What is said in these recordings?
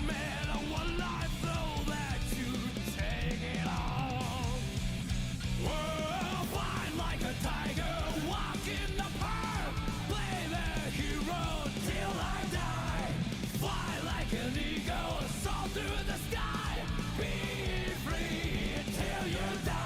matter what life throws at you, take it on. Oh, fight like a tiger, walk in the park, play the hero till I die. Fly like an eagle, soar through the sky, be free till you die.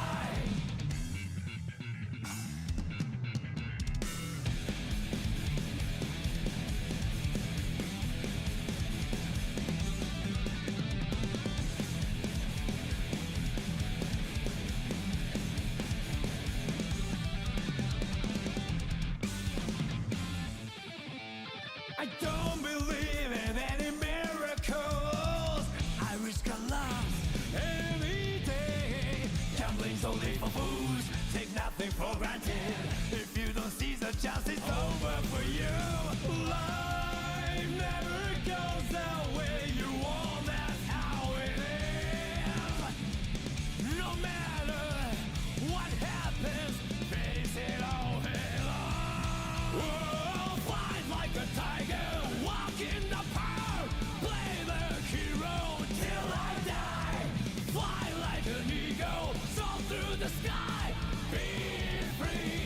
I don't believe in any miracles. I risk a loss any day. Gambling's only for fools, take nothing for granted. If you don't seize the chance, it's over for you. Life never goes the way you want, that's how it is. No matter what happens, face it all head on. Whoa, fight like a tiger, walk in the park, play the hero till I die. Fly like an eagle, soar through the sky, be free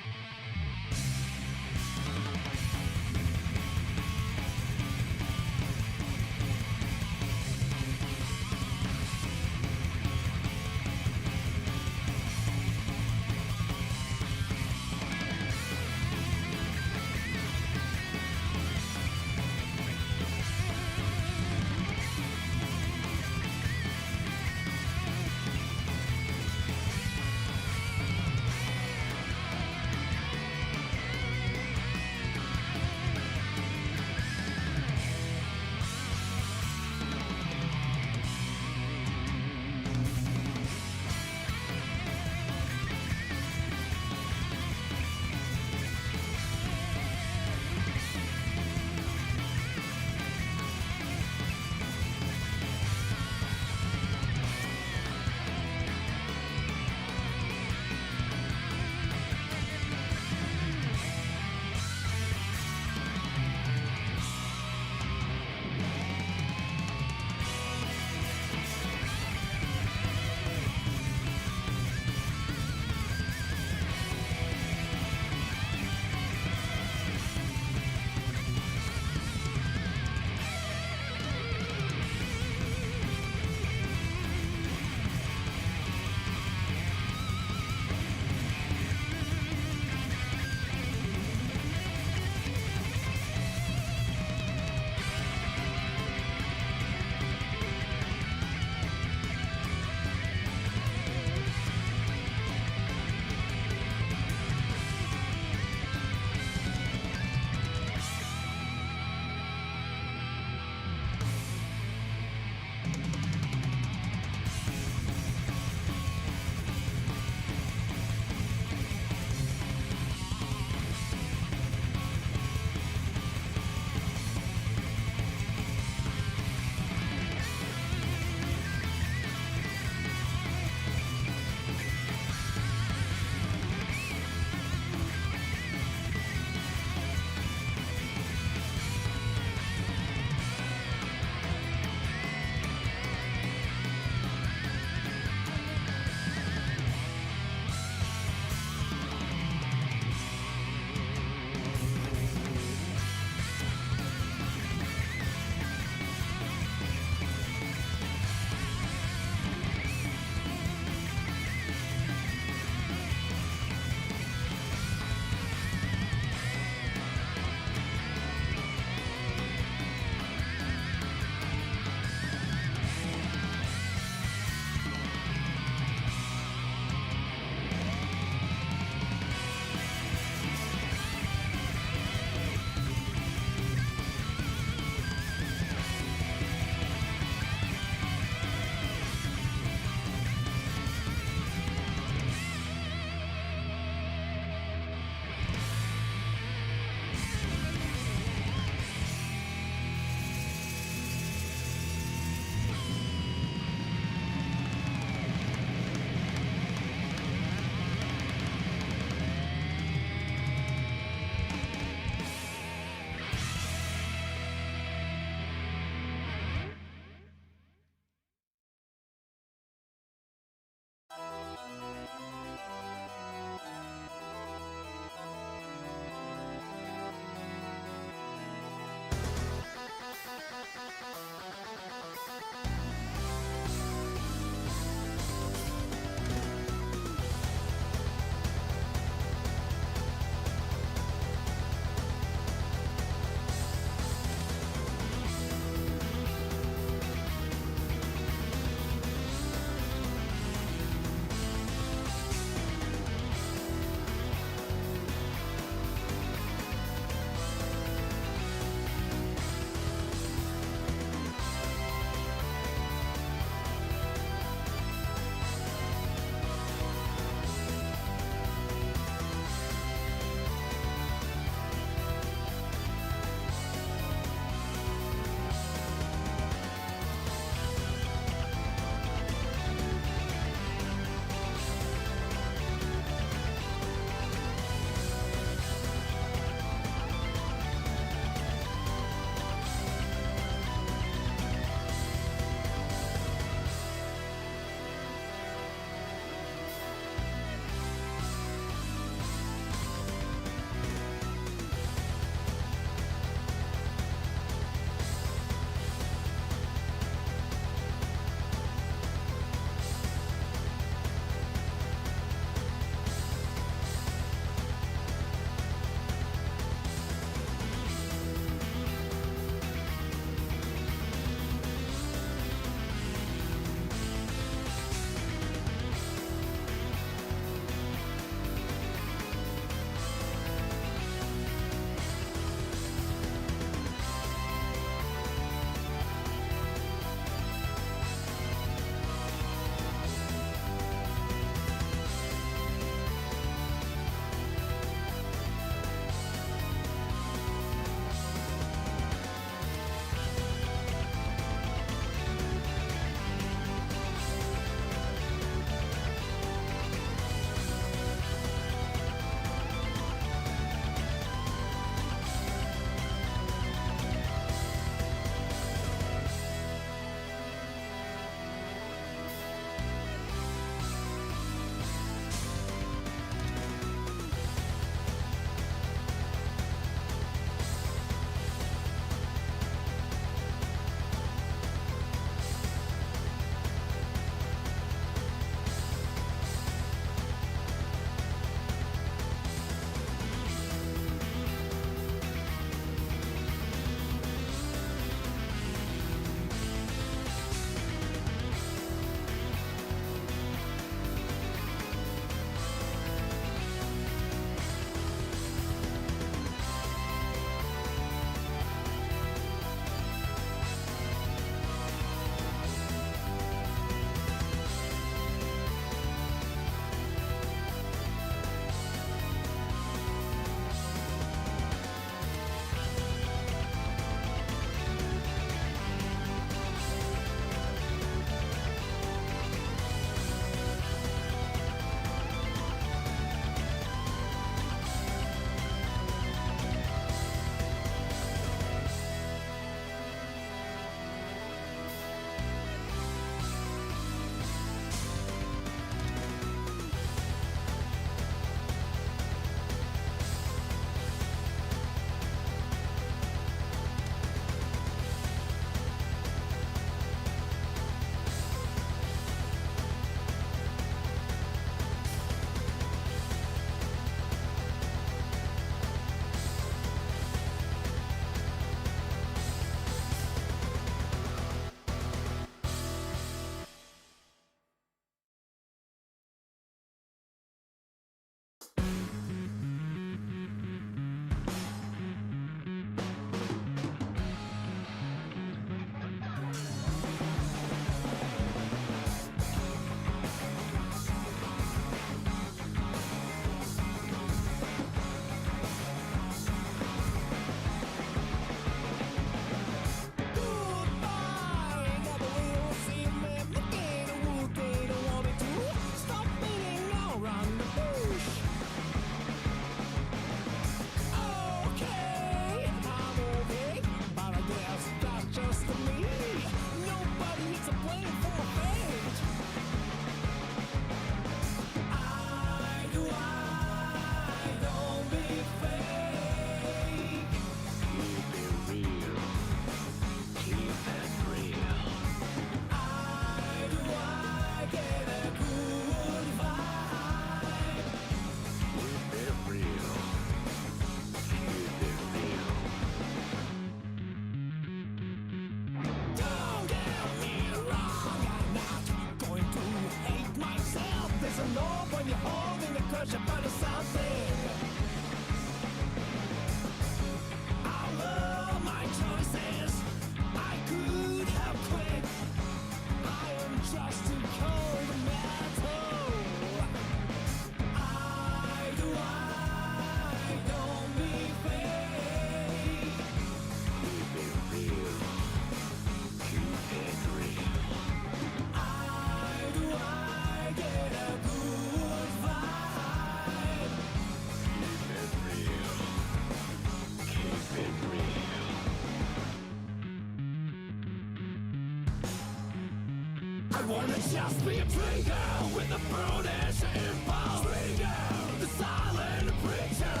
wanna just be a trigger with a brutish impulse. Trigger, the silent preacher.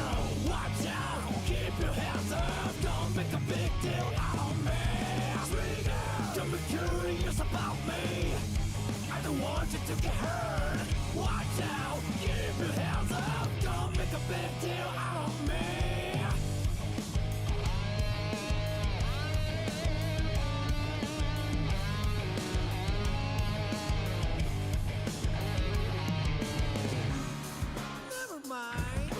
Watch out, keep your hands up. Don't make a big deal out of me. Trigger, don't be curious about me. I don't want you to get hurt. Watch out, keep your hands up. Don't make a big deal out of me. Never mind.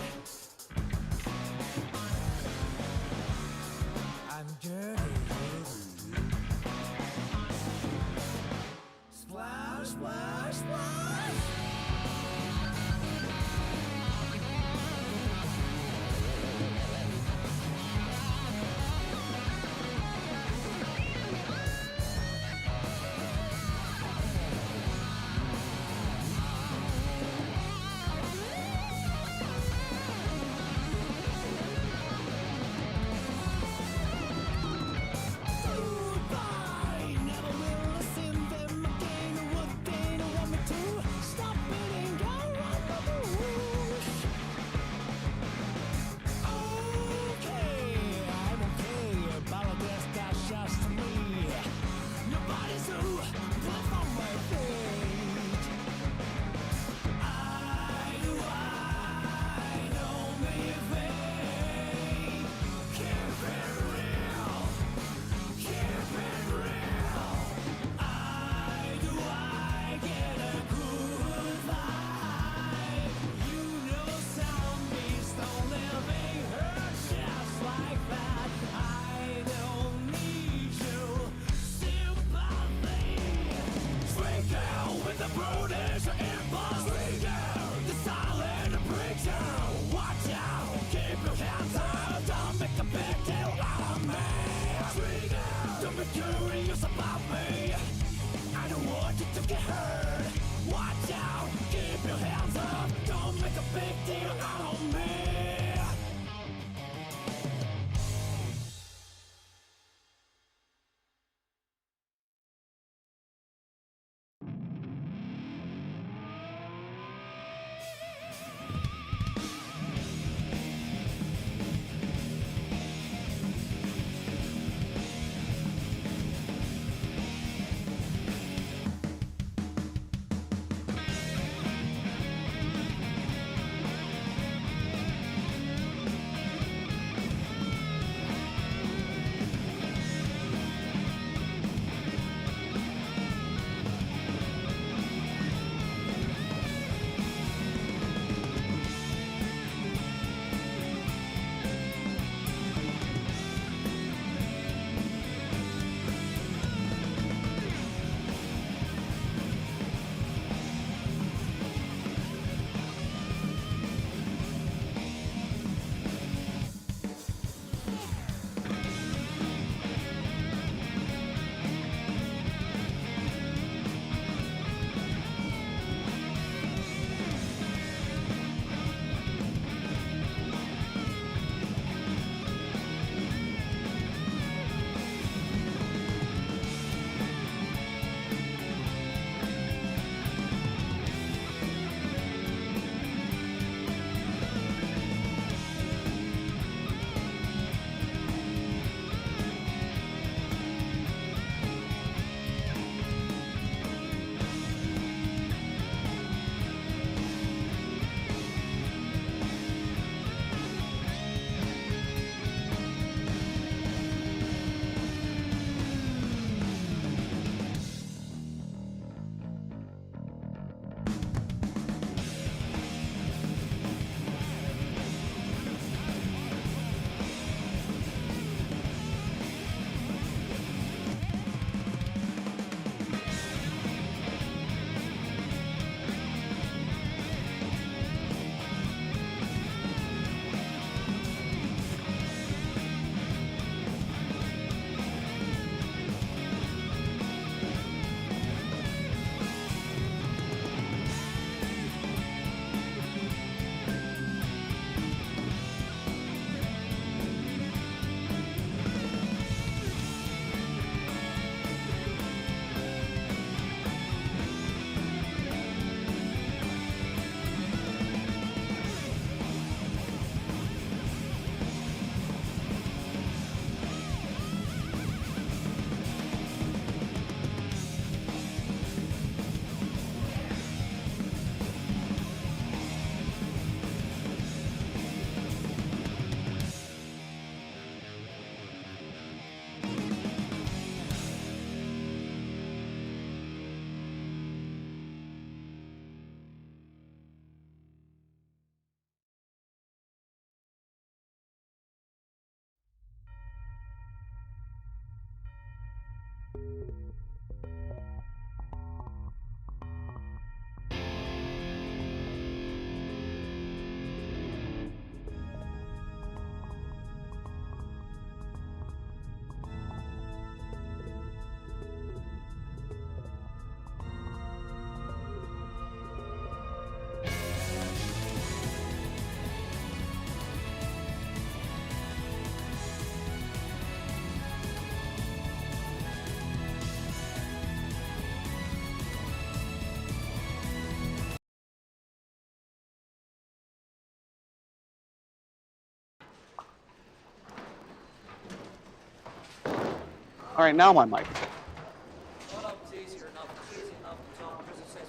All right, now my mic.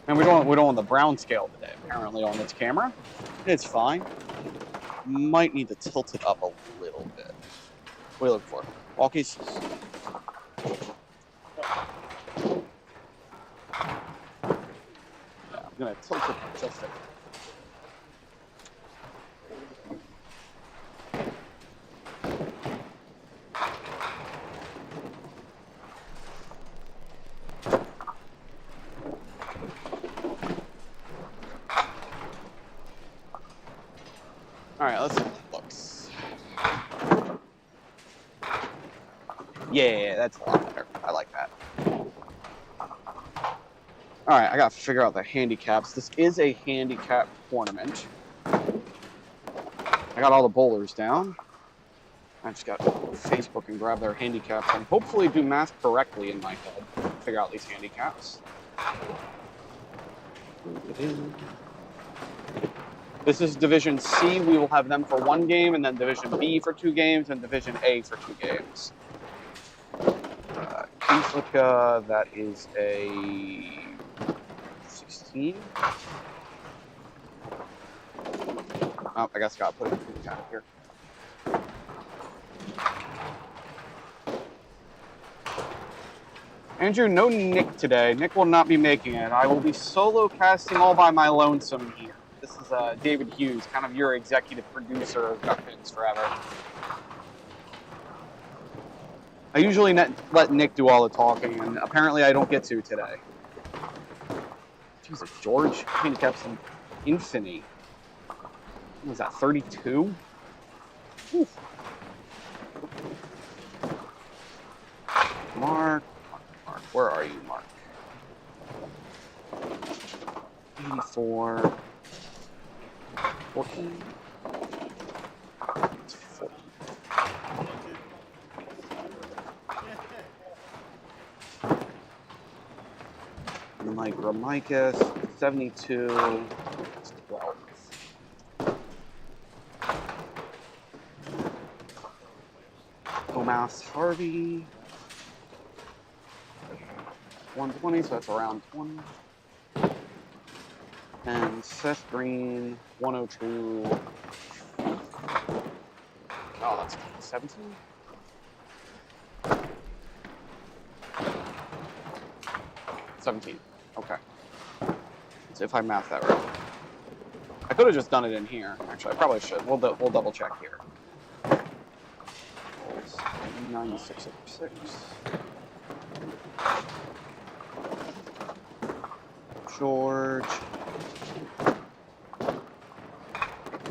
And we don't want the brown scale today, apparently, on this camera. It's fine. Might need to tilt it up a little bit. What are you looking for? Walkies? Yeah, I'm gonna tilt it just a bit. All right, let's see how that looks. Yeah, that's a lot better. I like that. All right, I gotta figure out the handicaps. This is a handicap tournament. I got all the bowlers down. I just got to go to Facebook and grab their handicaps and hopefully do math correctly in my head. Figure out these handicaps. This is Division C. We will have them for 1 game, and then Division B for 2 games, and Division A for 2 games. Kingslica, that is a 16. Oh, I guess I gotta put it in the here. Andrew, no Nick today. Nick will not be making it. I will be solo casting all by my lonesome here. This is David Hughes, kind of your executive producer of Duckpins Forever. I usually let Nick do all the talking, and apparently I don't get to today. Jesus, George handicaps an infinity. What was that, 32? Whew. Mark, where are you, Mark? 84. 14. It's 14. And like Ramicus, 72. It's 12. Tomas Harvey. 120, so that's around 20. And Seth Green, 102. Oh, that's 17? Okay. So if I math that right. I could have just done it in here. Actually, I probably should. We'll double check here. 96 over 6. George.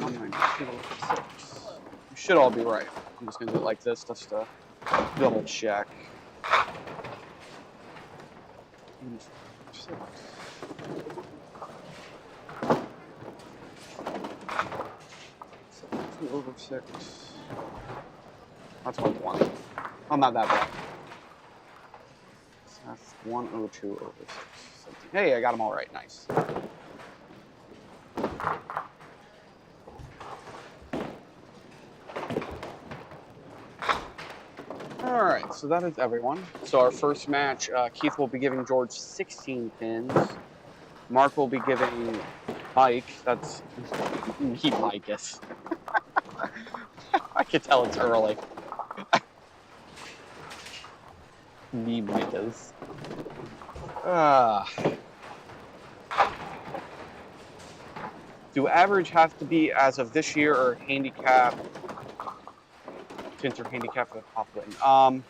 192 over 6. You should all be right. I'm just gonna do it like this just to double check. 6. Over 6. That's 120. Oh, not that bad. So that's 102 over 6. Hey, I got them all right. Nice. All right, so that is everyone. So our first match, Keith will be giving George 16 pins. Mark will be giving Mike, that's me, Micus. I can tell it's early. Me, Micus. Do average have to be as of this year or handicap? To enter handicap for the pop win.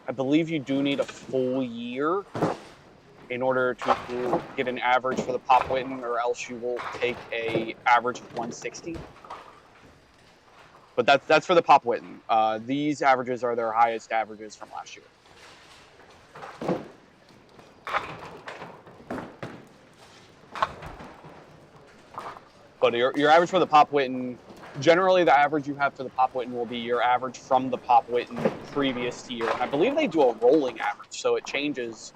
I believe you do need a full year in order to get an average for the pop win, or else you will take a average of 160. But that's for the pop win. These averages are their highest averages from last year. But your average for the Pop Witten, generally the average you have for the Pop Witten will be your average from the Pop Witten previous year. And I believe they do a rolling average, so it changes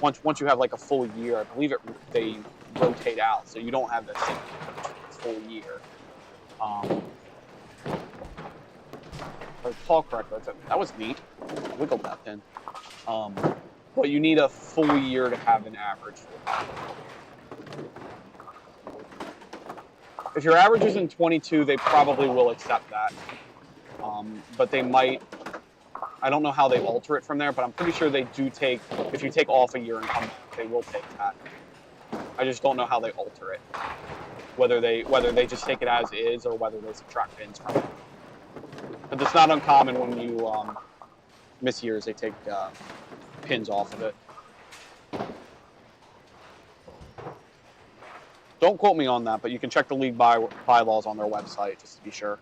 once you have like a full year. I believe they rotate out, so you don't have the same full year. If I recall correctly, that was neat. Wiggled that pin. But you need a full year to have an average. If your average is in 22, they probably will accept that. But they might. I don't know how they alter it from there, but I'm pretty sure they do take. If you take off a year and come back, they will take that. I just don't know how they alter it. Whether they just take it as is or whether they subtract pins from it. But it's not uncommon when you miss years, they take pins off of it. Don't quote me on that, but you can check the league bylaws on their website just to be sure.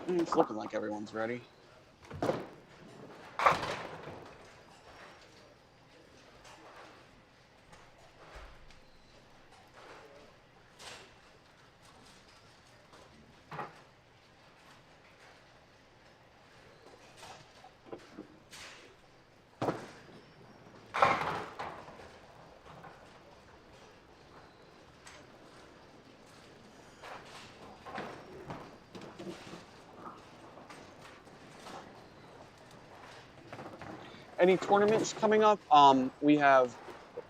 It's looking like everyone's ready. Any tournaments coming up? We have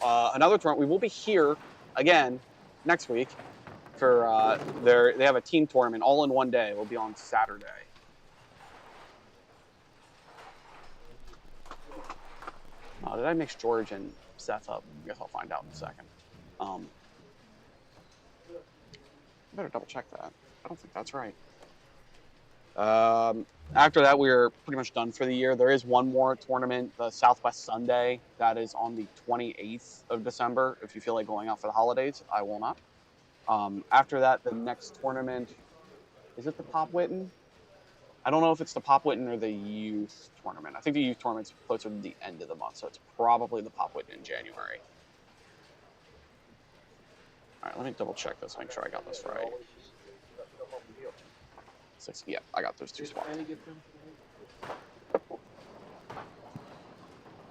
another tournament. We will be here again next week for they have a team tournament all in one day. It will be on Saturday. Did I mix George and Seth up? I guess I'll find out in a second. Better double check that. I don't think that's right. After that, we're pretty much done for the year. There is one more tournament, the Southwest Sunday. That is on the 28th of December. If you feel like going out for the holidays, I will not. After that, the next tournament, is it the Pop Witten? I don't know if it's the Pop Witten or the youth tournament. I think the youth tournament's closer to the end of the month, so it's probably the Pop Witten in January. All right, let me double check this, make sure I got this right. Yeah, I got those two spots.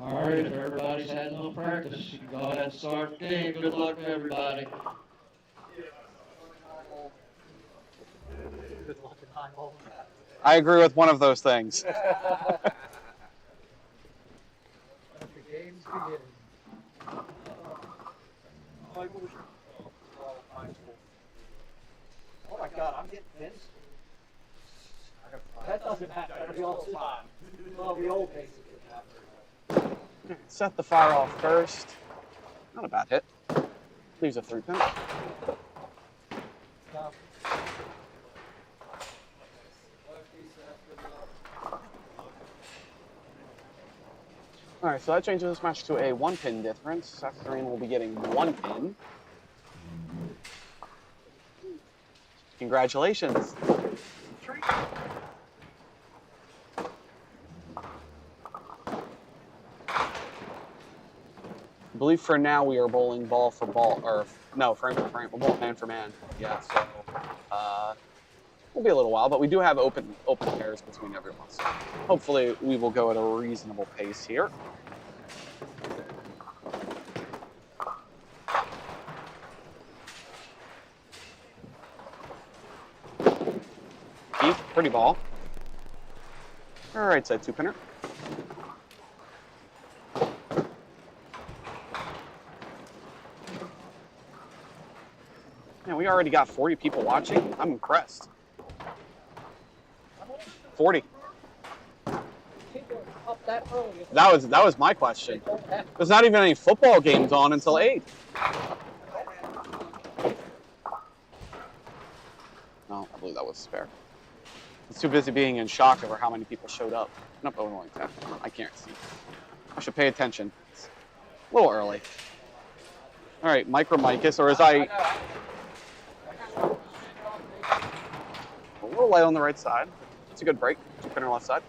All right, if everybody's had no practice, you can go ahead and start the game. Good luck to everybody. I agree with one of those things. The game's beginning. Oh my God, I'm getting pins. That doesn't happen every old time. Well, the old days it didn't happen. Set the fire off first. Not a bad hit. Leaves a 3-pin. All right, so that changes this match to a 1-pin difference. Seth Green will be getting 1 pin. Congratulations. I believe for now we are bowling ball for ball, or no, frame for frame. We're bowling man for man. Yeah, so will be a little while, but we do have open pairs between everyone. So hopefully we will go at a reasonable pace here. Keith, pretty ball. All right, side 2-pinner. Man, we already got 40 people watching. I'm impressed. 40. That was my question. There's not even any football games on until 8. No, I believe that was spare. I was too busy being in shock over how many people showed up. Nope, only 10. I can't see. I should pay attention. It's a little early. All right, Micromicus, or as I... A little light on the right side. It's a good break. 2-pinner left side.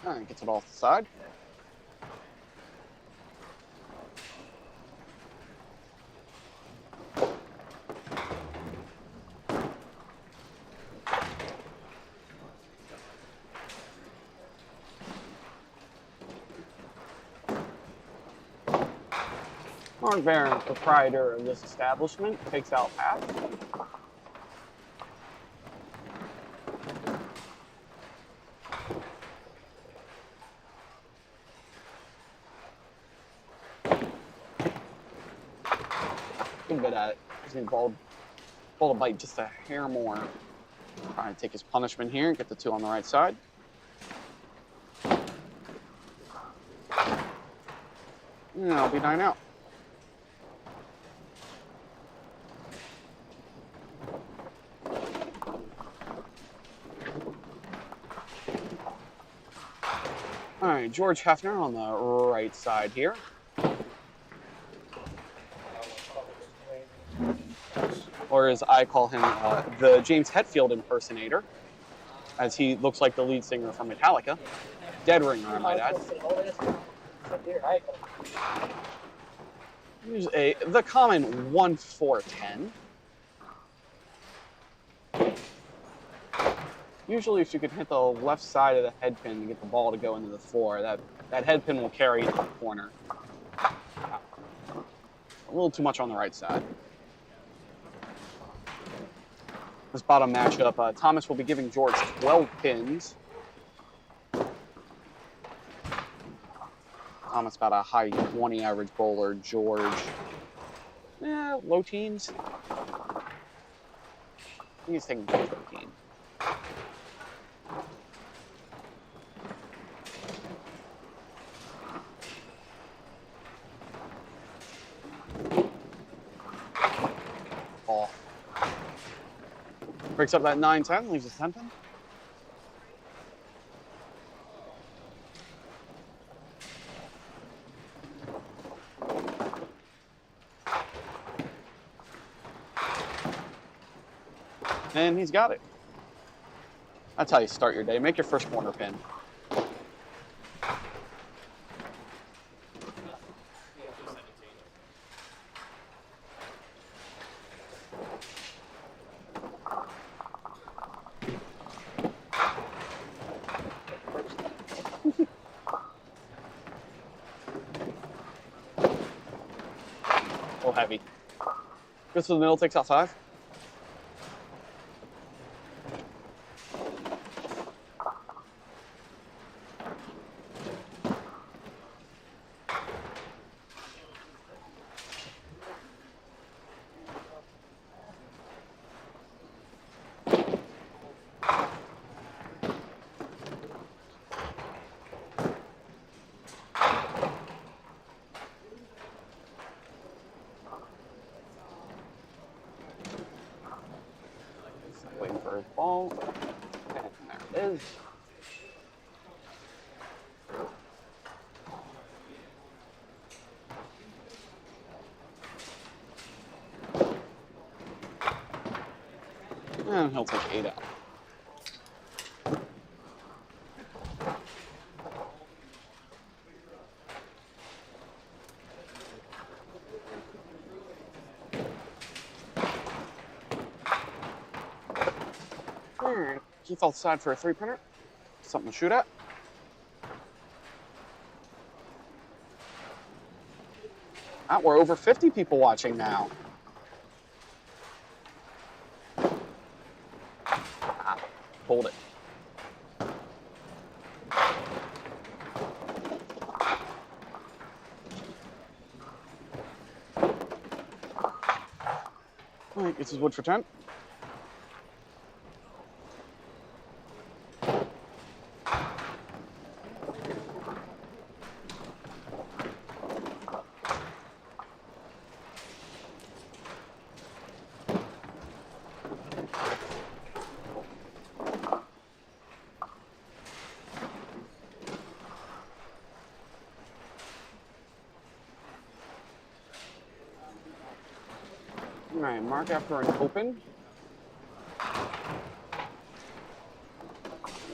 All right, gets it off the side. Mark Barron, proprietor of this establishment, takes out pass. Good bit at it. He's going to ball to bite just a hair more. Trying to take his punishment here and get the 2 on the right side. And that'll be 9 out. All right, George Hefner on the right side here. Or as I call him, the James Hetfield impersonator, as he looks like the lead singer from Metallica. Dead ringer, I might add. Here's the common 1-4-10. Usually if you could hit the left side of the head pin to get the ball to go into the floor, that head pin will carry into the corner. A little too much on the right side. This bottom matchup, Thomas will be giving George 12 pins. Thomas about a high 20 average bowler. George, low teens. I think he's taking 13. Ball. Breaks up that 9-10, leaves us 10 pin. And he's got it. That's how you start your day. Make your first corner pin. A little heavy. Goes to the middle, takes out 5. Waiting for his ball. And there it is. And he'll take 8 out. Alright, Keith outside for a 3-pinner. Something to shoot at. We're over 50 people watching now. Hold it. All right, this is wood for 10. All right, mark after an open.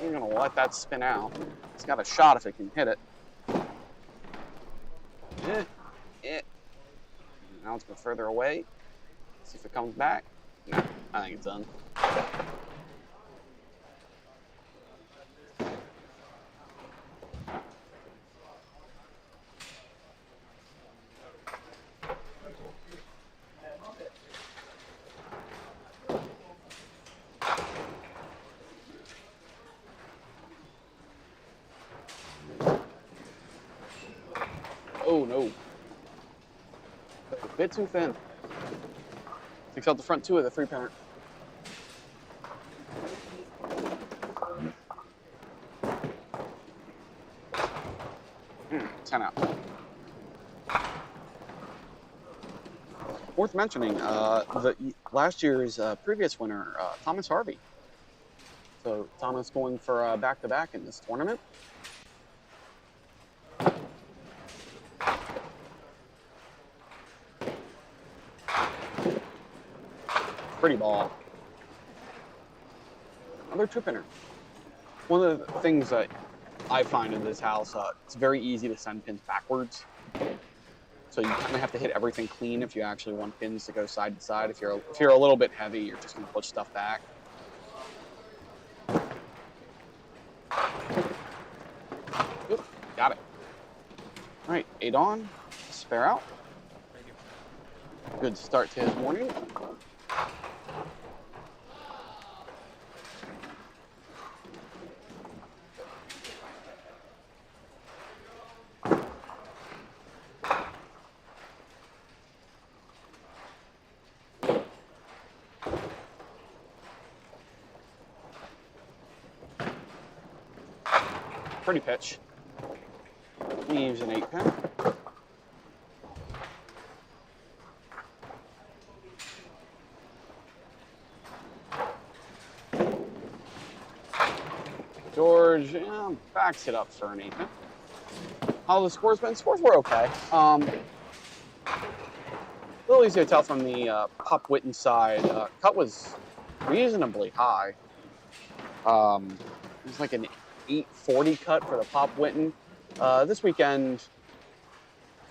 You're gonna let that spin out. It's got a shot if it can hit it. Now let's go further away. See if it comes back. No, I think it's done. Oh, no. A bit too thin. Takes out the front two of the 3-pinner. 10 out. Worth mentioning, last year's previous winner, Thomas Harvey. So Thomas going for back-to-back in this tournament. Pretty ball. Another 2-pinner. One of the things that I find in this house, it's very easy to send pins backwards. So you kind of have to hit everything clean if you actually want pins to go side to side. If you're a little bit heavy, you're just going to push stuff back. Oop, got it. All right, 8 on, spare out. Good start to his morning. Pretty pitch. Leaves an 8-pin. George backs it up for an 8-pin. How the scores been? Scores were okay. A little easy to tell from the Pop Witten side. Cut was reasonably high. It was like an 840 cut for the Pop Witten. This weekend,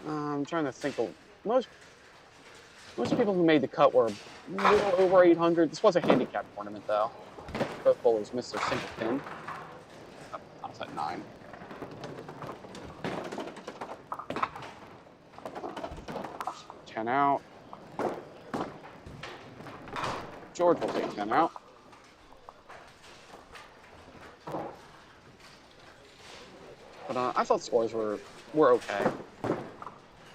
I'm trying to think of most people who made the cut were a little over 800. This was a handicap tournament though. Both bowlers missed their single pin. I was at 9. Ten out. George will take 10 out. But I thought scores were okay.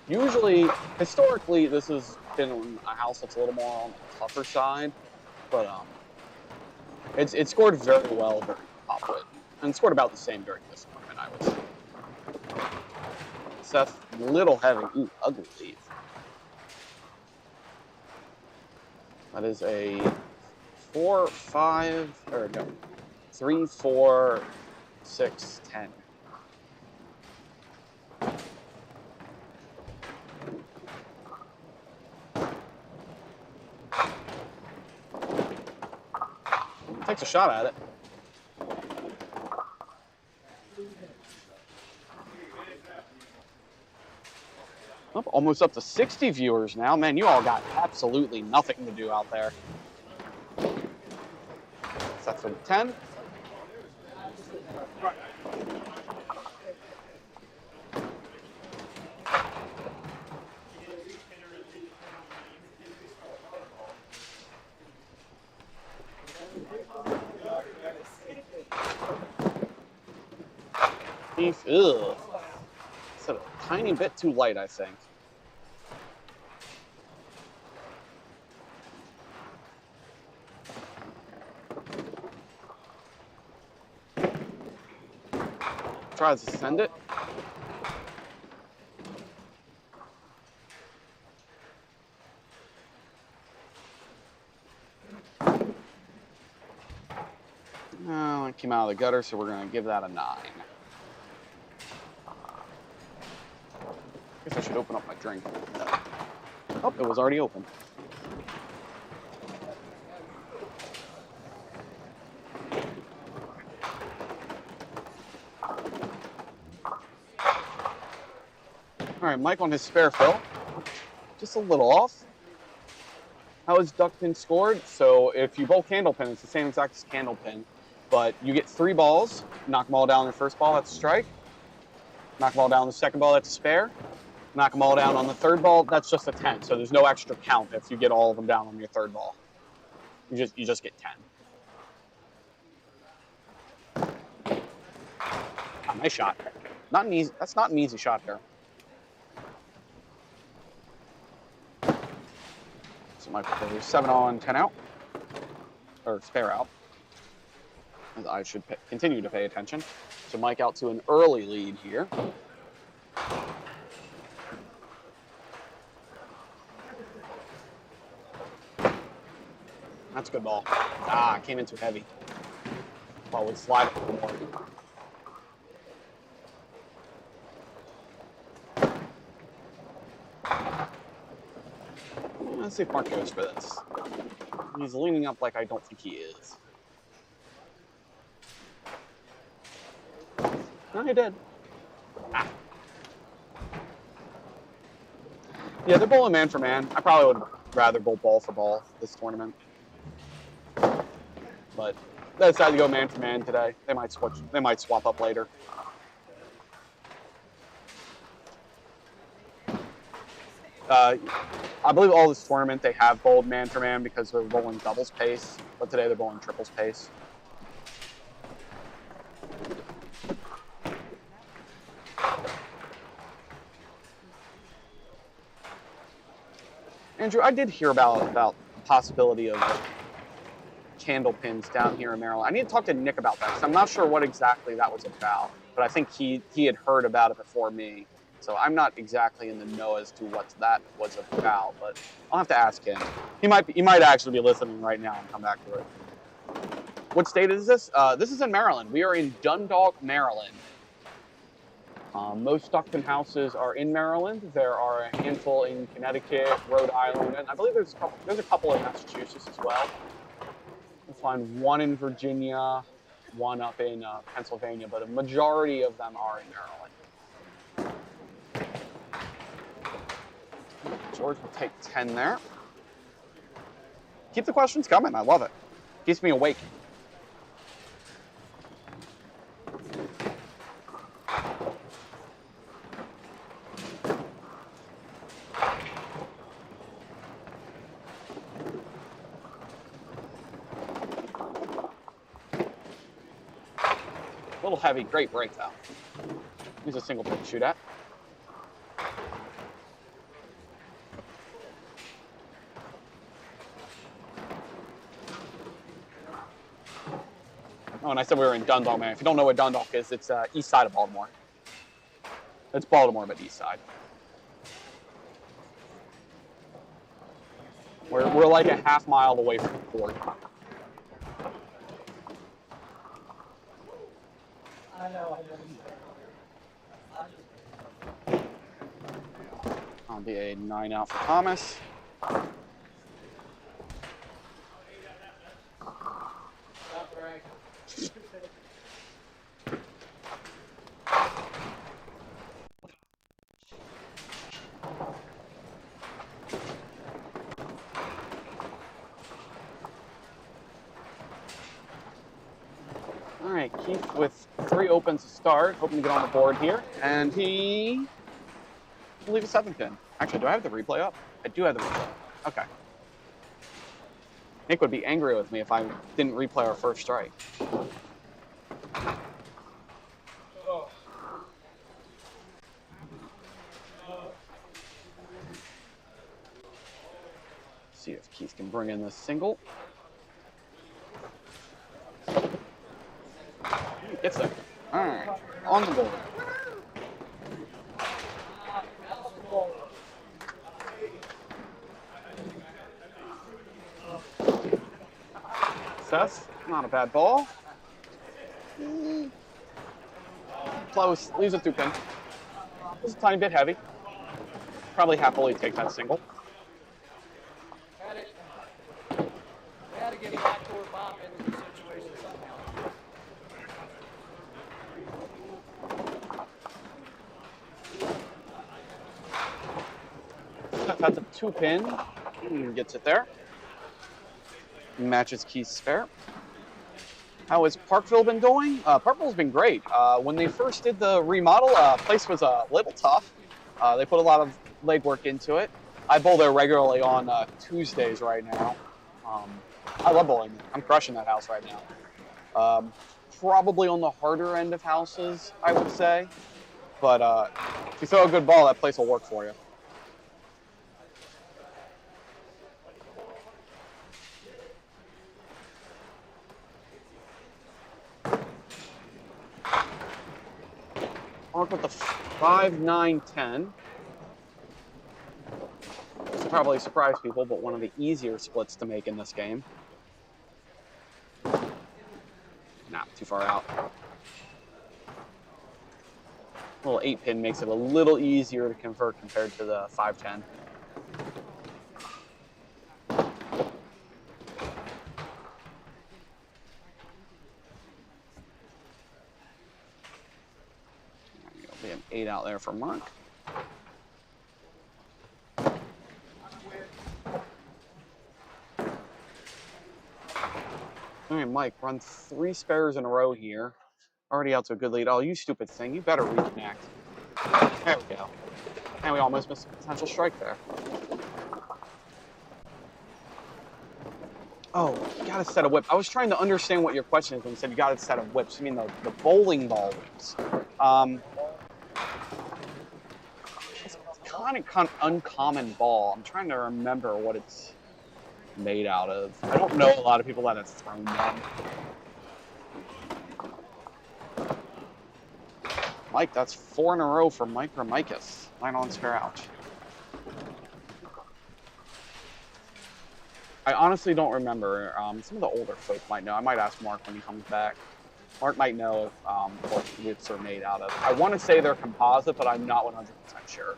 Usually, historically, this has been a house that's a little more on the tougher side, but it scored very well during Pop Witten, and scored about the same during this tournament, I would say. Seth, little heavy. Ooh, ugly lead. That is a 4, 5, or no, 3, 4, 6, 10. Takes a shot at it. Oh, almost up to 60 viewers now. Man, you all got absolutely nothing to do out there. Set for the 10. Ugh. It's a tiny bit too light, I think. Tries to send it. Oh, it came out of the gutter, so we're going to give that a 9. Guess I should open up my drink. Oh, it was already open. All right, Mike on his spare fill. Just a little off. How is Duckpin scored? So if you bowl candlepin, it's the same exact as candlepin, but you get 3 balls. Knock them all down on the first ball, that's a strike. Knock them all down on the second ball, that's a spare. Knock them all down on the third ball, that's just a 10. So there's no extra count if you get all of them down on your third ball. You just get 10. Nice shot. Not an easy. That's not an easy shot here. So Michael goes 7 on, 10 out, or spare out. As I should continue to pay attention. So Mike out to an early lead here. That's a good ball. Ah, came in too heavy. Ball would slide a little more. Let's see if Mark goes for this. He's leaning up like I don't think he is. No, he did. Ah. Yeah, they're bowling man for man. I probably would rather bowl ball for ball this tournament. But they decided to go man for man today. They might switch. They might swap up later. I believe all this tournament they have bowled man for man because they're bowling doubles pace, but today they're bowling triples pace. Andrew, I did hear about the possibility of candle pins down here in Maryland. I need to talk to Nick about that because I'm not sure what exactly that was about, but I think he had heard about it before me. So I'm not exactly in the know as to what that was about, but I'll have to ask him. He might actually be listening right now and come back to it. What state is this? This is in Maryland. We are in Dundalk, Maryland. Most Duckpin houses are in Maryland. There are a handful in Connecticut, Rhode Island, and I believe there's a couple in Massachusetts as well. You'll find one in Virginia, one up in Pennsylvania, but a majority of them are in Maryland. George will take 10 there. Keep the questions coming. I love it. Keeps me awake. A little heavy. Great break, though. Use a single pin to shoot at. Oh, and I said we were in Dundalk, man. If you don't know what Dundalk is, it's east side of Baltimore. It's Baltimore, but east side. We're like a half mile away from the port. I know. I'll be a 9 out for Thomas. All right, Keith with 3 opens to start, hoping to get on the board here, and he will leave a 7th pin. Actually, do I have the replay up? I do have the replay. Okay. Nick would be angry with me if I didn't replay our first strike. See if Keith can bring in this single. Gets there. All right, on the board. Seth, not a bad ball. Close, leaves a 2-pin. Just a tiny bit heavy. Probably happily take that single. Had to get backdoor bop into the situation somehow. Seth has a 2-pin. Gets it there. Matches Keith's spare. How has Parkville been going? Parkville's been great. When they first did the remodel, place was a little tough. They put a lot of legwork into it. I bowl there regularly on Tuesdays right now. I love bowling. I'm crushing that house right now. Probably on the harder end of houses, I would say. But if you throw a good ball, that place will work for you. Mark with the 5, 9, 10. This will probably surprise people, but one of the easier splits to make in this game. Nah, too far out. Little 8-pin makes it a little easier to convert compared to the 5-10. There'll be an 8 out there for Mark. All right, Mike, run 3 spares in a row here. Already out to a good lead. Oh, you stupid thing. You better reconnect. There we go. And we almost missed a potential strike there. Oh, you got a set of whips. I was trying to understand what your question is when you said you got a set of whips. You mean the bowling ball whips. It's kind of uncommon ball. I'm trying to remember what it's made out of. I don't know a lot of people that have thrown them. Mike, that's 4 in a row for Mike Ramikis. 9 on spare out. I honestly don't remember. Some of the older folk might know. I might ask Mark when he comes back. Mark might know what whips are made out of. I want to say they're composite, but I'm not 100% sure.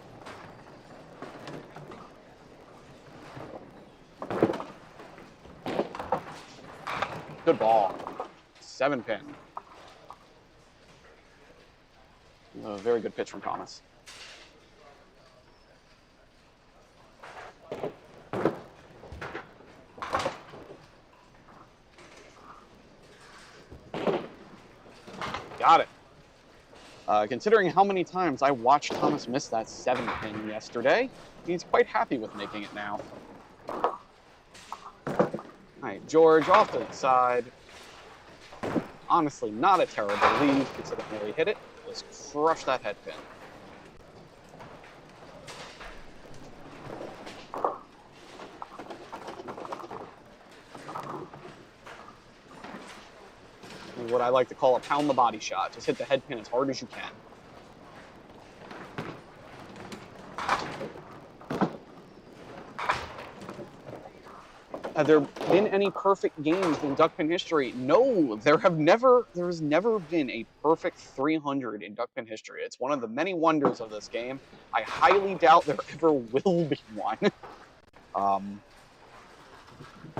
Good ball. 7-pin. A very good pitch from Thomas. Got it. Considering how many times I watched Thomas miss that 7-pin yesterday, he's quite happy with making it now. All right, George off to the side. Honestly, not a terrible lead considering where he hit it. Just crush that head pin. What I like to call a pound the body shot. Just hit the head pin as hard as you can. Have there been any perfect games in Duckpin history? No, there has never been a perfect 300 in Duckpin history. It's one of the many wonders of this game. I highly doubt there ever will be one.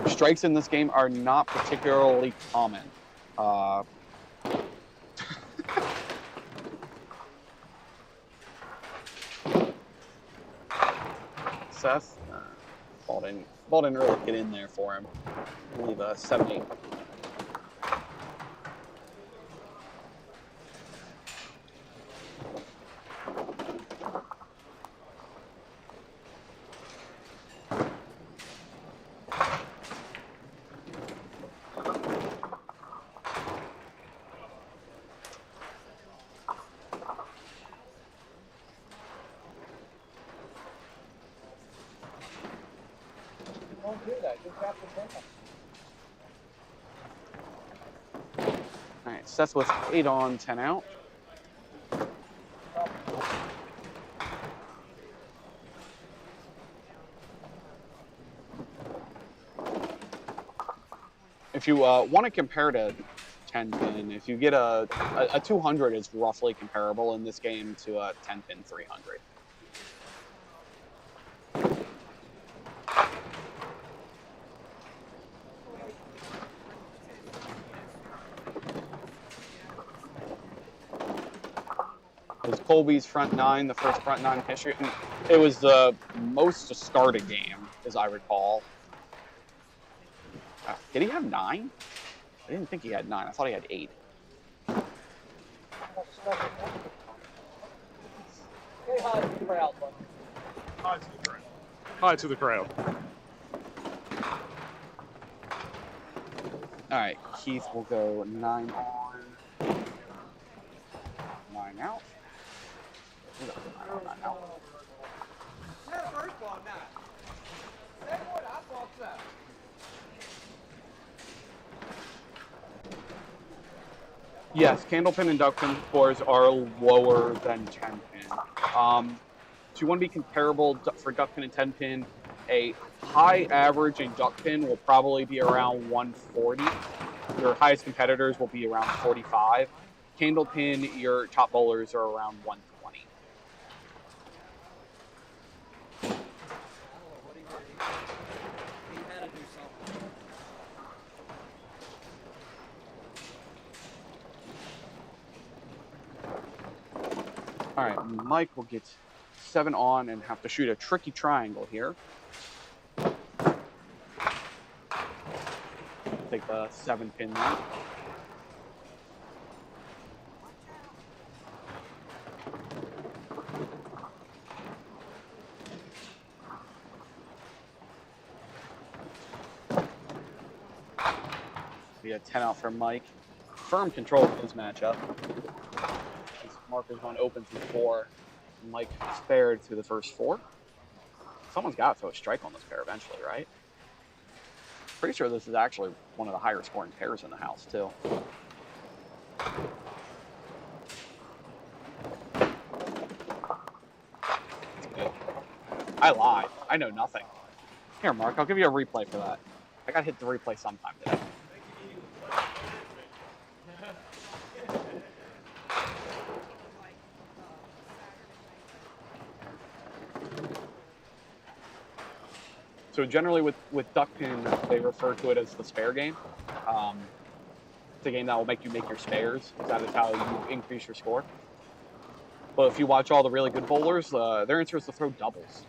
Strikes in this game are not particularly common. Seth, ball didn't really get in there for him. I believe 7-8. Don't do that. Just have to think. All right, Seth with 8 on, 10 out. If you want to compare to 10-pin, if you get a 200 is roughly comparable in this game to a 10-pin 300. It was Colby's front 9, the first front 9 in history. It was the most to start a game, as I recall. Did he have 9? I didn't think he had 9. I thought he had 8. Say hi to the crowd, buddy. Hi to the crowd. Hi to the crowd. All right, Keith will go 9 on, 9 out. He'll go 9 on, 9 out. First ball, not. Second one, I thought so. Yes, candlepin and duckpin scores are lower than 10 pin. So you want to be comparable for duckpin and 10 pin. A high average in duckpin will probably be around 140. Your highest competitors will be around 45. Candlepin, your top bowlers are around 120. All right, Mike will get 7 on and have to shoot a tricky triangle here. Take the 7 pin there. Be a 10 out for Mike. Firm control of his matchup. His marker's one opens in 4. Mike spared through the first 4. Someone's got to throw a strike on this pair eventually, right? Pretty sure this is actually one of the higher scoring pairs in the house, too. That's good. I lied. I know nothing. Here, Mark, I'll give you a replay for that. I got to hit the replay sometime today. So generally with duckpin, they refer to it as the spare game. It's a game that will make you make your spares. That is how you increase your score. But if you watch all the really good bowlers, their answer is to throw doubles.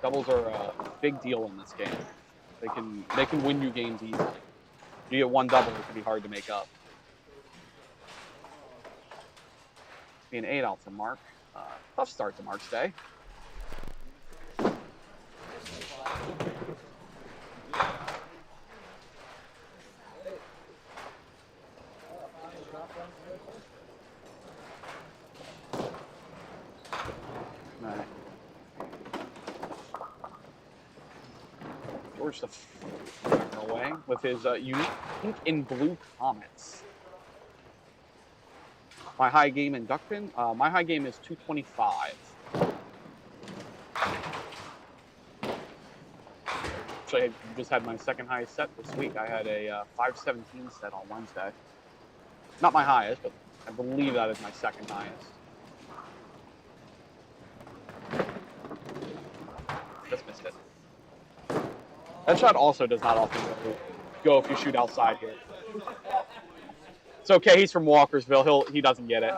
Doubles are a big deal in this game. They can win you games easily. You get one double, it can be hard to make up. Be an 8 out for Mark. Tough start to Mark's day. Right. George the away with his unique pink and blue comets. My high game in duckpin. My high game is 225. Actually, I just had my second highest set this week. I had a 517 set on Wednesday. Not my highest, but I believe that is my second highest. Just missed it. That shot also does not often go if you shoot outside here. It's okay, he's from Walkersville. He doesn't get it.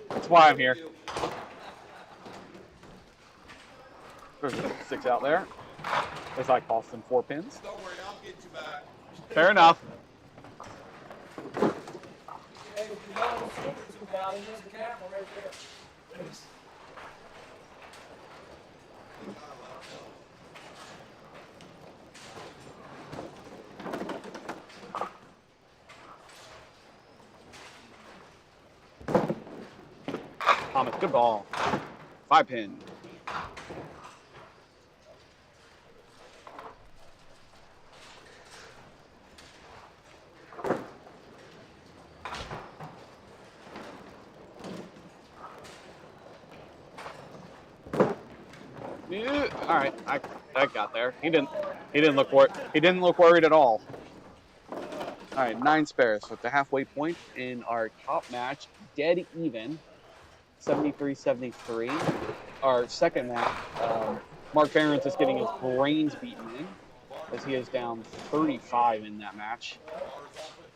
That's why I'm here. There's 6 out there. Guess I cost him 4 pins. Don't worry, I'll get you back. Fair enough. Hey, if you want to see this about it, there's the camera right there. Thomas, good ball. 5 pin. All right, I got there. He didn't look worried at all. All right, 9 spares with the halfway point in our top match, dead even, 73-73. Our second match, Mark Behrens is getting his brains beaten in as he is down 35 in that match.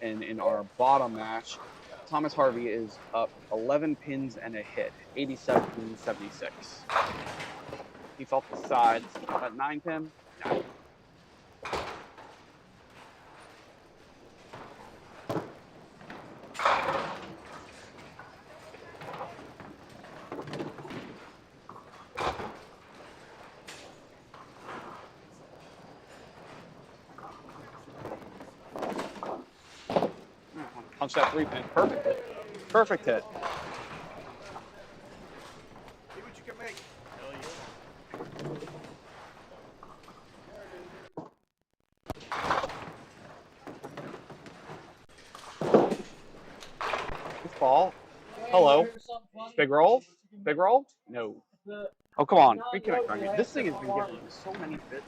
And in our bottom match, Thomas Harvey is up 11 pins and a hit, 87-76. He felt the sides. At 9 pin, no. Punch that 3 pin. Perfect hit. Perfect hit. See what you can make. ball. Hello. Big roll? Big roll? No. Oh, come on. We can This thing has been giving me so many bits.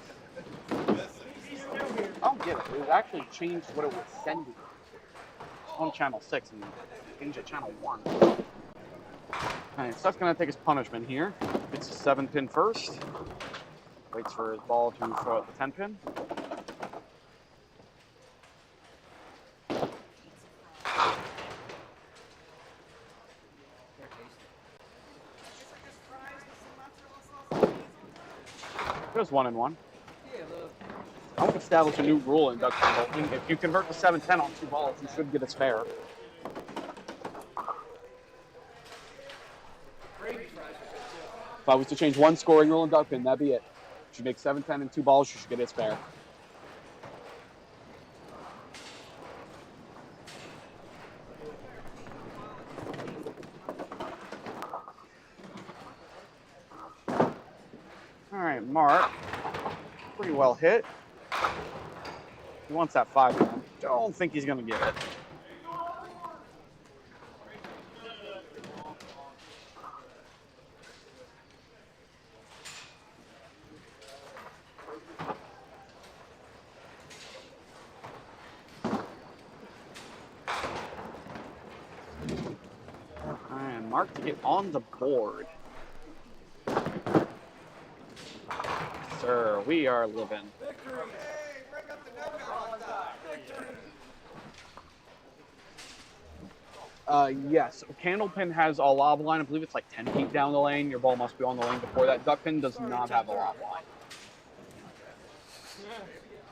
I don't get it. It was actually changed what it was sending on channel 6 and changed to channel 1. Alright, Seth's going to take his punishment here. Gets the 7-pin first. Waits for his ball to throw out the 10-pin. Just 1 and 1. I want to establish a new rule in Duckpin bowling. If you convert the 7-10 on 2 balls, you should get a spare. If I was to change one scoring rule in Duckpin, that'd be it. If you make 7-10 and 2 balls, you should get a spare. All right, Mark. Pretty well hit. He wants that 5-man. Don't think he's going to get it. And Mark to get on the board. Sir, we are living. Yes, Candlepin has a lob line. I believe it's like 10 feet down the lane. Your ball must be on the lane before that. Duckpin does not have a lob line.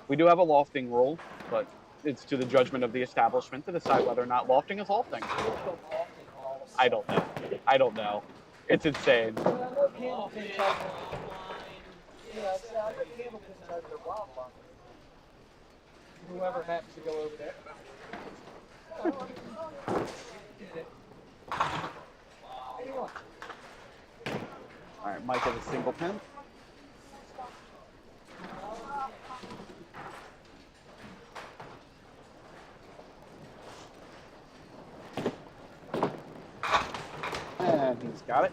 We do have a lofting rule, but it's to the judgment of the establishment to decide whether or not lofting is lofting. I don't know. I don't know. It's insane. Whoever happens to go over there. All right, Mike has a single pin. And he's got it.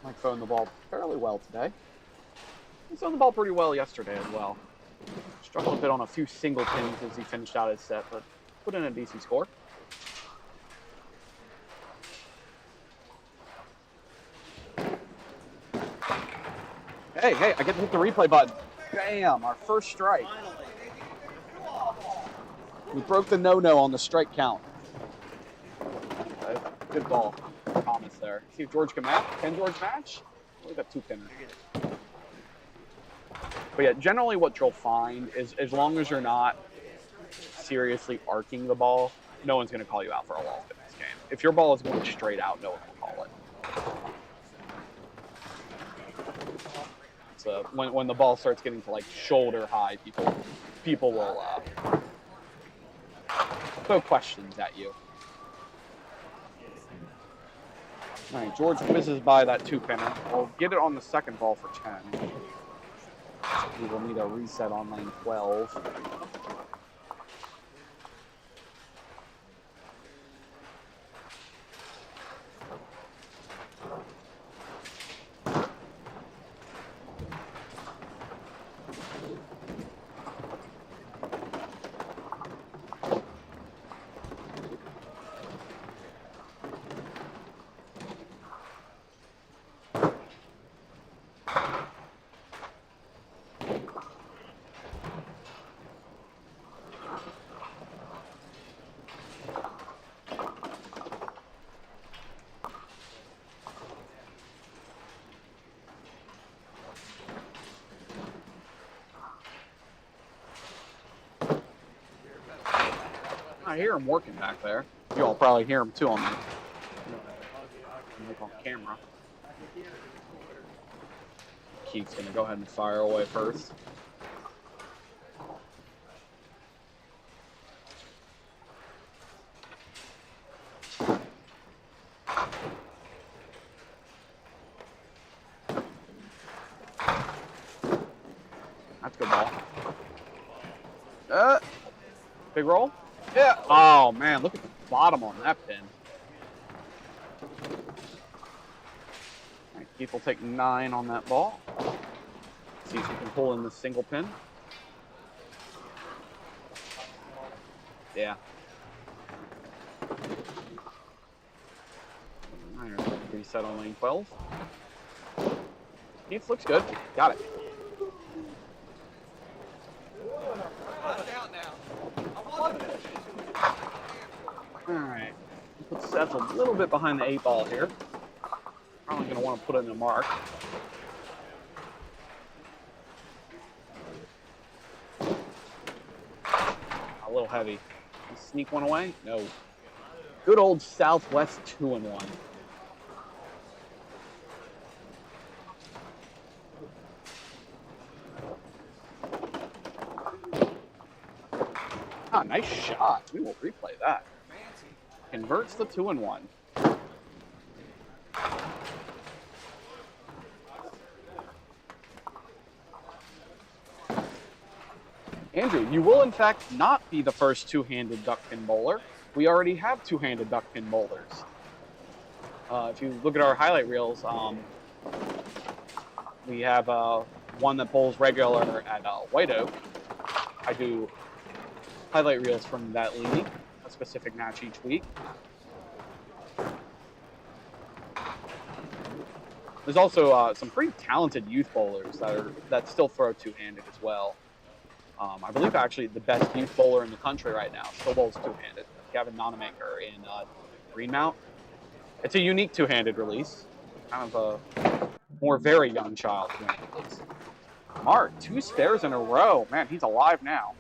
Mike throwing the ball fairly well today. He's throwing the ball pretty well yesterday as well. Struggled a bit on a few single pins as he finished out his set, but put in a decent score. Hey, I get to hit the replay button. Bam, our first strike. We broke the no-no on the strike count. Good ball, Thomas there. See if George can match. Can George match? We got 2-pinner. But yeah, generally what you'll find is as long as you're not seriously arcing the ball, no one's going to call you out for a loft in this game. If your ball is going straight out, no one will call it. So when the ball starts getting to like shoulder high, people will throw questions at you. All right, George whizzes by that 2-pinner. We'll get it on the second ball for 10. We will need a reset on lane 12. I hear him working back there. You all probably hear him too on the on camera. Keith's gonna go ahead and fire away first. That's a good ball. Big roll. Yeah. Oh man, look at the bottom on that pin. All right, Keith will take 9 on that ball. See if he can pull in the single pin. Yeah. Reset on lane 12. Keith looks good. Got it. All right. Put Seth a little bit behind the 8 ball here. Probably going to want to put it in a mark. A little heavy. Sneak one away? No. Good old Southwest 2-1. Ah, nice shot. We will replay that. Converts the 2-1. Andrew, you will in fact not be the first two-handed duckpin bowler. We already have two-handed duckpin bowlers. If you look at our highlight reels, we have one that bowls regular at White Oak. I do highlight reels from that league, a specific match each week. There's also some pretty talented youth bowlers that still throw two-handed as well. I believe actually the best youth bowler in the country right now still bowls two-handed. Gavin Nonamaker in Greenmount. It's a unique two-handed release. Kind of a more very young child release. Mark, 2 spares in a row. Man, he's alive now.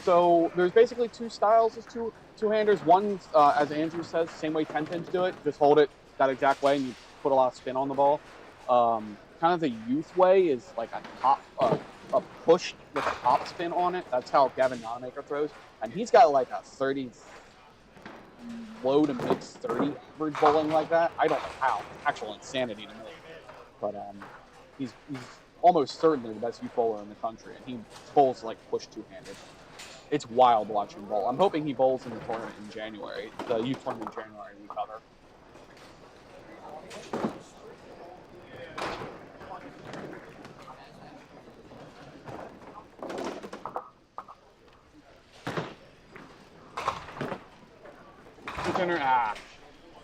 So there's basically 2 styles of two-handers. One, as Andrew says, same way 10-pins do it. Just hold it that exact way and you put a lot of spin on the ball. Kind of the youth way is like a push with top spin on it. That's how Gavin Nonamaker throws. And he's got like a 30, low to mid 30 average bowling like that. I don't know how. Actual insanity to me. But he's almost certainly the best youth bowler in the country. And he bowls like push two-handed. It's wild watching him bowl. I'm hoping he bowls in the tournament in January. The youth tournament in January we cover.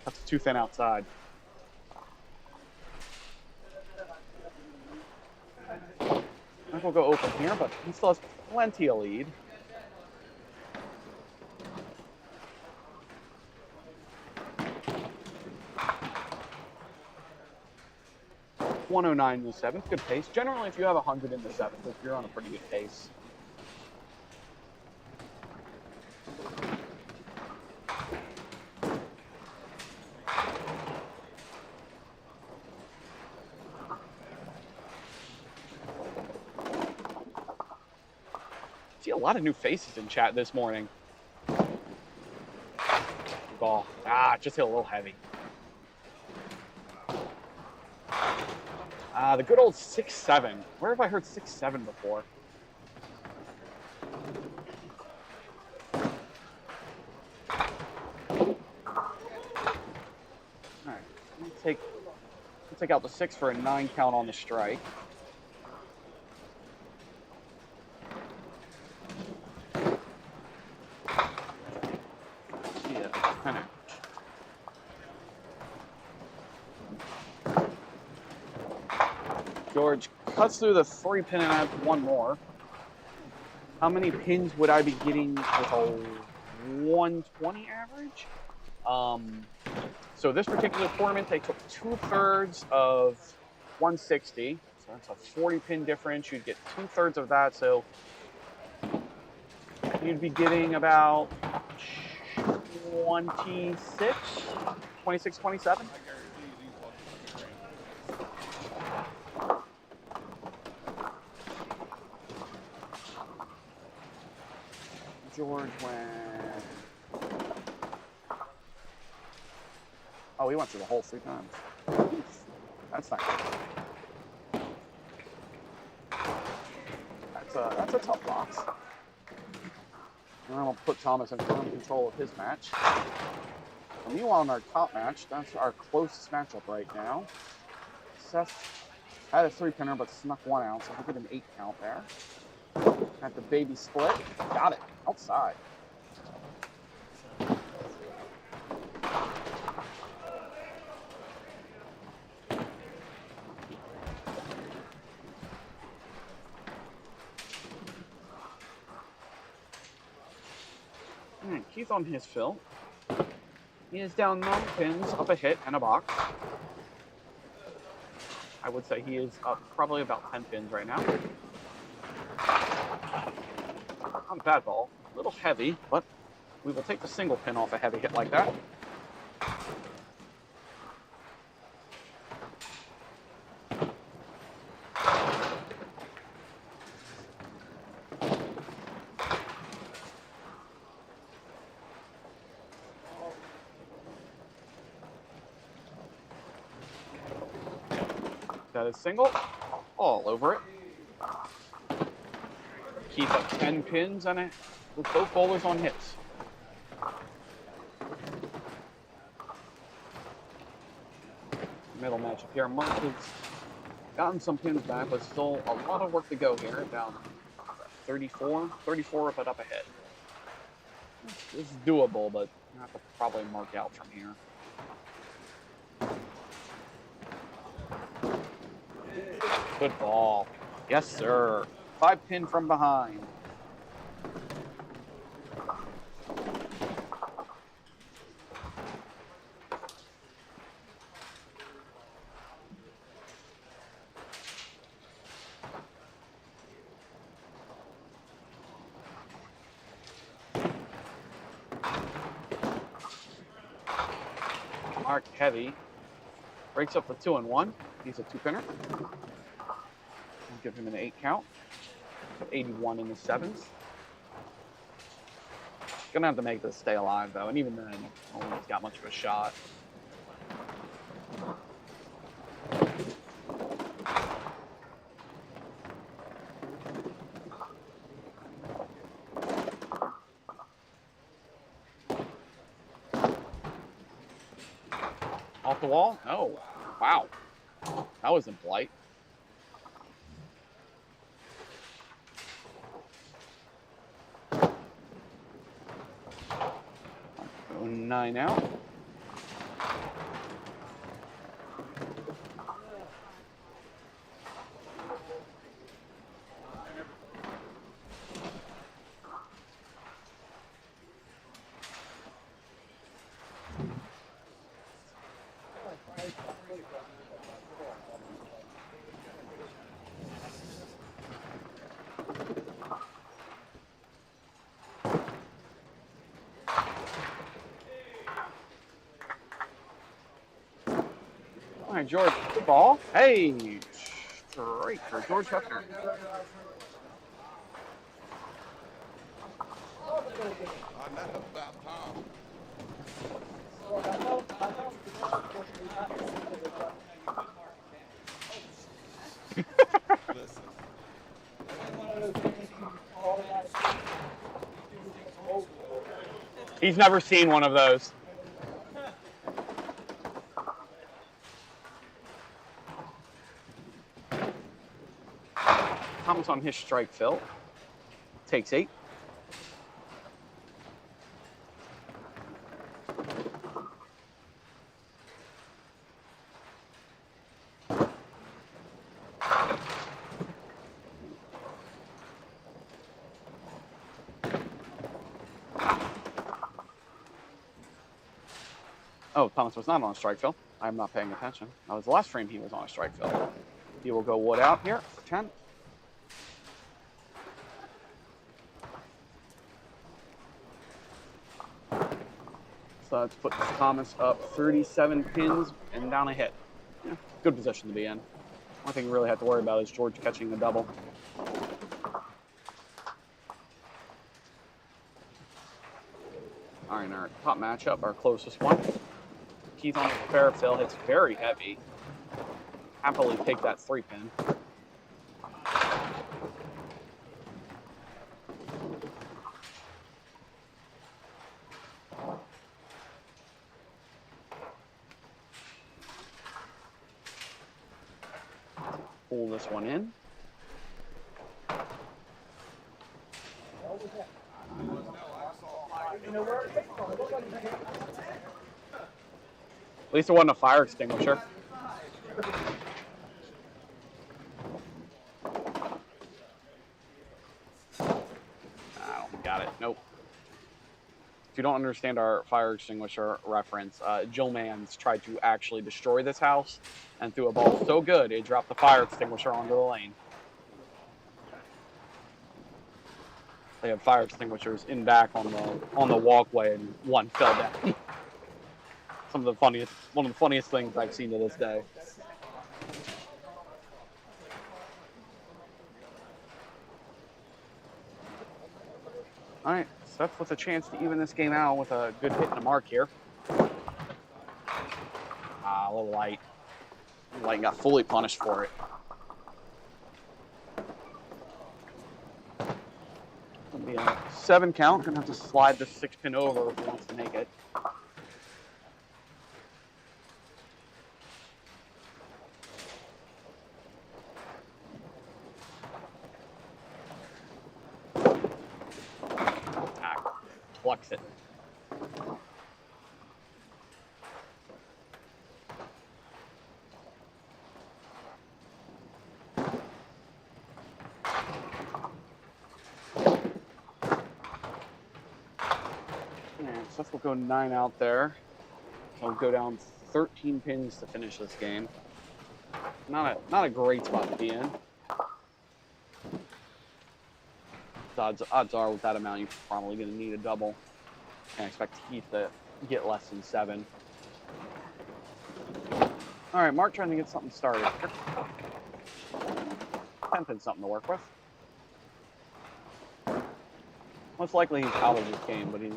That's too thin outside. I think we'll go open here, but he still has plenty of lead. .109 in the 7th, good pace. Generally, if you have 100 in the 7th, you're on a pretty good pace. See a lot of new faces in chat this morning. Ball. Just hit a little heavy. The good old 6-7. Where have I heard 6-7 before? All right, we'll take out the 6 for a 9 count on the strike. George cuts through the 3-pin and adds 1 more. How many pins would I be getting with a 120 average? So this particular tournament, they took 2/3 of 160. So that's a 40-pin difference. You'd get 2/3 of that. So you'd be getting about 26, 27. George went. Oh, he went through the whole 3 times. That's not good. That's a tough box. And then I'll put Thomas in firm control of his match. And meanwhile, in our top match, that's our closest matchup right now. Seth had a 3-pinner, but snuck 1 out, so we get an 8 count there. At the baby split, got it outside. Keith on his fill. He is down 9 pins, up a hit, and a box. I would say he is up probably about 10 pins right now. Not a bad ball. A little heavy, but we will take the single pin off a heavy hit like that. That is single, all over it. Keep up 10 pins on it with both bowlers on hits. Middle matchup here. Mark has gotten some pins back, but still a lot of work to go here. Down 34, but up ahead. This is doable, but you have to probably mark out from here. Good ball. Yes, sir. 5 pin from behind. Mark heavy. Breaks up the 2 and 1. He's a 2-pinner. Give him an 8 count. 81 in the 7s. Gonna have to make this stay alive though, and even then, no one's got much of a shot. Off the wall? Oh, wow. That was impolite. 9 out. All right, George, good ball. Hey, straight for George Hefner. He's never seen one of those. Thomas on his strike fill. Takes 8. Oh, Thomas was not on a strike fill. I'm not paying attention. That was the last frame he was on a strike fill. He will go wood out here for 10. So let's put Thomas up 37 pins and down a hit. Yeah, good position to be in. One thing we really have to worry about is George catching the double. All right, our top matchup, our closest one. Keith on the fair fill hits very heavy. Happily take that 3-pin. pull this one in. At least it wasn't a fire extinguisher. Got it. Nope. If you don't understand our fire extinguisher reference, Jill Mans tried to actually destroy this house and threw a ball so good it dropped the fire extinguisher onto the lane. They have fire extinguishers in back on the walkway, and one fell down. One of the funniest things I've seen to this day. All right, Seth with a chance to even this game out with a good hit and a mark here. A little light. Light got fully punished for it. It'll be a 7 count. Gonna have to slide this 6-pin over if he wants to make it. Flex it. Seth will go 9 out there. He'll go down 13 pins to finish this game. Not a great spot to be in. Odds are with that amount, you're probably going to need a double. Can't expect Heath to get less than 7. All right, Mark trying to get something started here. 10 pin something to work with. Most likely he's out of this game, but he's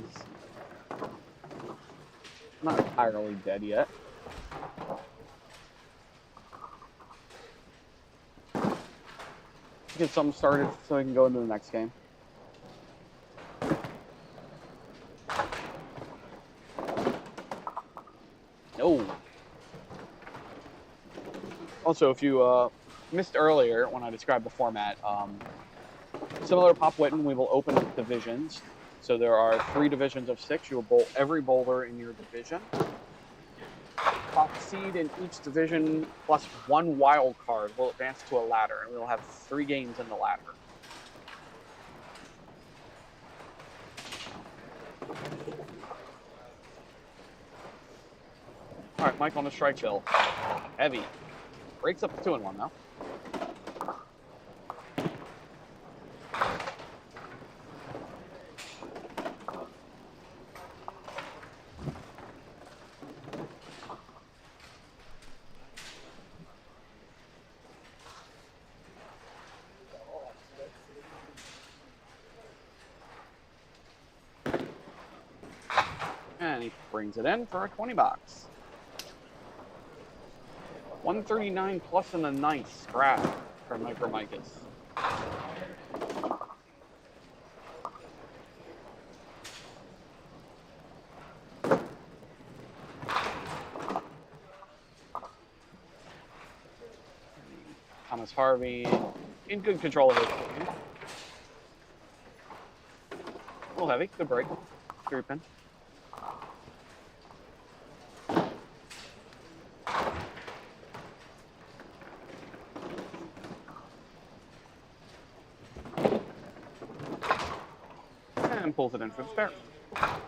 not entirely dead yet. Get something started so he can go into the next game. No. Also, if you missed earlier when I described the format, similar to Pop Witten, we will open up divisions. So there are 3 divisions of 6. You will bowl every bowler in your division. Top seed in each division plus 1 wild card will advance to a ladder, and we'll have 3 games in the ladder. All right, Mike on the strike bill. Heavy. Breaks up to 2-1 though. And he brings it in for a 20 box. 139 plus and a nice scratch for Micromicus. Thomas Harvey in good control of his game. A little heavy, good break. 3-pin. And pulls it in for the spare. All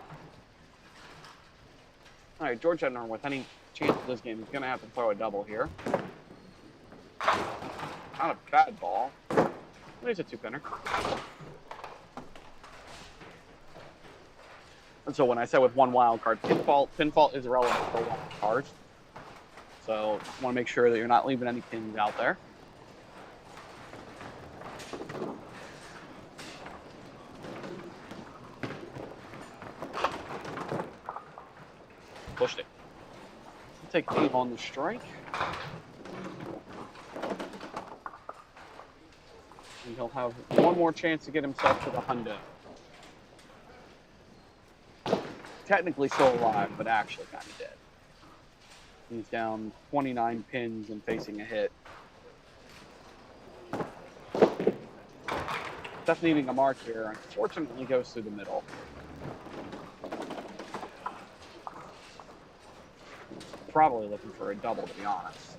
right, George Edner, with any chance of this game, is going to have to throw a double here. Not a bad ball. There's a 2-pinner. And so when I said with 1 wild card, pinfault is irrelevant for 1 card. So want to make sure that you're not leaving any pins out there. Pushed it. We'll take Dave on the strike. And he'll have 1 more chance to get himself to the hundo. Technically still alive, but actually kind of dead. He's down 29 pins and facing a hit. Stuff needing a mark here. Unfortunately, goes through the middle. Probably looking for a double, to be honest.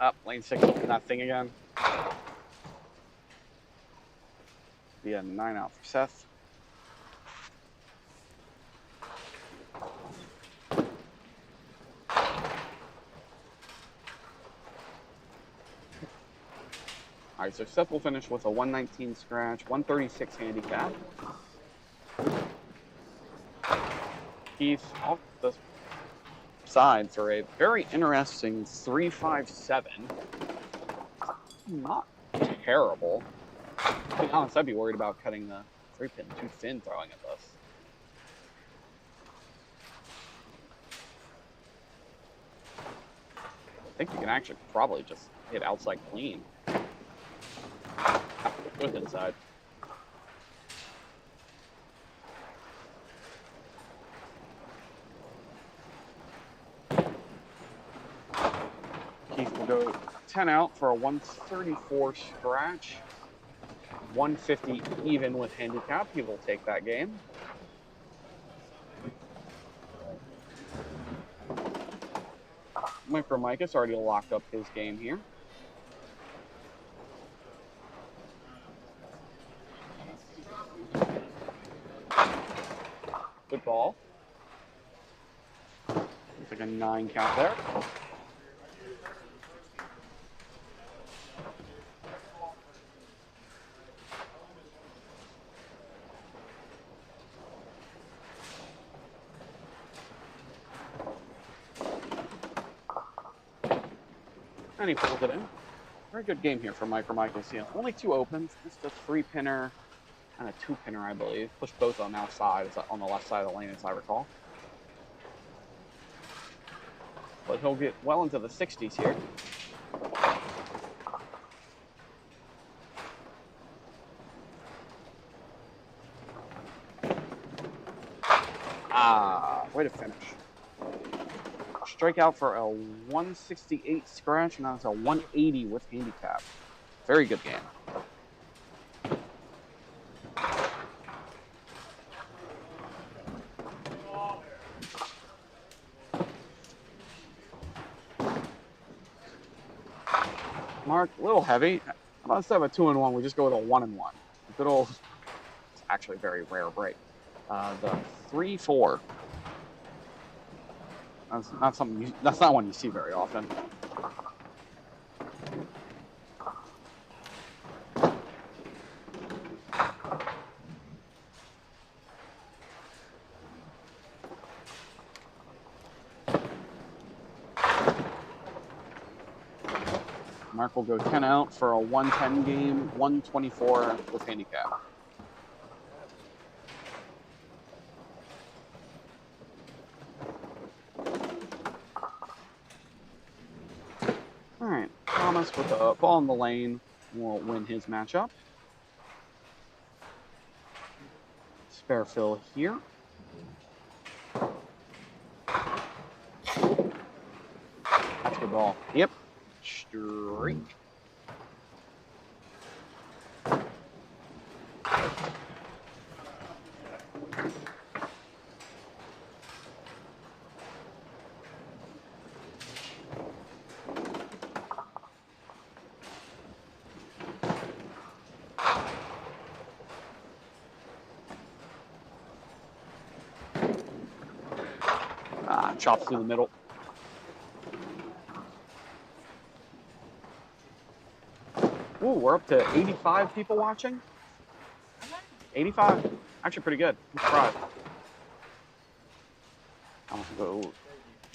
Up, lane 6 open that thing again. Be a 9 out for Seth. All right, so Seth will finish with a 119 scratch, 136 handicap. Keith off the side for a very interesting 357. Not terrible. To be honest, I'd be worried about cutting the 3-pin too thin throwing at this. I think you can actually probably just hit outside clean. With inside. Keith will go 10 out for a 134 scratch. 150 even with handicap. He will take that game. Micromicus already locked up his game here. Good ball. Looks like a 9 count there. And he pulls it in. Very good game here for Micromicus. Yeah, only 2 opens. Just a 3-pinner and a 2-pinner, I believe. Push both on the outside, on the left side of the lane, as I recall. But he'll get well into the 60s here. Way to finish. Strike out for a 168 scratch, and that's a 180 with handicap. Very good game. Mark, a little heavy. Instead of a 2-1, we just go with a 1-1. Good old, it's actually a very rare break. The 3-4. That's not something. That's not one you see very often. Mark will go 10 out for a 110 game, 124 with handicap. All right, Thomas with the ball in the lane will win his matchup. Spare fill here. That's a good ball. Yep. Straight. Chop through the middle. Ooh, we're up to 85 people watching. 85. Actually pretty good. I'm surprised. I'm going to go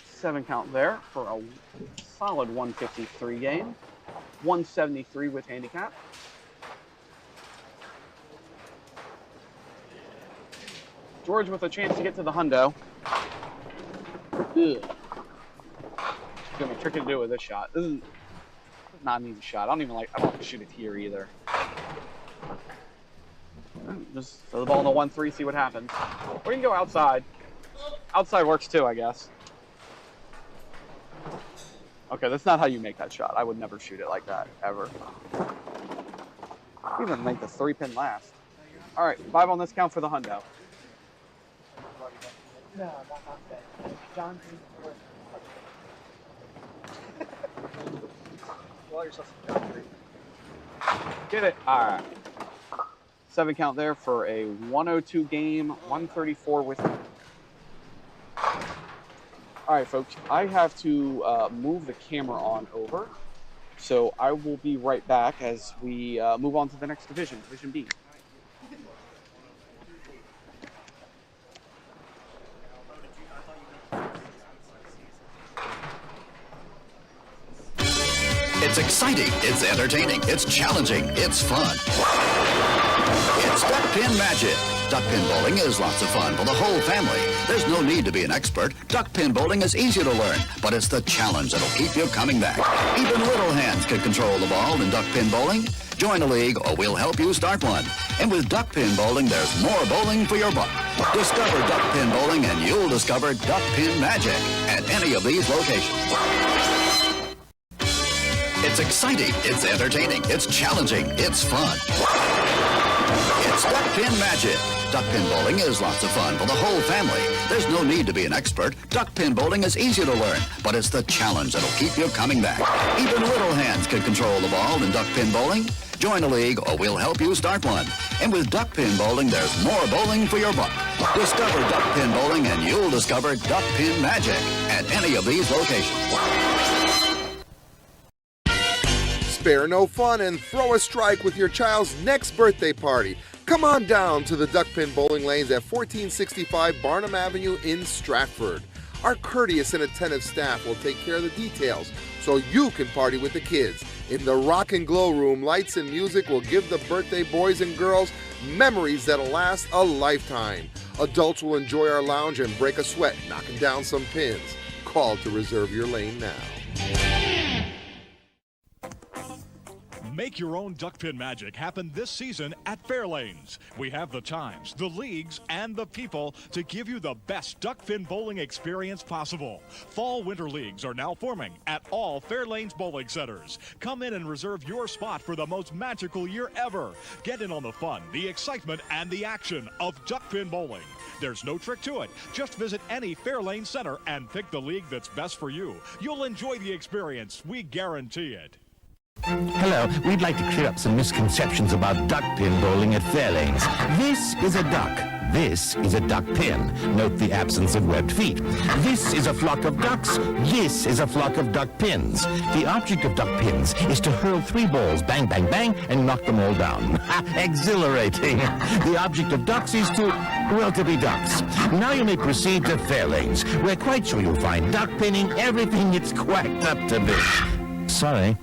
7 count there for a solid 153 game. 173 with handicap. George with a chance to get to the hundo. Ugh. It's gonna be tricky to do with this shot. This is not an easy shot. I don't want to shoot it here either. Just throw the ball in the 1-3, see what happens. Or you can go outside. Outside works too, I guess. Okay, that's not how you make that shot. I would never shoot it like that, ever. Even make the 3-pin last. All right, 5 on this count for the hundo. No, not that. John. Get it. All right. 7 count there for a 102 game, 134 with. All right, folks. I have to move the camera on over, so I will be right back as we move on to the next division, Division B. It's exciting, it's entertaining, it's challenging, it's fun. It's Duckpin Magic. Duckpin bowling is lots of fun for the whole family. There's no need to be an expert. Duckpin bowling is easy to learn, but it's the challenge that'll keep you coming back. Even little hands can control the ball in duckpin bowling. Join a league or we'll help you start one. And with duckpin bowling, there's more bowling for your buck. Discover duckpin bowling and you'll discover Duckpin Magic at any of these locations. It's exciting, it's entertaining, it's challenging, it's fun. It's Duckpin Magic. Duckpin bowling is lots of fun for the whole family. There's no need to be an expert. Duckpin bowling is easy to learn, but it's the challenge that'll keep you coming back. Even little hands can control the ball in duckpin bowling. Join a league or we'll help you start one. And with duckpin bowling, there's more bowling for your buck. Discover duckpin bowling and you'll discover Duckpin Magic at any of these locations. Spare no fun and throw a strike with your child's next birthday party. Come on down to the Duckpin Bowling Lanes at 1465 Barnum Avenue in Stratford. Our courteous and attentive staff will take care of the details so you can party with the kids. In the Rock and Glow Room, lights and music will give the birthday boys and girls memories that'll last a lifetime. Adults will enjoy our lounge and break a sweat knocking down some pins. Call to reserve your lane now. Make your own duckpin magic happen this season at Fairlanes. We have the times, the leagues, and the people to give you the best duckpin bowling experience possible. Fall-winter leagues are now forming at all Fairlanes bowling centers. Come in and reserve your spot for the most magical year ever. Get in on the fun, the excitement, and the action of duckpin bowling. There's no trick to it. Just visit any Fairlane center and pick the league that's best for you. You'll enjoy the experience. We guarantee it. Hello, we'd like to clear up some misconceptions about duckpin bowling at Fairlanes. This is a duck. This is a duck pin. Note the absence of webbed feet. This is a flock of ducks. This is a flock of duck pins. The object of duck pins is to hurl 3 balls, bang, bang, bang, and knock them all down. Exhilarating. The object of ducks is to, well, to be ducks. Now you may proceed to Fairlanes. We're quite sure you'll find duck pinning everything it's quacked up to be. Sorry.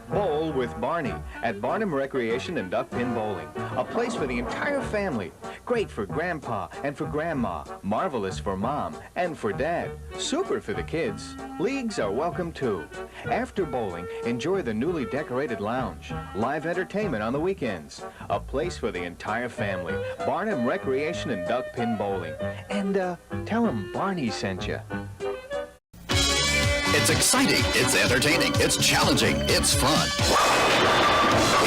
Bowl with Barney at Barnum Recreation and Duckpin Bowling. A place for the entire family. Great for Grandpa and for Grandma. Marvelous for Mom and for Dad. Super for the kids. Leagues are welcome too. After bowling, enjoy the newly decorated lounge. Live entertainment on the weekends. A place for the entire family. Barnum Recreation and Duckpin Bowling. And tell them Barney sent you. It's exciting, it's entertaining, it's challenging, it's fun.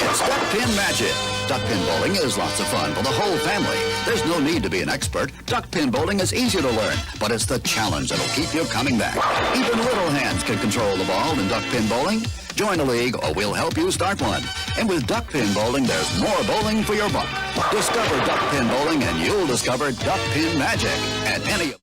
It's Duckpin Magic. Duckpin bowling is lots of fun for the whole family. There's no need to be an expert. Duckpin bowling is easy to learn, but it's the challenge that'll keep you coming back. Even little hands can control the ball in duckpin bowling. Join a league or we'll help you start one. And with duckpin bowling, there's more bowling for your buck. Discover duckpin bowling and you'll discover Duckpin Magic at any of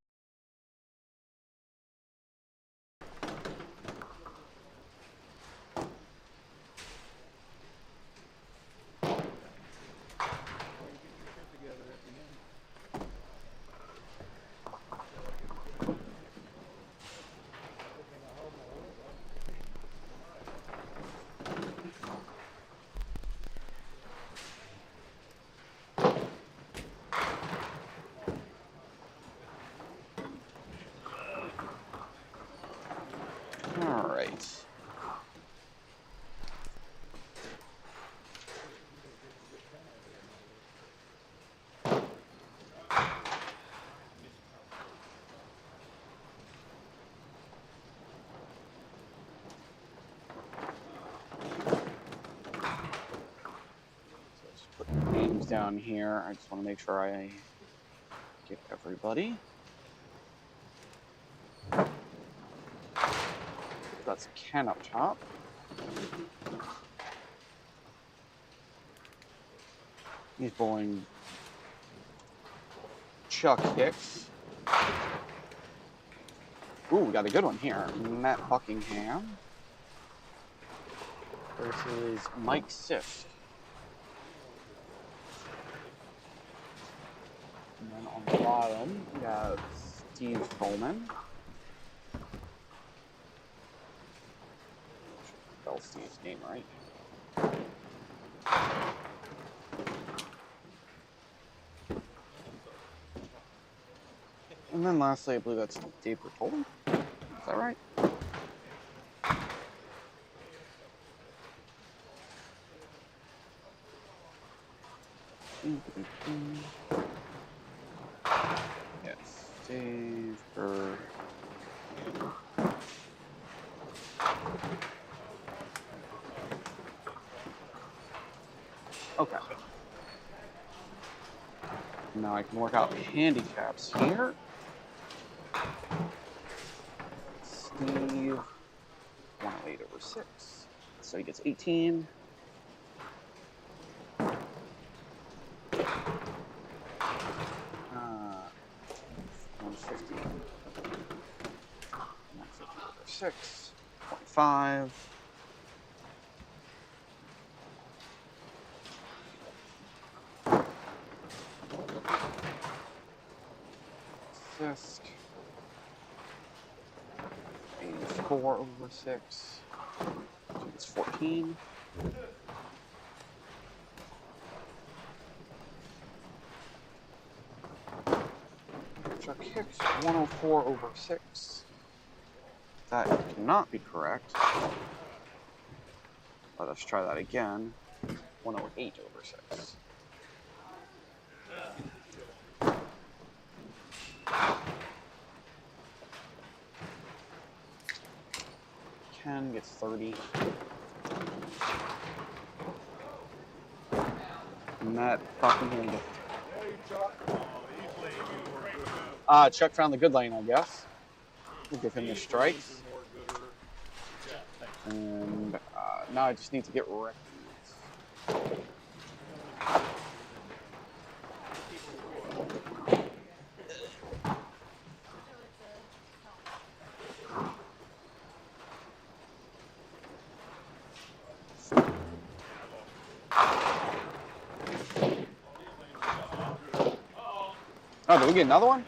All right. Put names down here. I just want to make sure I get everybody. That's Ken up top. He's bowling Chuck Hicks. Ooh, we got a good one here. Matt Buckingham versus Mike Siff. And then on the bottom, we have Steve Coleman. Spell Steve's name right. And then lastly, I believe that's Dave Bertoldi. Is that right? Yes, Dave Bertoldi. Okay. Now I can work out handicaps here. Steve, 108 over 6. So he gets 18. $150 over 6. 0.5. Assist. 84 over 6. So it's 14. Chuck Hicks, 104 over 6. That cannot be correct. Let us try that again. 108 over 6. Ken gets 30. Matt Buckingham gets... Chuck found the good lane, I guess. We'll give him the strikes. And now I just need to get wrecked. Oh, did we get another one?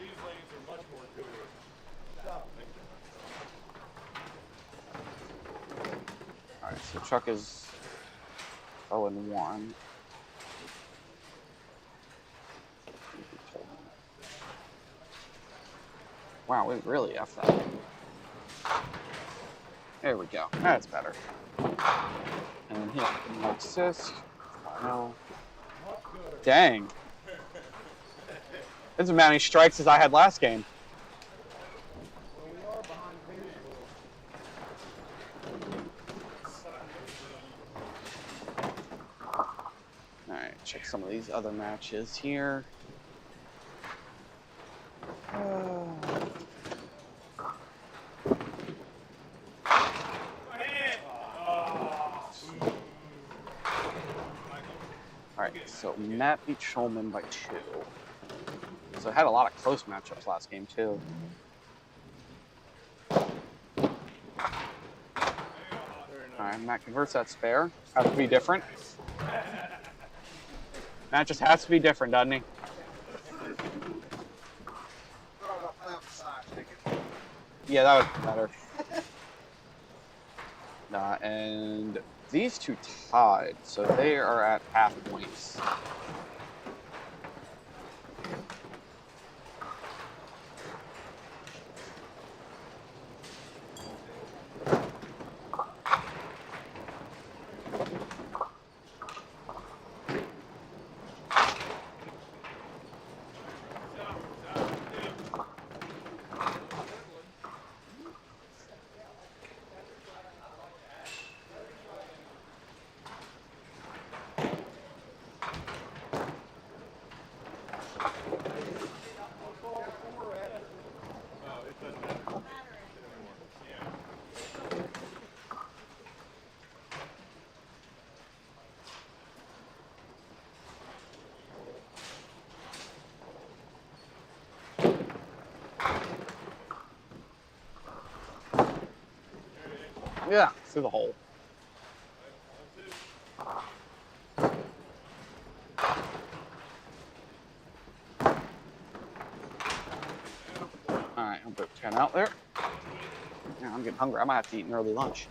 Alright, so Chuck is 0-1. Wow, we really effed that. There we go. That's better. And here, Mike Sisk. No. Dang. That's as many strikes as I had last game. Alright, check some of these other matches here. Alright, so Matt beat Schulman by 2. So I had a lot of close matchups last game, too. Alright, Matt converts that spare. Has to be different. Matt just has to be different, doesn't he? Yeah, that would be better. And these two tied, so they are at half points. Yeah, through the hole. Alright, I'll put 10 out there. Yeah, I'm getting hungry. I might have to eat an early lunch.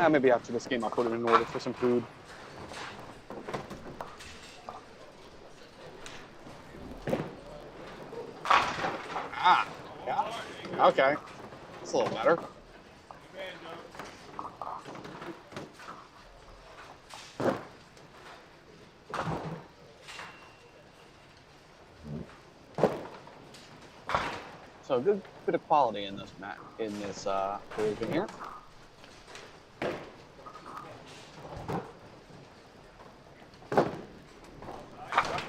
Maybe after this game I'll put it in order for some food. Ah, yeah. Okay. That's a little better. So a good bit of quality in this version here.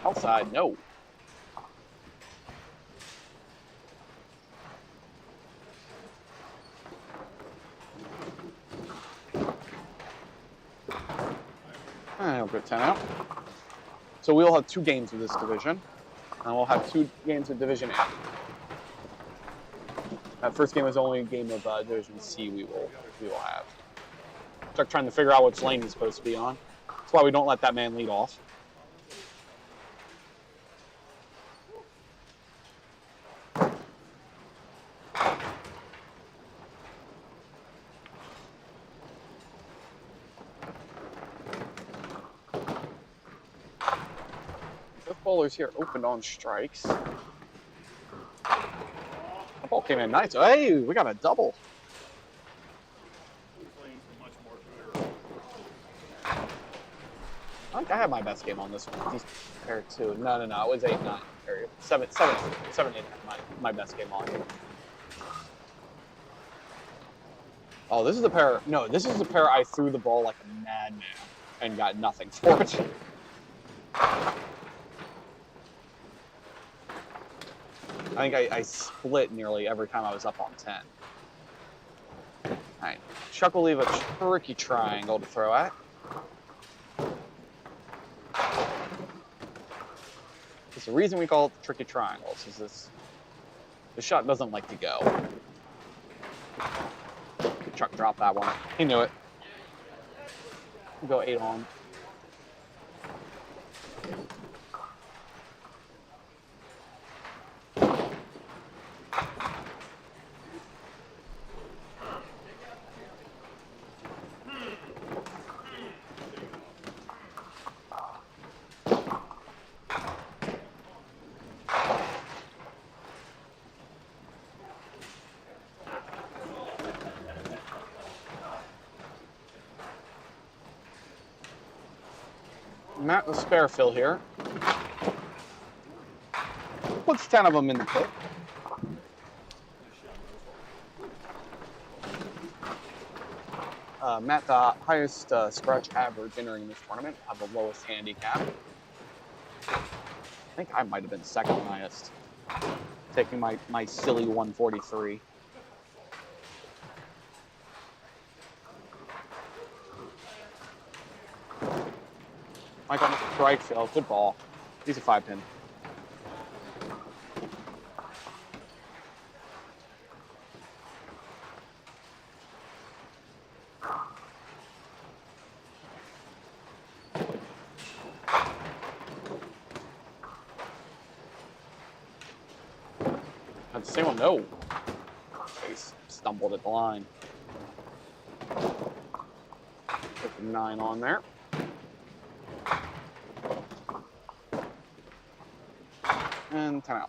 Outside, no. I'll put 10 out. So we'll have 2 games of this division, and we'll have 2 games of Division A. That first game is only a game of Division C we will have. Start trying to figure out which lane he's supposed to be on. That's why we don't let that man lead off. Both bowlers here opened on strikes. The ball came in nice. Hey, we got a double. I think I had my best game on this one. These pair too. No. It was 8-9. Or 7-8. My best game on. Oh, this is the pair. No, this is the pair I threw the ball like a madman and got nothing for it. I think I split nearly every time I was up on 10. All right, Chuck will leave a tricky triangle to throw at. It's the reason we call it the tricky triangles is the shot doesn't like to go. Chuck dropped that one. He knew it. We'll go 8 on. Matt the spare fill here. Puts 10 of them in the pit. Matt, the highest scratch average entering this tournament, have the lowest handicap. I think I might have been second highest, taking my silly 143. Mike on the strike field, good ball. He's a 5-pin. That's the same one, no. He stumbled at the line. Put the 9 on there. And 10 out.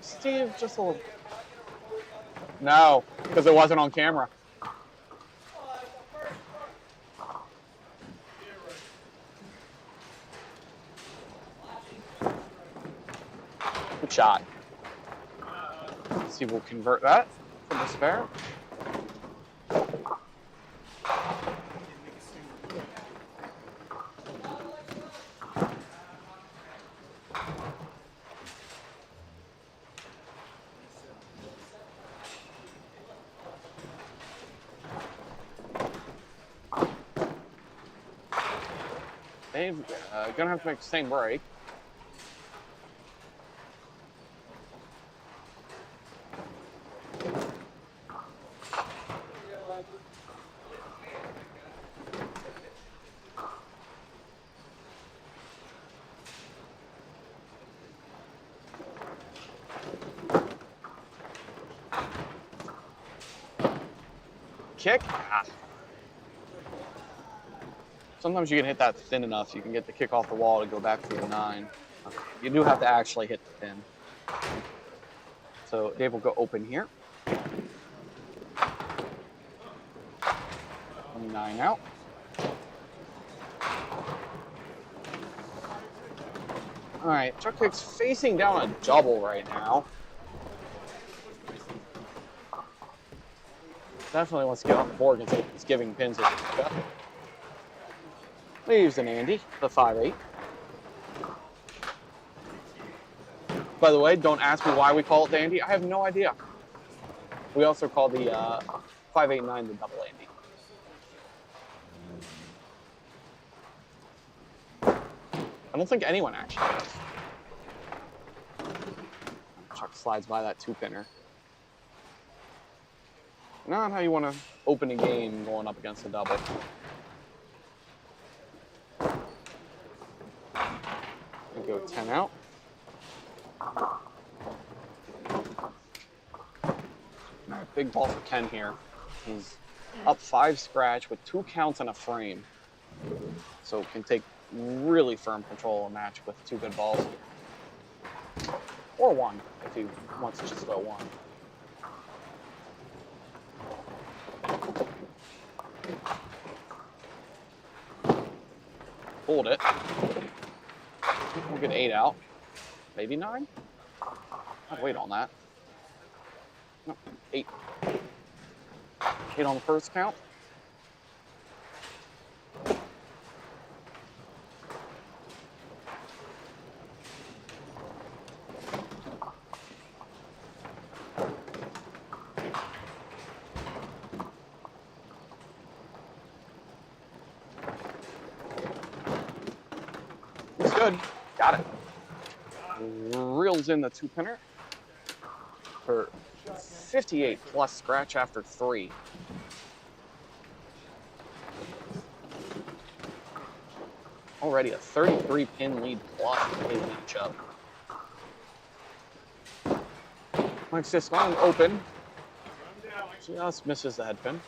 Steve, just a little. No, because it wasn't on camera. Good shot. Let's see if we'll convert that from the spare. They're gonna have to make the same break. Kick. Ah. Sometimes you can hit that thin enough, you can get the kick off the wall to go back to the 9. You do have to actually hit the pin. So Dave will go open here. 29 out. All right, Chuck Kick's facing down a double right now. Definitely wants to get off the board and he's giving pins a shot. Leaves an Andy, the 5-8. By the way, don't ask me why we call it the Andy. I have no idea. We also call the 5-8-9 the double Andy. I don't think anyone actually does. Chuck slides by that 2-pinner. Not how you want to open a game going up against a double. We go 10 out. Big ball for Ken here. He's up 5 scratch with 2 counts and a frame. So can take really firm control of a match with 2 good balls. Or 1, if he wants to just throw 1. Hold it. We'll get 8 out. Maybe 9? I'll wait on that. No, 8. 8 on the first count. Looks good. Got it. Reels in the 2-pinner for 58 plus scratch after 3. Already a 33 pin lead plus in his matchup. Mike Siscon open. Just misses the head pin.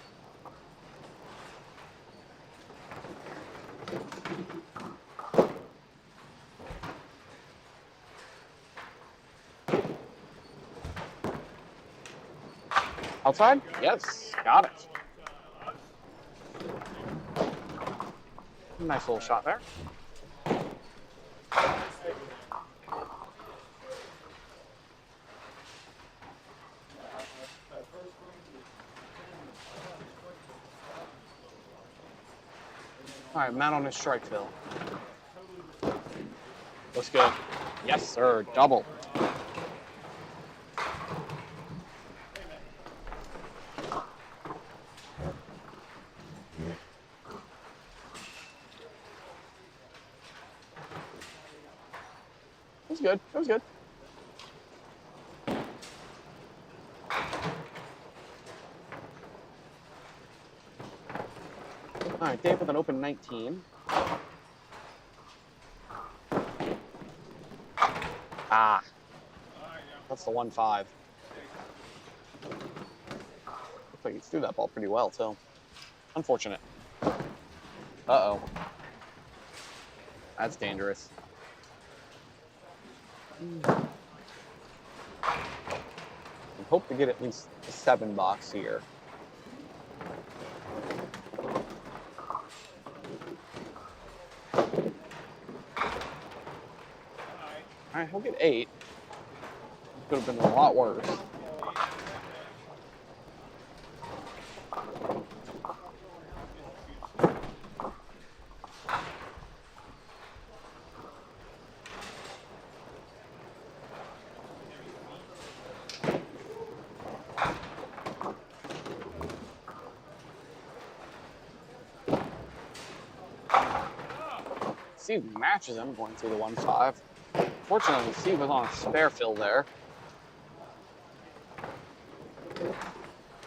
Outside? Yes, got it. Nice little shot there. All right, Matt on his strike fill. Looks good. Yes, sir, double. That was good. That was good. All right, Dave with an open 19. Ah, that's the 1-5. Looks like he threw that ball pretty well, too. Unfortunate. Uh-oh. That's dangerous. I hope to get at least a 7 box here. All right, he'll get 8. Could have been a lot worse. Steve matches him going through the 1-5. Fortunately, Steve was on a spare fill there.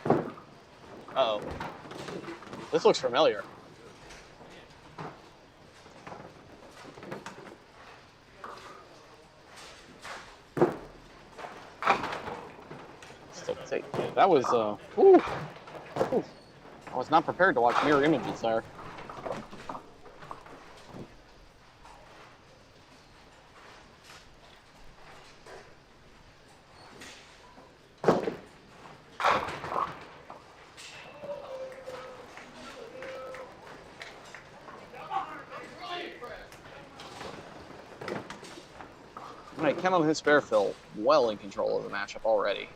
Uh-oh. This looks familiar. Still take. That was, ooh. I was not prepared to watch mirror images there. Right, Ken on his spare fill, well in control of the matchup already.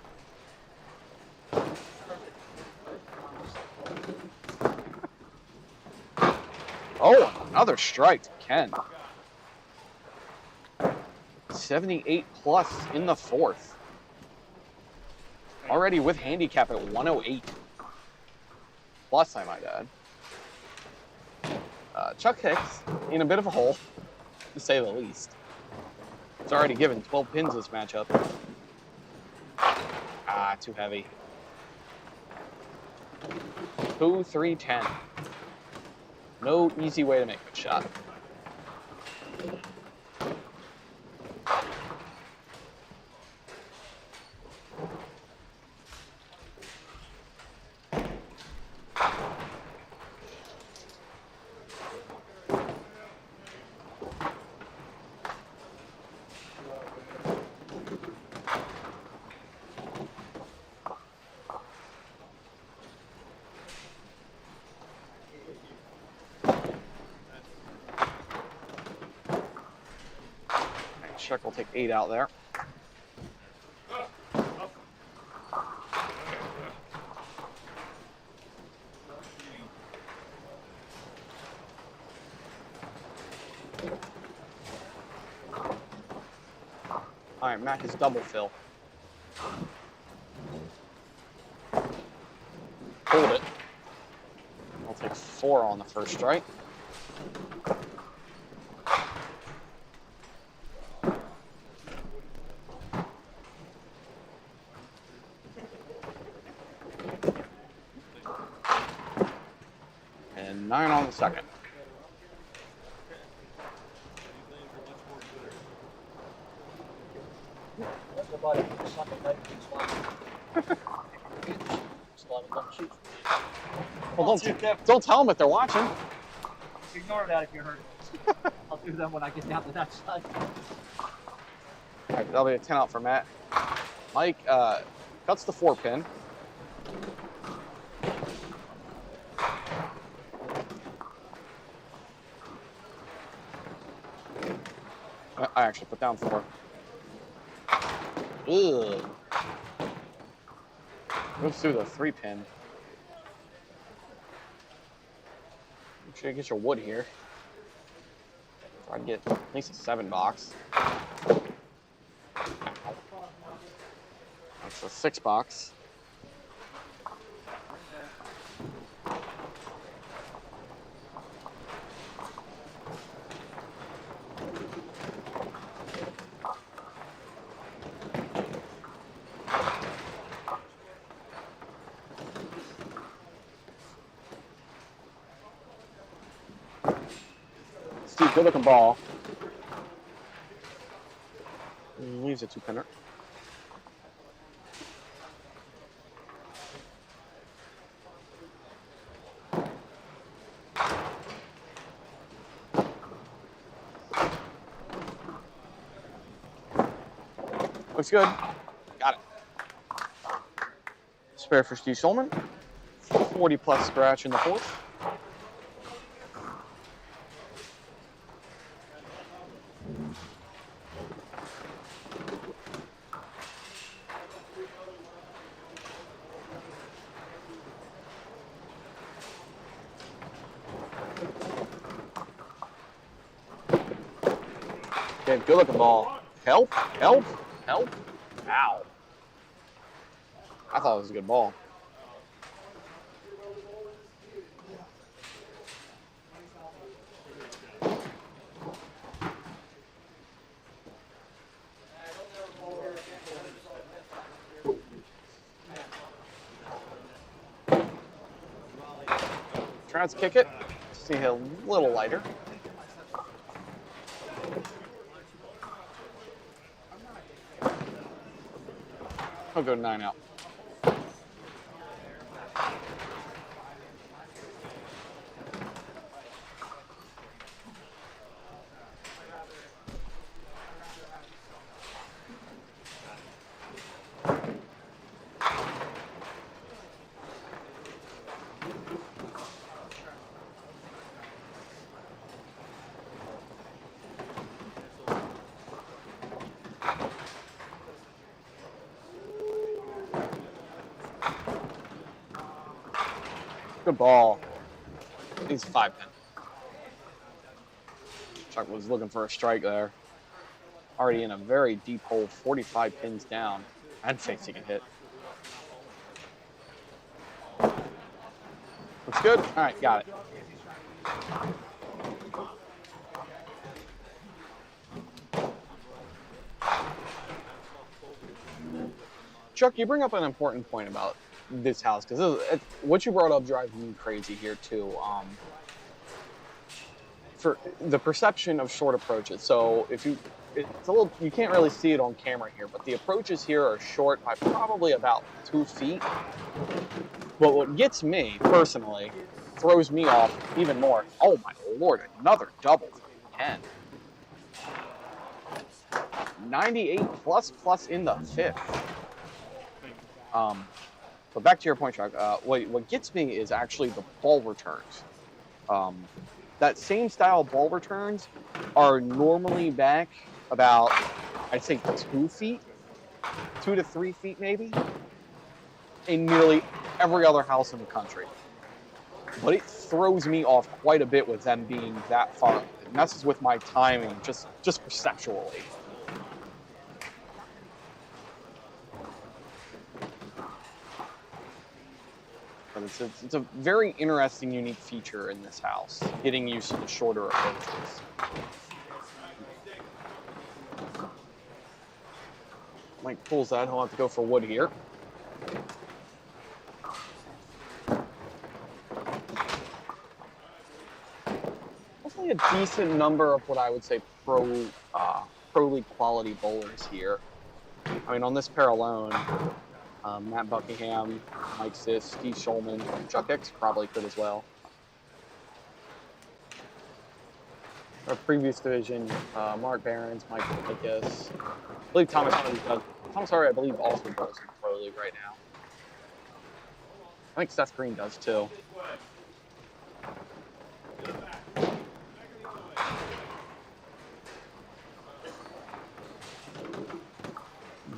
Oh, another strike to Ken. 78 plus in the fourth. Already with handicap at 108. Plus, I might add. Chuck Hicks in a bit of a hole, to say the least. It's already given 12 pins this matchup. Ah, too heavy. 2-3-10. No easy way to make a shot. Chuck will take 8 out there. All right, Mac is double fill. Hold it. I'll take 4 on the first strike. And 9 on the second. Well, don't tell them if they're watching. Ignore that if you heard it. I'll do them when I get down to that side. All right, that'll be a 10 out for Matt. Mike cuts the 4 pin. I actually put down 4. Ugh. Moves through the 3 pin. Make sure you get your wood here. Try to get at least a 7 box. That's a 6 box. Steve, good looking ball. Leaves a 2-pinner. Looks good. Got it. Spare for Steve Solman. 40 plus scratch in the fourth. Okay, good looking ball. Help, help, help. Ow. I thought it was a good ball. Try not to kick it. See it a little lighter. I'll go 9 out. Good ball. He's 5 pin. Chuck was looking for a strike there. Already in a very deep hole, 45 pins down. I'd say he can hit. Looks good. All right, got it. Chuck, you bring up an important point about this house, because what you brought up drives me crazy here too. For the perception of short approaches. So if it's a little, you can't really see it on camera here, but the approaches here are short by probably about 2 feet. But what gets me personally, throws me off even more. Oh my Lord, another double for 10. 98 plus in the 5th. But back to your point, Chuck, what gets me is actually the ball returns. That same style of ball returns are normally back about, I'd say 2 feet, 2 to 3 feet maybe, in nearly every other house in the country. But it throws me off quite a bit with them being that far. It messes with my timing, just perceptually. It's a very interesting, unique feature in this house, getting used to the shorter approaches. Mike pulls that, he'll have to go for wood here. Definitely a decent number of what I would say pro league quality bowlers here. I mean, on this pair alone, Matt Buckingham, Mike Sis, Steve Schulman, Chuck Hicks probably could as well. Our previous division, Mark Behrens, Mike Likas. I believe Thomas Hardy, I believe, also bowls in the Pro League right now. I think Seth Green does too.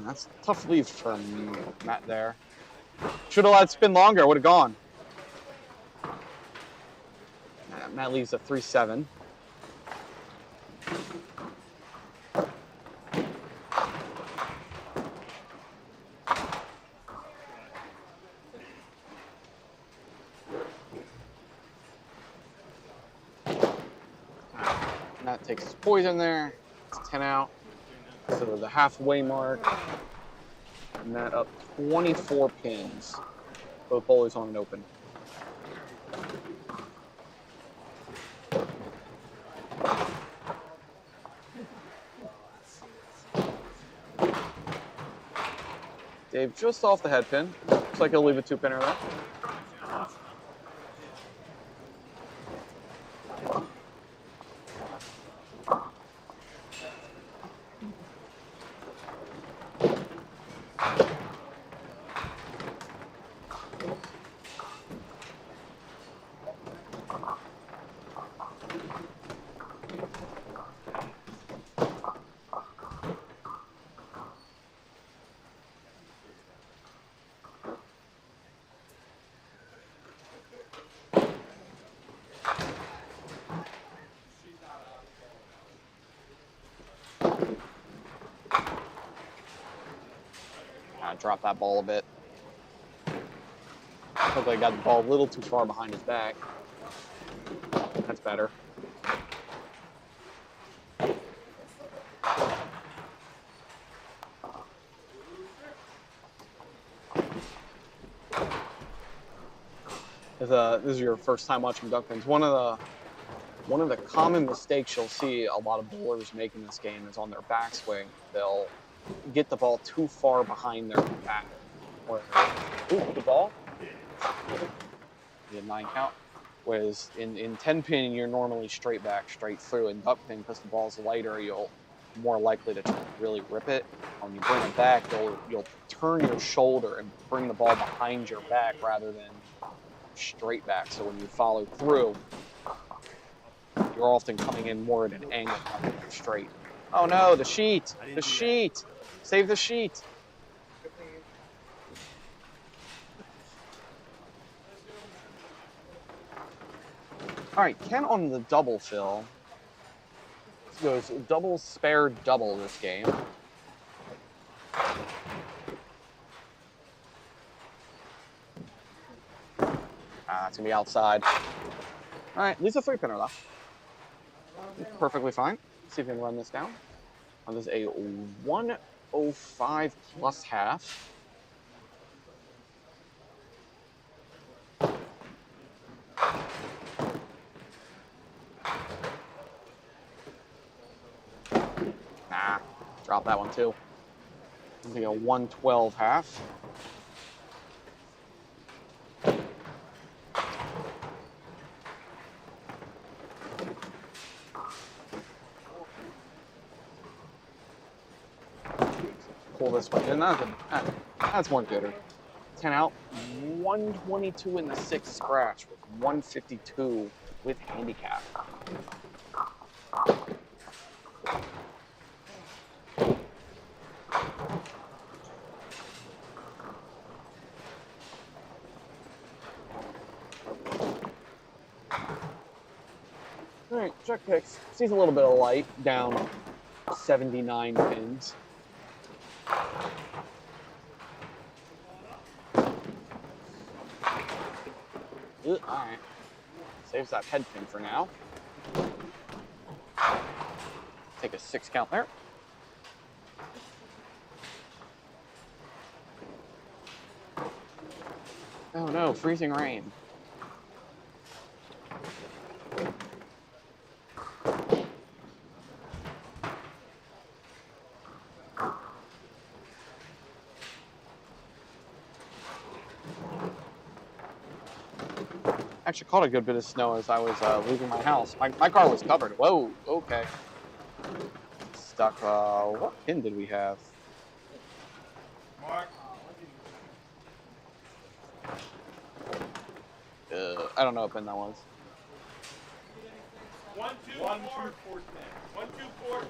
That's a tough leave from Matt there. Should have let it spin longer, would have gone. Matt leaves a 3-7. Matt takes his poison there. It's 10 out. So the halfway mark. And that up 24 pins. Both bowlers on an open. Dave just off the head pin. Looks like he'll leave a 2-pinner there. Drop that ball a bit. Looked like I got the ball a little too far behind his back. That's better. if this is your first time watching duckpins, one of the common mistakes you'll see a lot of bowlers make in this game is on their backswing. They'll get the ball too far behind their back. Or, ooh, the ball. The 9 count. Whereas in 10 pin, you're normally straight back, straight through. In duck pin, because the ball's lighter, you'll more likely to really rip it. When you bring it back, you'll turn your shoulder and bring the ball behind your back rather than straight back. So when you follow through, you're often coming in more at an angle rather than straight. Oh no, the sheet! The sheet! Save the sheet! All right, Ken on the double fill. This goes double, spare, double this game. It's gonna be outside. All right, leaves a 3-pinner though. Perfectly fine. Let's see if we can run this down. This is a 105 plus half. Nah, drop that one too. It'll be a 112 half. Pull this one in. That's one gooder. 10 out, 122 in the 6th scratch with 152 with handicap. All right, check picks. Sees a little bit of light, down 79 pins. Alright. Saves that head pin for now. Take a 6 count there. Oh no, freezing rain. Actually caught a good bit of snow as I was leaving my house. My car was covered. Whoa, okay. Stuck, what pin did we have? Mark. I don't know what pin that was. 1, 2, 1, 4, 4, 10. 1, 2, 4, 10.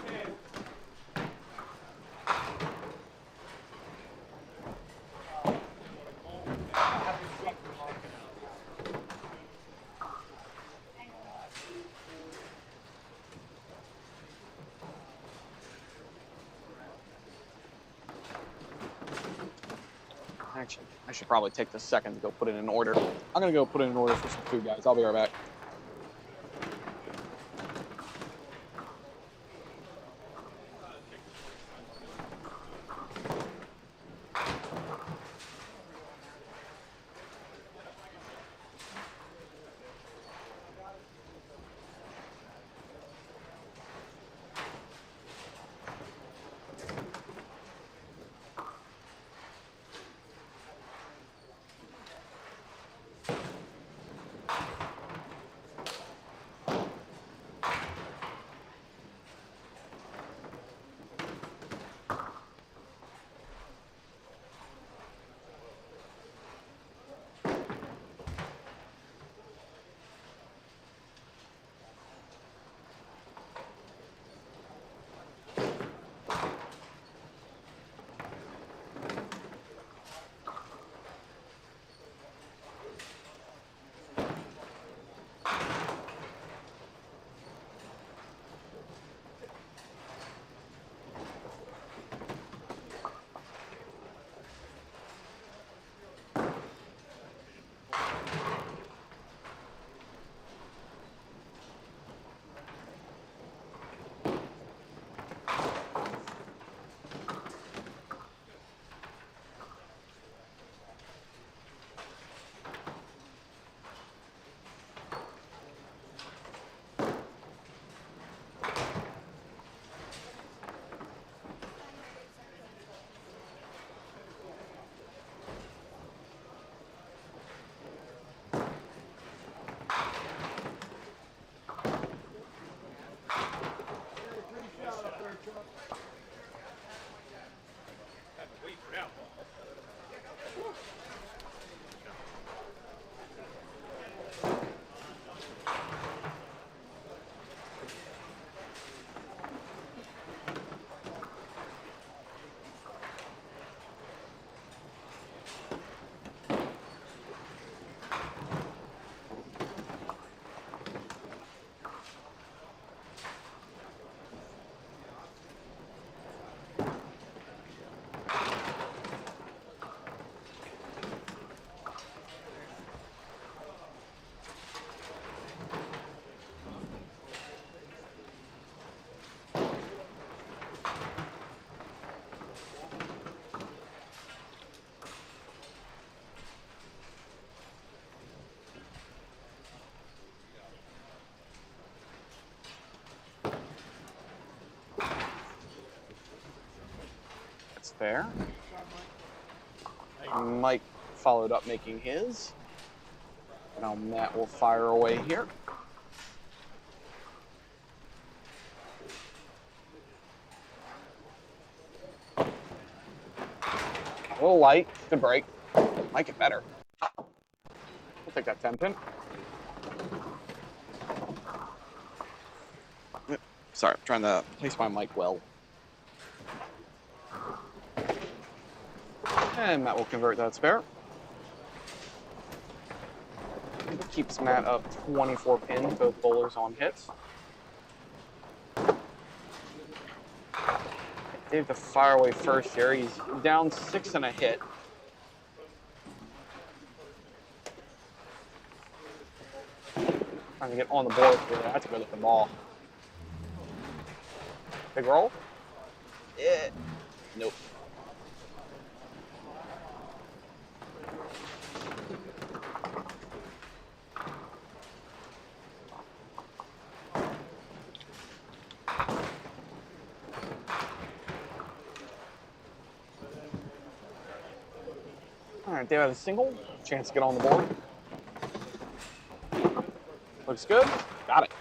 Actually, I should probably take the second to go put it in order. I'm gonna go put it in order for some food, guys. I'll be right back. spare. Mike followed up making his. Now Matt will fire away here. A little light, good break. Might get better. We'll take that 10 pin. Sorry, I'm trying to place my mic well. And Matt will convert that spare. Keeps Matt up 24 pins, both bowlers on hits. Dave to fire away first here. He's down 6 and a hit. Trying to get on the board here. That's a good looking ball. Big roll? Yeah. Nope. All right, Dave has a single. Chance to get on the board. Looks good. Got it.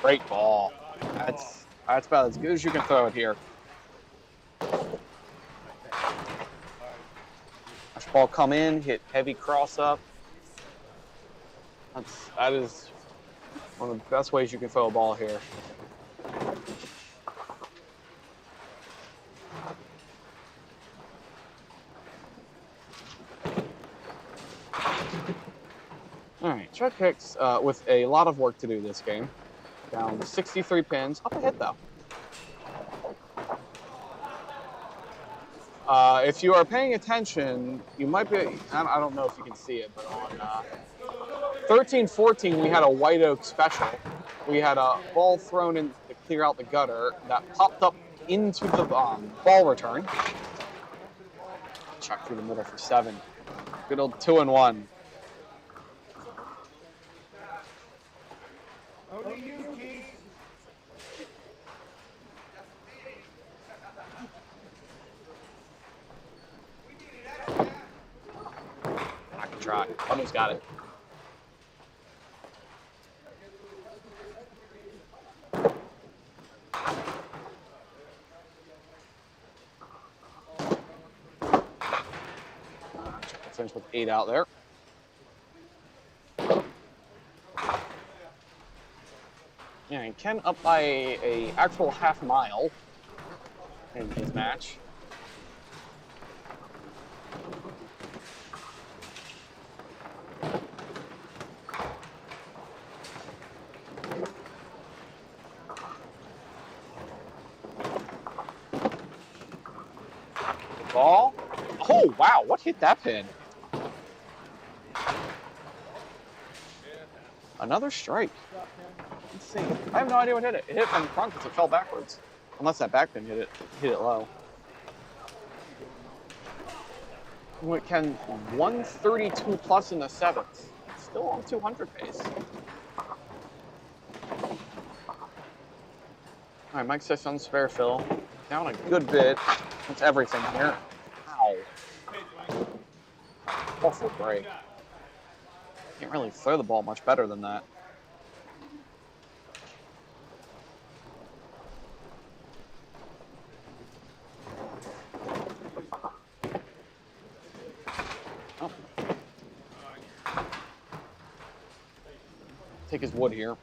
Great ball. That's about as good as you can throw it here. Watch ball come in, hit heavy cross up. That is one of the best ways you can throw a ball here. All right, Chuck Hicks with a lot of work to do this game. Down 63 pins, up a hit though. If you are paying attention, you might be, I don't know if you can see it, but on 13-14, we had a White Oak special. We had a ball thrown in to clear out the gutter that popped up into the ball return. Chuck through the middle for 7. Good old 2-1. I can try. Almost got it. Finish with 8 out there. Yeah, and Ken up by a actual half mile in his match. Ball. Oh, wow, what hit that pin? Another strike. Let's see. I have no idea what hit it. It hit from front because it fell backwards. Unless that back pin hit it low. What can 132 plus in the 7th? Still on 200 pace. All right, Mike 6 on spare fill. Down a good bit. That's everything here. Ow. Awful break. Can't really throw the ball much better than that. Oh. Take his wood here.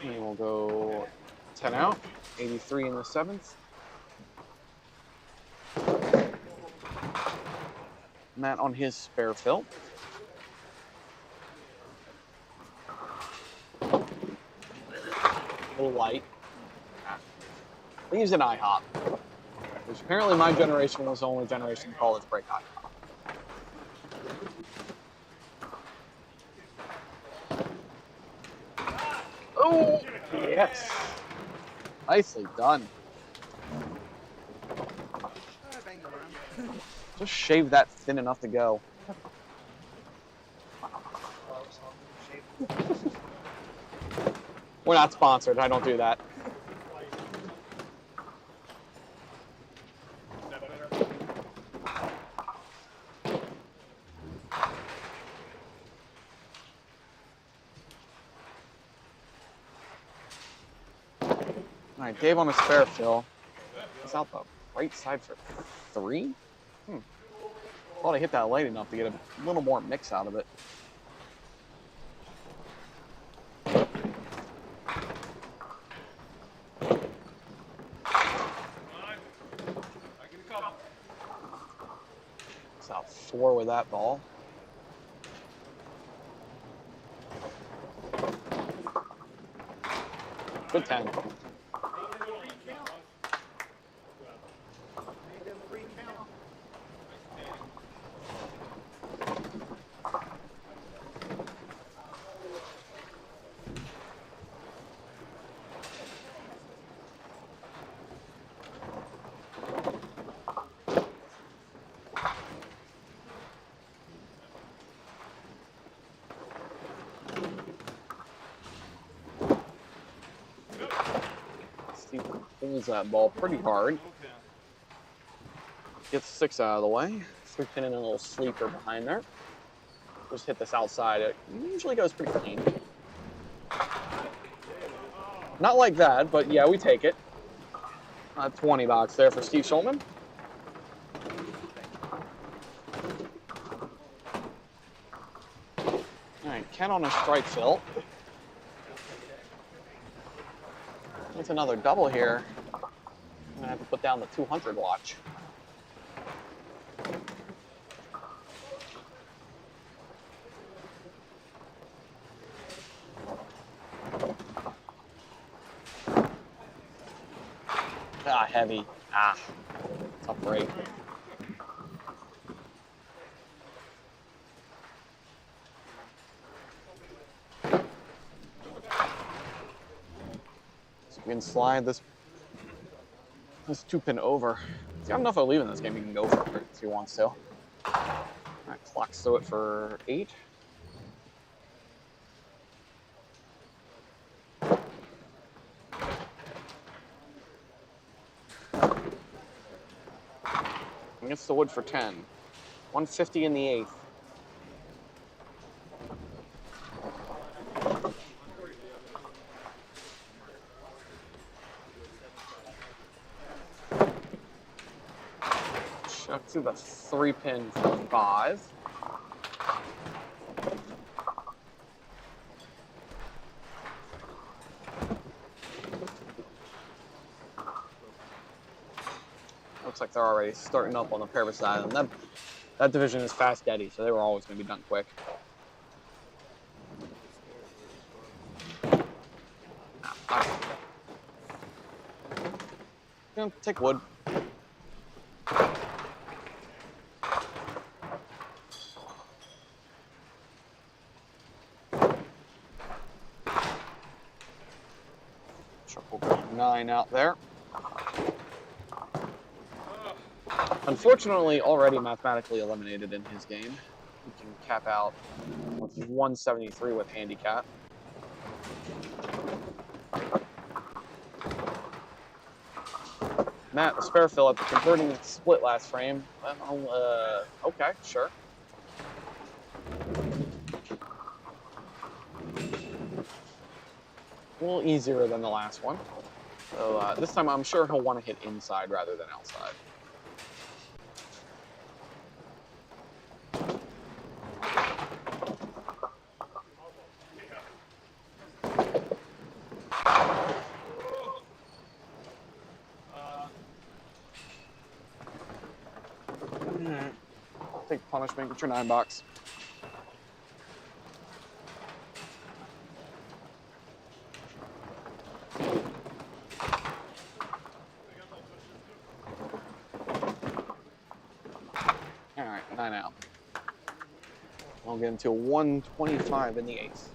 And we'll go 10 out, 83 in the 7th. Matt on his spare fill. A little light. Leaves an IHOP, which apparently my generation was the only generation to call its break IHOP. Oh, yes. Nicely done. Just shave that thin enough to go. We're not sponsored. I don't do that. All right, Dave on the spare fill. He's out the right side for 3. Thought I hit that light enough to get a little more mix out of it. It's out 4 with that ball. Good 10. Steve pulls that ball pretty hard. Gets 6 out of the way. 3 pin in a little sleeper behind there. Just hit this outside. It usually goes pretty clean. Not like that, but yeah, we take it. $20 there for Steve Schulman. All right, Ken on a strike fill. That's another double here. I'm gonna have to put down the 200 watch. Ah, heavy. Ah, tough break. So we can slide this 2-pin over. He's got enough of leaving this game. He can go for it if he wants to. All right, clocks through it for 8. Gets the wood for 10. 150 in the 8th. Chuck to the 3-pin for 5. Looks like they're already starting up on the Paris side, and that division is fast steady, so they were always going to be done quick. Take wood. Chuck will go 9 out there. Unfortunately, already mathematically eliminated in his game. He can cap out with 173 with handicap. Matt, the spare fill after converting the split last frame. Well, okay, sure. A little easier than the last one. So this time I'm sure he'll want to hit inside rather than outside. Take punishment, get your $9. All right, 9 out. I'll get into 125 in the 8th.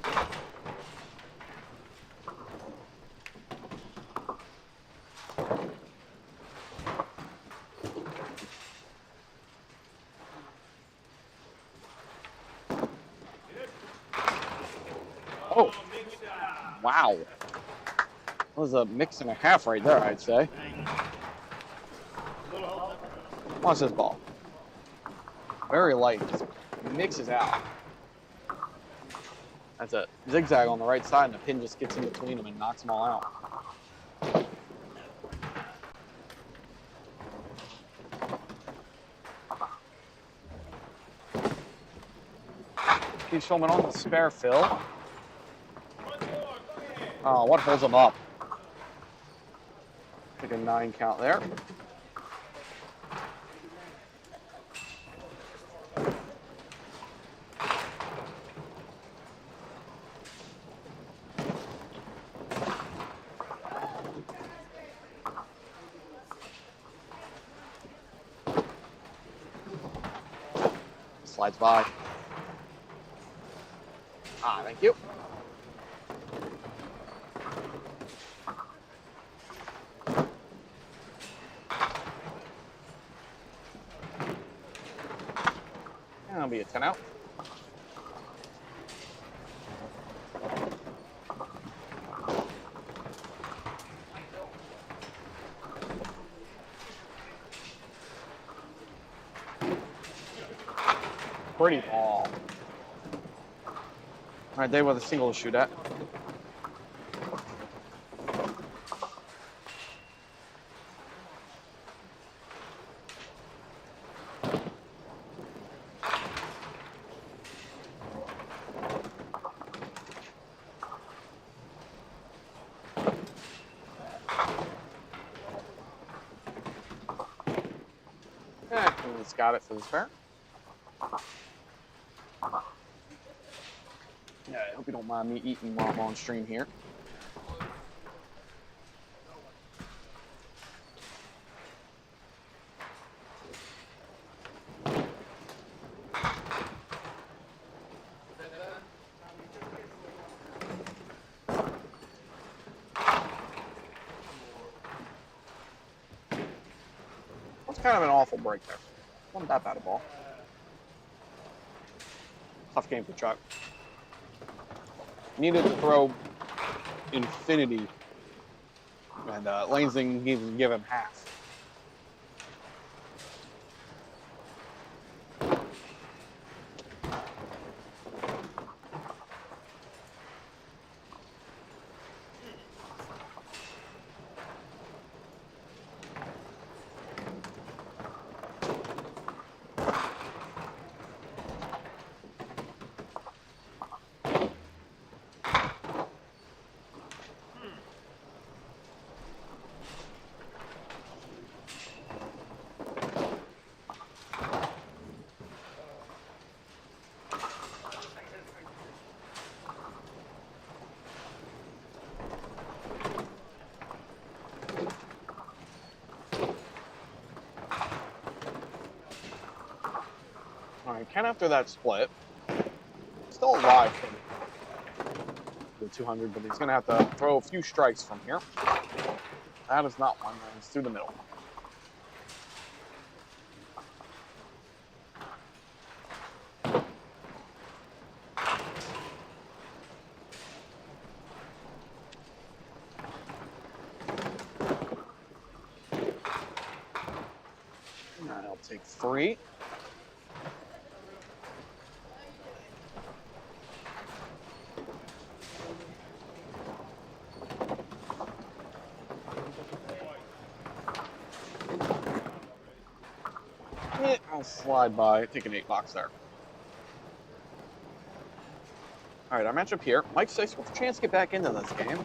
Oh, wow. That was a mix and a half right there, I'd say. Watch this ball. Very light, just mixes out. That's a zigzag on the right side, and the pin just gets in between them and knocks them all out. Keeps filming on the spare fill. Oh, what holds him up? Take a 9 count there. Slides by. Ah, thank you. That'll be a 10 out. Pretty ball. All right, they were the single to shoot at. He's got it for the spare. Yeah, I hope you don't mind me eating while I'm on stream here. That's kind of an awful break there. Wasn't that bad a ball. Tough game for Chuck. Needed to throw infinity, and Lanes didn't even give him half. Ken after that split, still alive for the 200, but he's going to have to throw a few strikes from here. That is not one, it's through the middle. And I'll take 3. I'll slide by, take an 8 box there. All right, our matchup here. Mike 6 with a chance to get back into this game.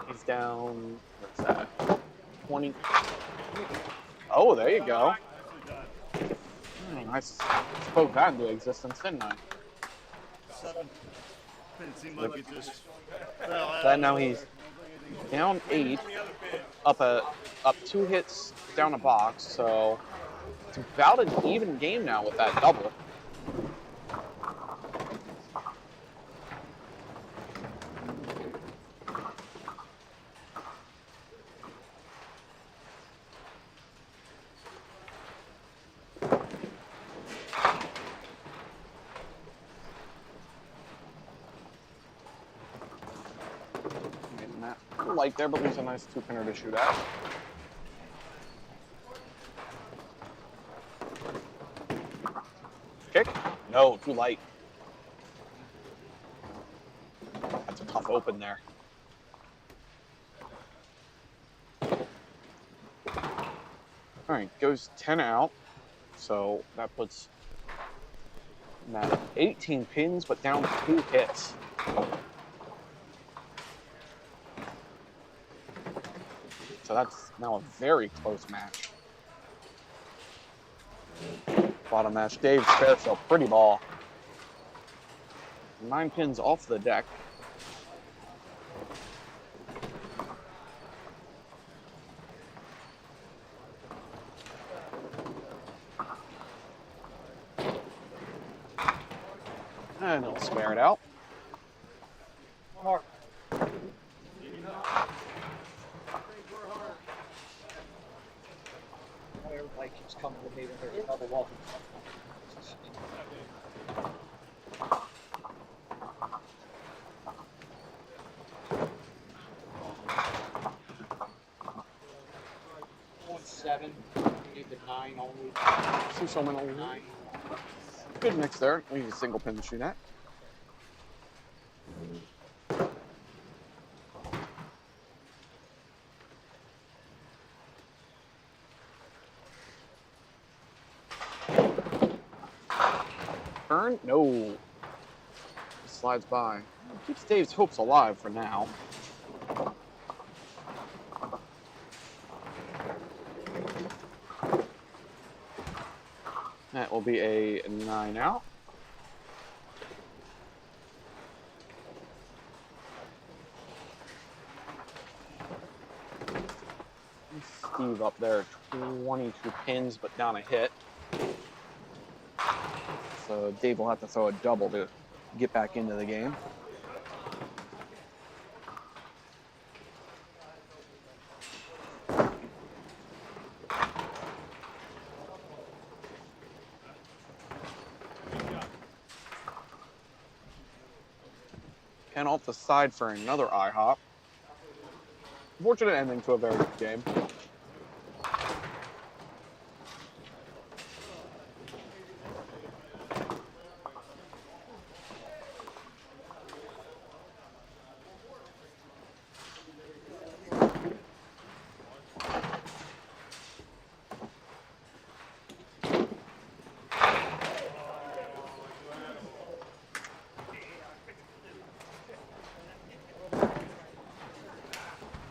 He's down, what's that, 20. Oh, there you go. I spoke that into existence, didn't I? That now he's down 8, up 2 hits, down a box, so it's about an even game now with that double. Light there, but leaves a nice 2-pinner to shoot at. Kick? No, too light. That's a tough open there. All right, goes 10 out. So that puts Matt at 18 pins, but down 2 hits. So that's now a very close match. Bottom match, Dave Fairfield, pretty ball. 9 pins off the deck. And he'll spare it out. Mark. Everybody keeps coming to me when there's another wall. Seven, need the 9 only. See someone only 9. Good mix there. We need a single pin to shoot at. Turn? No. Slides by. Keeps Dave's hopes alive for now. That will be a 9 out. Steve up there, 22 pins, but down a hit. So Dave will have to throw a double to get back into the game. Ken off the side for another IHOP. Fortunate ending to a very good game.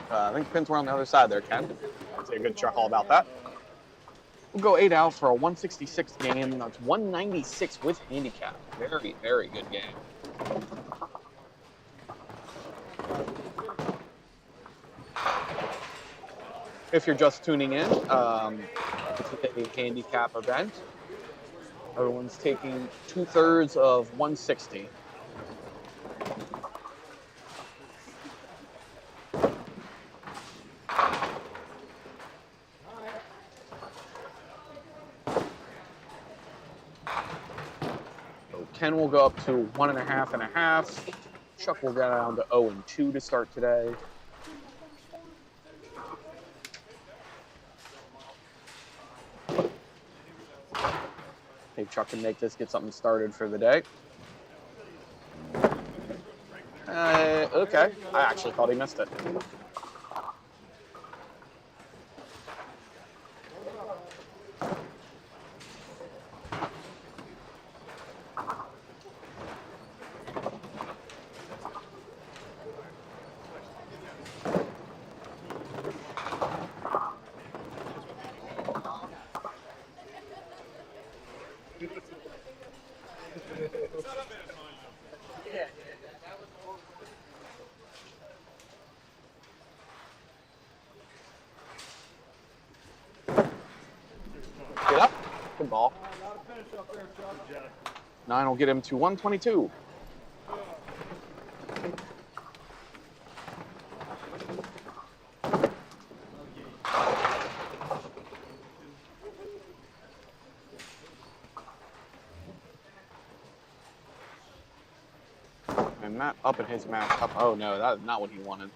I think pins were on the other side there, Ken. I'd say a good chuckle about that. We'll go 8 out for a 166 game. That's 196 with handicap. Very, very good game. If you're just tuning in, it's a handicap event. Everyone's taking 2/3 of 160. Ken will go up to 1.5 and a half. Chuck will get down to 0 and 2 to start today. Maybe Chuck can make this, get something started for the day. Okay. I actually thought he missed it. Get up. Good ball. 9 will get him to 122. And Matt up in his match up. Oh no, that is not what he wanted.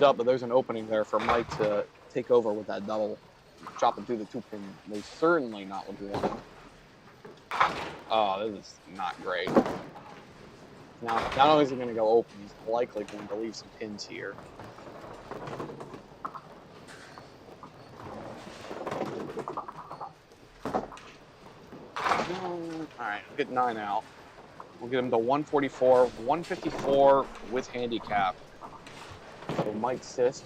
moved up, but there's an opening there for Mike to take over with that double. Chopping through the 2-pin. Most certainly not what we want. Oh, this is not great. Now, not only is he going to go open, he's likely going to leave some pins here. Alright, get 9 out. We'll get him to 144, 154 with handicap. So Mike Sisk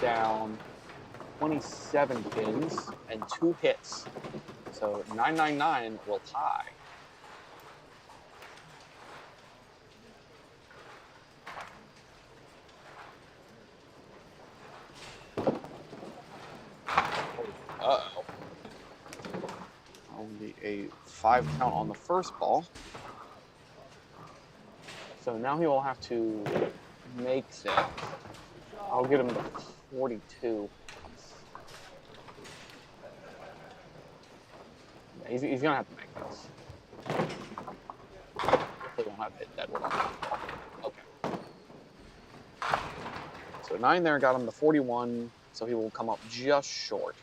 down 27 pins and 2 hits. So 999 will tie. Uh-oh. Only a 5 count on the first ball. So now he will have to make it. I'll get him to 42. He's going to have to make this. He won't have to hit dead one. Okay. So 9 there got him to 41, so he will come up just short.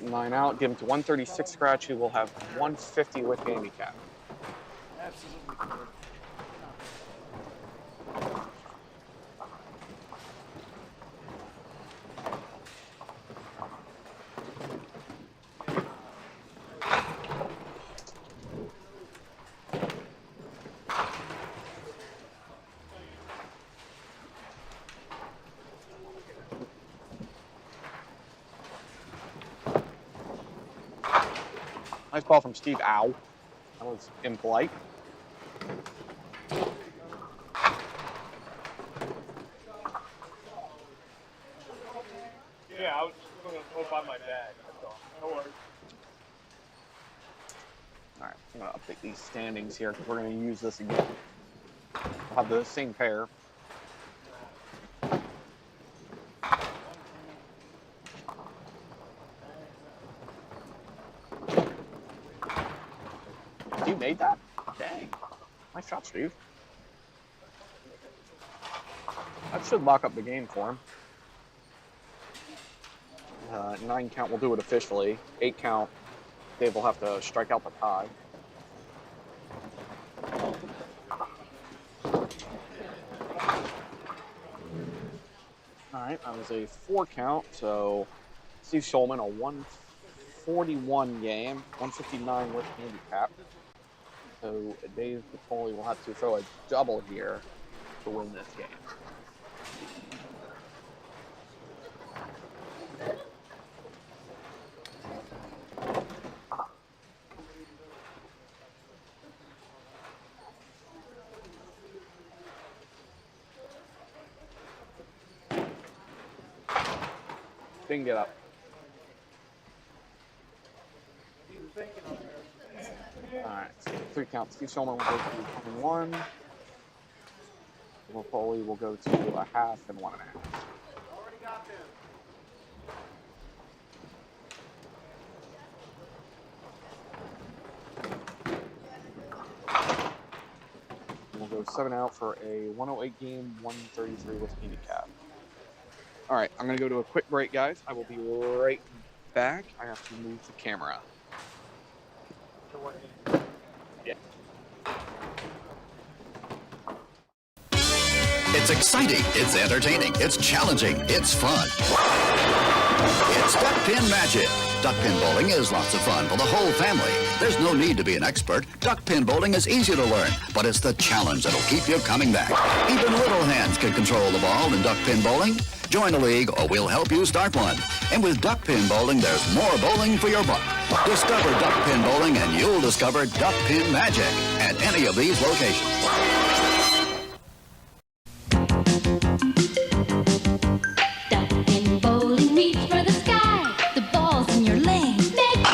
Nine out, give him to 136 scratch. He will have 150 with handicap. Absolutely. Nice ball from Steve. Ow. That was impolite. Yeah, I was just going to go buy my bag. That's all. No worries. All right, I'm going to update these standings here because we're going to use this again. We'll have the same pair. You made that? Dang. Nice shot, Steve. That should lock up the game for him. 9 count will do it officially. 8 count, Dave will have to strike out the tie. All right, that was a 4 count, so Steve Schulman, a 141 game, 159 with handicap. So Dave Napoli will have to throw a double here to win this game. Didn't get up. Alright, so 3 counts. Steve Schulman will go to 1. Napoli will go to a half and 1.5. We'll go 7 out for a 108 game, 133 with handicap. All right, I'm going to go to a quick break, guys. I will be right back. I have to move the camera. Yeah. It's exciting, it's entertaining, it's challenging, it's fun. It's Duckpin Magic. Duckpin bowling is lots of fun for the whole family. There's no need to be an expert. Duckpin bowling is easy to learn, but it's the challenge that'll keep you coming back. Even little hands can control the ball in duckpin bowling. Join a league or we'll help you start one. And with duckpin bowling, there's more bowling for your buck. Discover duckpin bowling and you'll discover Duckpin Magic at any of these locations. Duckpin bowling, reach for the sky. The ball's in your lane. Make it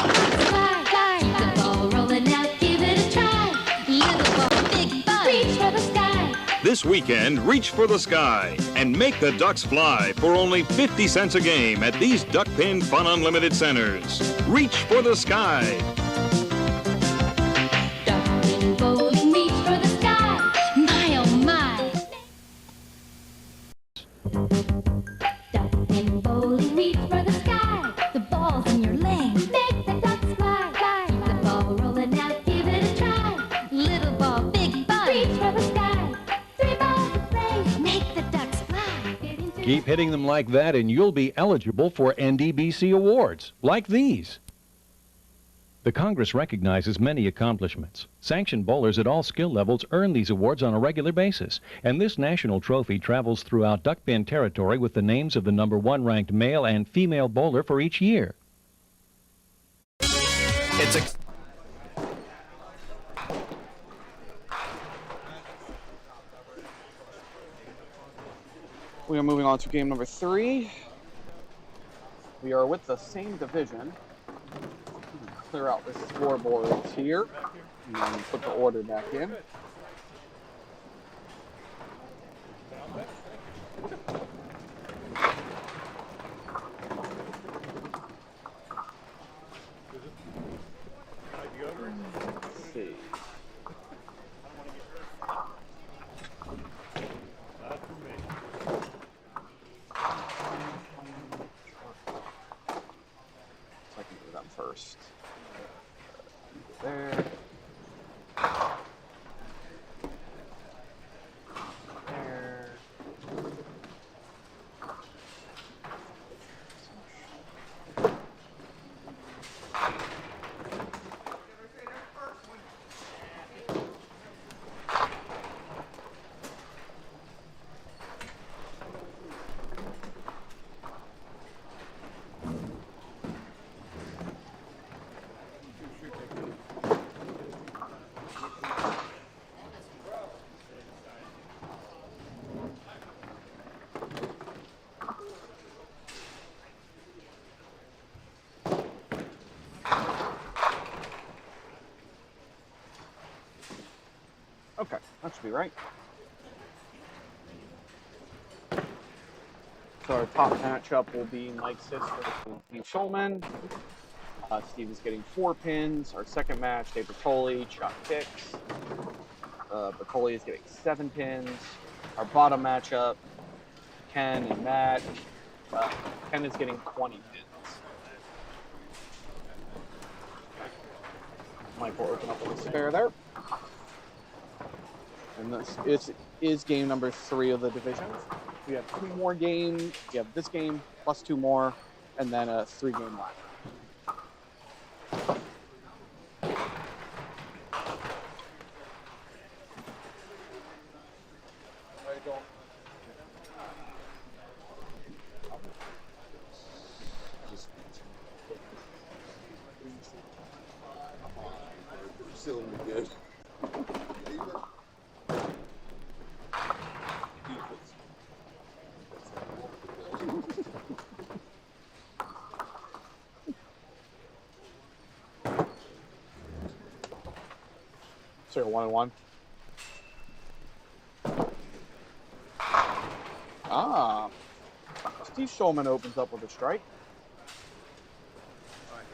fly, fly. Keep the ball rolling out, give it a try. Little ball, big buzz. Reach for the sky. This weekend, reach for the sky and make the ducks fly for only 50 cents a game at these Duckpin Fun Unlimited centers. Reach for the sky. Duckpin bowling, reach for the sky. Keep hitting them like that and you'll be eligible for NDBC awards, like these. The Congress recognizes many accomplishments. Sanctioned bowlers at all skill levels earn these awards on a regular basis, and this national trophy travels throughout duckpin territory with the names of the #1 ranked male and female bowler for each year. We are moving on to game number 3. We are with the same division. Clear out the scoreboards here and then put the order back in. Let's see. So I can do them first. There. There. Okay, that should be right. So our top matchup will be Mike Sister and Steve Schulman. Steve is getting 4 pins. Our second match, Dave Bertoli, Chuck Hicks. Bertoli is getting 7 pins. Our bottom matchup, Ken and Matt. Ken is getting 20 pins. Mike will open up with a spare there. And this is game number 3 of the divisions. We have 2 more games. We have this game plus 2 more, and then a 3-game ladder. Still good. So you're 1-1. Ah. Steve Schulman opens up with a strike.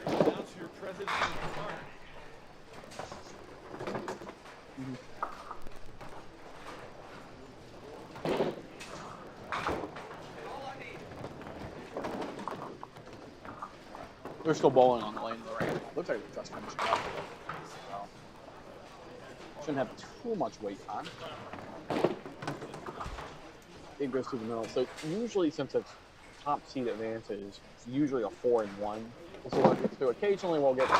Announce your presence in the park. They're still bowling on the lane of the rain. Looks like they're just finishing up. So, shouldn't have too much wait time. Game goes through the middle. So usually, since it's top seed advances, it's usually a 4-1. So we'll get to occasionally we'll get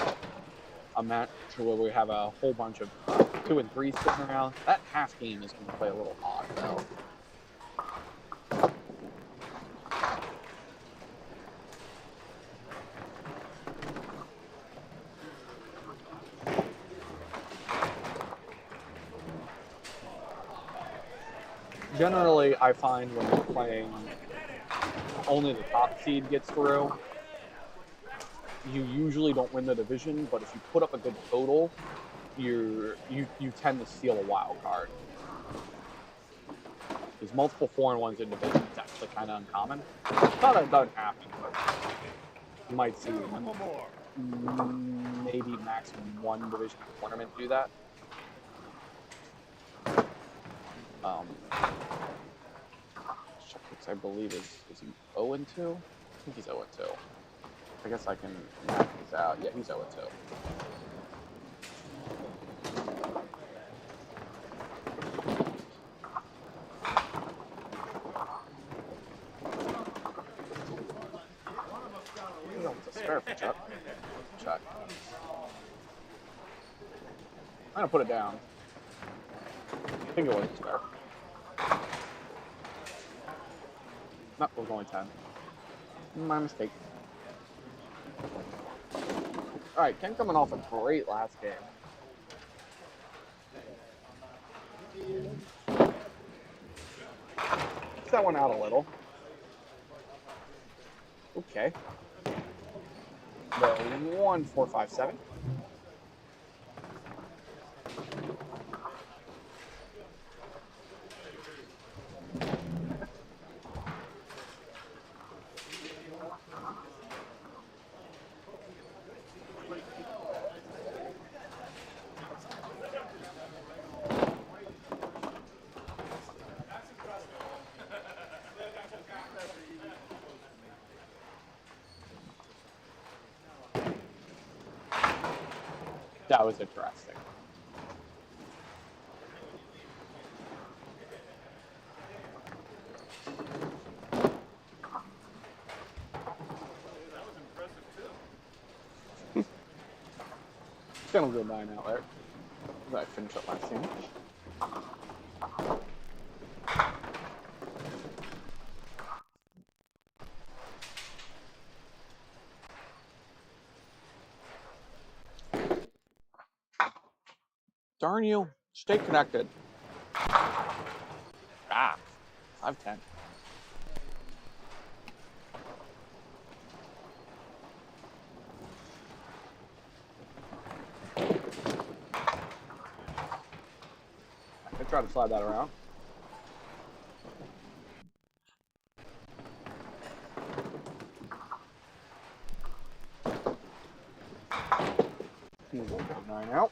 a match where we have a whole bunch of 2 and 3s sitting around. That half game is going to play a little odd though. Generally, I find when you're playing, only the top seed gets through. You usually don't win the division, but if you put up a good total, you tend to steal a wild card. Because multiple 4-1s in division is actually kind of uncommon. Not that it doesn't happen, but you might see maybe maximum 1 division tournament do that. I believe is he 0-2? I think he's 0-2. I guess I can map these out. Yeah, he's 0-2. Check. Check. I'm gonna put it down. I think it was there. No, it was only 10. My mistake. Alright, Ken coming off a great last game. That one out a little. Okay. The 1, 4, 5, 7. That was interesting. Gonna go 9 out there. I finished up last game. Darn you. Stay connected. Ah. 5-10. I try to slide that around. We'll go 9 out.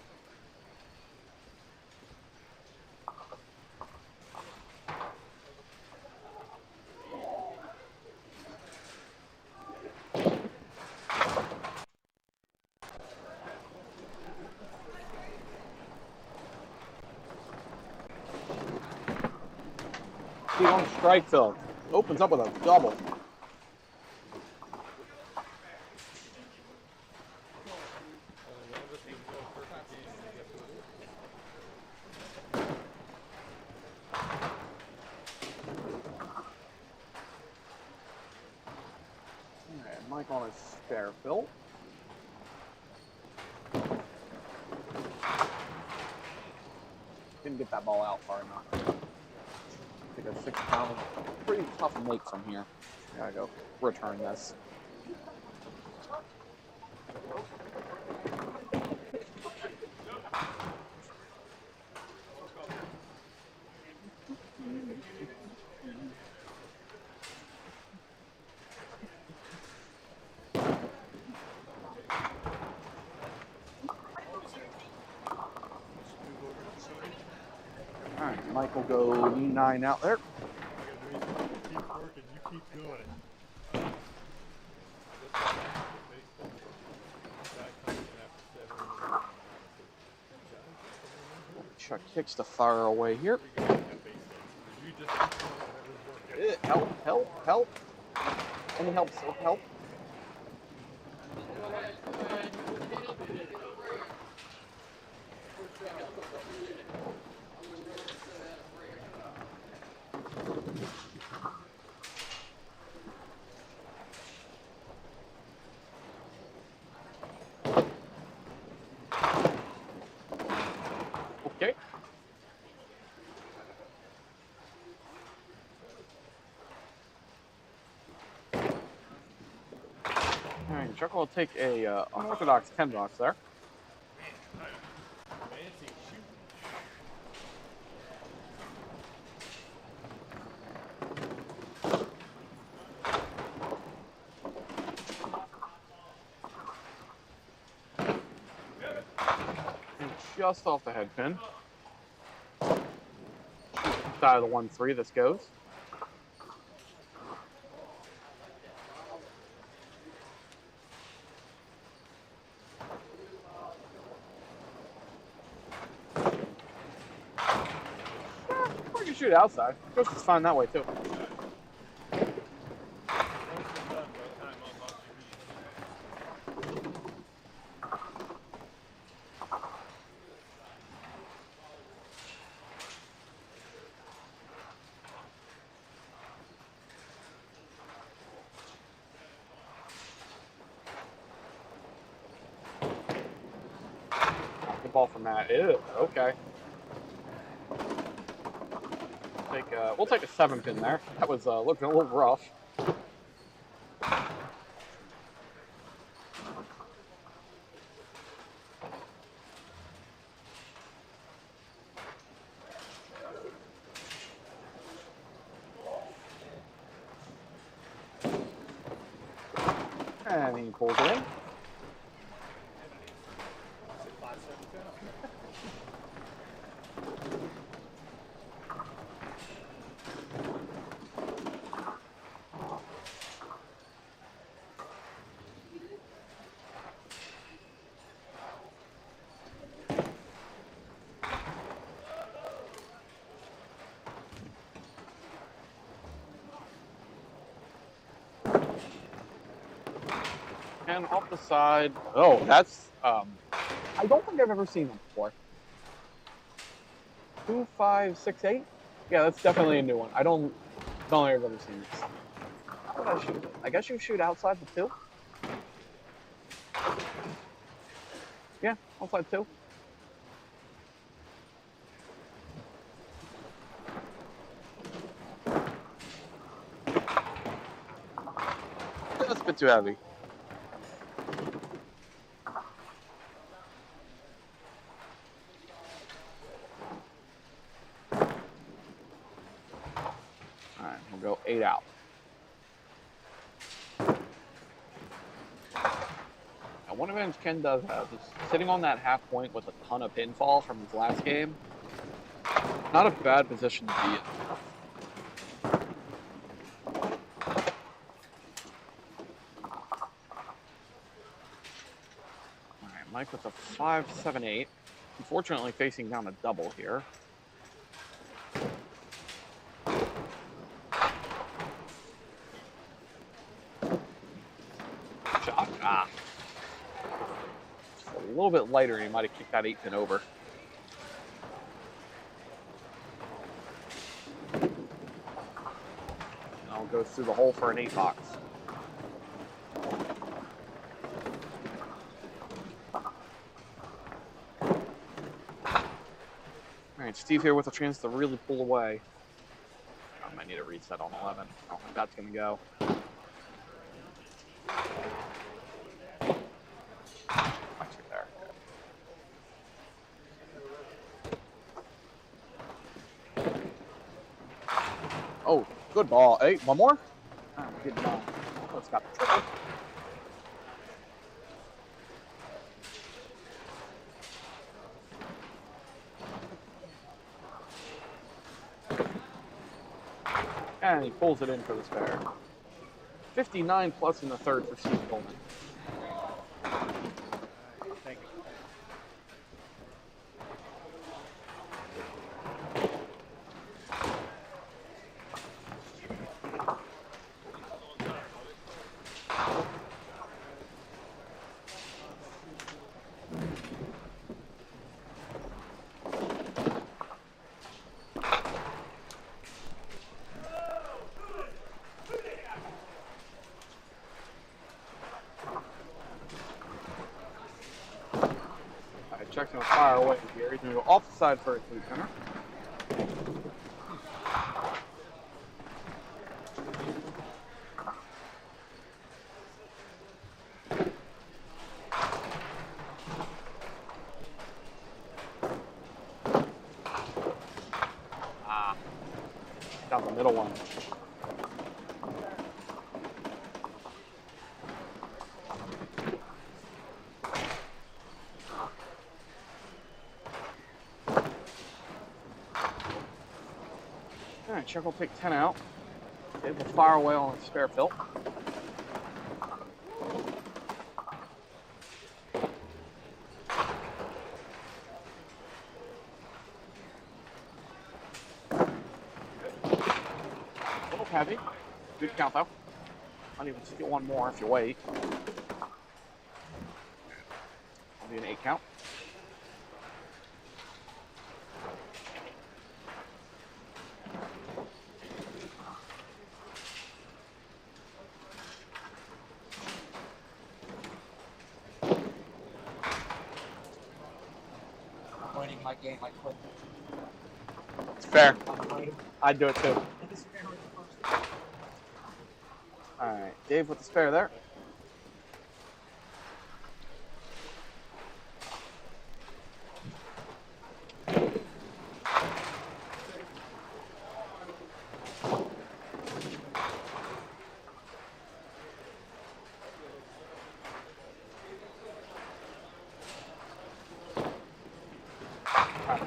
See, on strike field. Opens up with a double. And Mike on his spare field. Didn't get that ball out far enough. I think a 6 pound, pretty tough make from here. Gotta go return this. All right, Mike will go 9 out there. Keep working, you keep doing it. Chuck kicks the fire away here. Help, help, help. Any help, so help. Okay. All right, Chuck will take a unorthodox 10 box there. And just off the head pin. Side of the 1-3, this goes. Or you can shoot outside. Goes is fine that way too. ball from Matt. Ew, okay. We'll take a 7-pin there. That was looking a little rough. And he pulls it in. And off the side. Oh, that's I don't think I've ever seen them before. 2, 5, 6, 8. Yeah, that's definitely a new one. I don't think I've ever seen this. How would I shoot it? I guess you shoot outside the 2. Yeah, outside 2. That's a bit too heavy. Alright, we'll go 8 out. Now, one advantage Ken does have is sitting on that half point with a ton of pinfall from his last game. Not a bad position to be in. Alright, Mike with a 5, 7, 8. Unfortunately facing down a double here. Shot. Ah. Just a little bit lighter, he might have kicked that 8-pin over. Now goes through the hole for an 8-box. Alright, Steve here with a chance to really pull away. I might need a reset on 11. I don't think that's going to go. Actually, there. Oh, good ball. Hey, one more? Oh, good ball. Oh, it's got the triple. And he pulls it in for the spare. 59 plus in the third for Steve Coleman. Thank you. Check's gonna fire away here. He's gonna go off the side for a 3-pinner. Ah, got the middle one. Alright, Chuck will take 10 out. Dave will fire away on the spare fill. A little heavy. Good count though. Might even steal one more if you wait. I'll do an 8 count. my game, I quit. It's fair. I'm late. I'd do it too. And the spare was the first. All right, Dave with the spare there.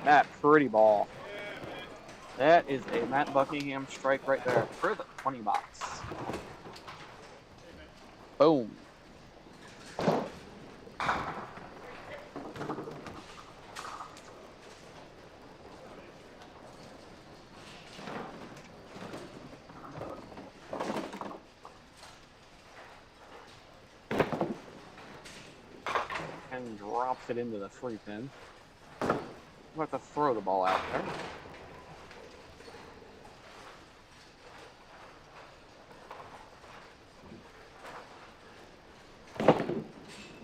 Matt, pretty ball. That is a Matt Buckingham strike right there for the 20 box. Boom. And drops it into the free pin. We'll have to throw the ball out there.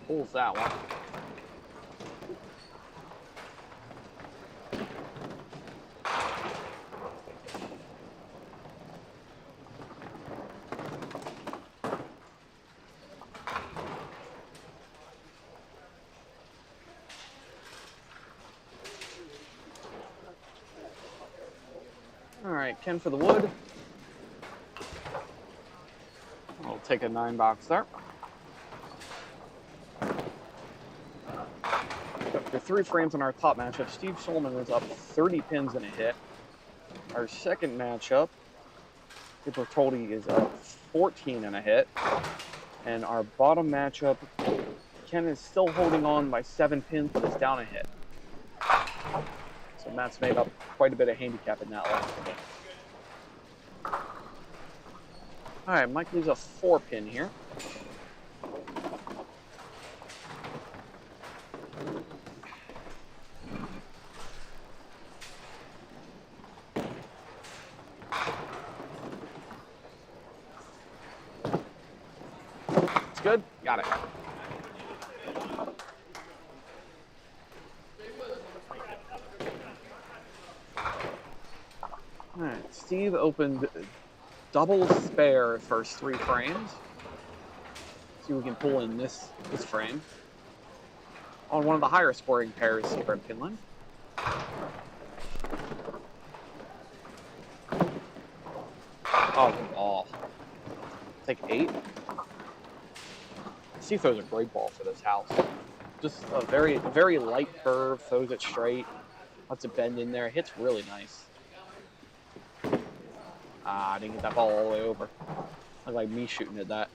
Pulls that one. All right, Ken for the wood. I'll take a 9 box there. After 3 frames in our top matchup, Steve Solomon is up 30 pins and a hit. Our second matchup, Skipper Toldy is up 14 and a hit. And our bottom matchup, Ken is still holding on by 7 pins, but is down a hit. So Matt's made up quite a bit of handicap in that last game. All right, Mike leaves a 4 pin here. It's good. Got it. All right, Steve opened double spare first 3 frames. See if we can pull in this frame. On one of the higher scoring pairs here in Pinland. Oh, good ball. Take 8. Steve throws a great ball for this house. Just a very, very light curve, throws it straight, lets it bend in there, hits really nice. Ah, I didn't get that ball all the way over. Looked like me shooting at that.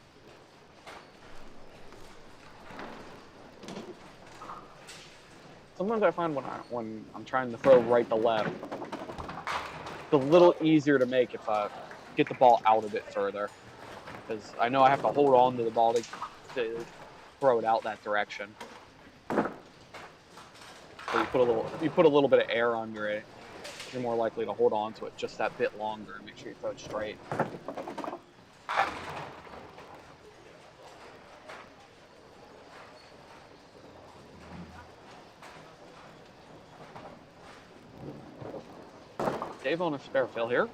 Sometimes I find when I'm trying to throw right to left, it's a little easier to make if I get the ball out a bit further. Because I know I have to hold on to the ball to throw it out that direction. So you put a little bit of air under it, you're more likely to hold on to it just that bit longer and make sure you throw it straight. Dave on a spare fill here.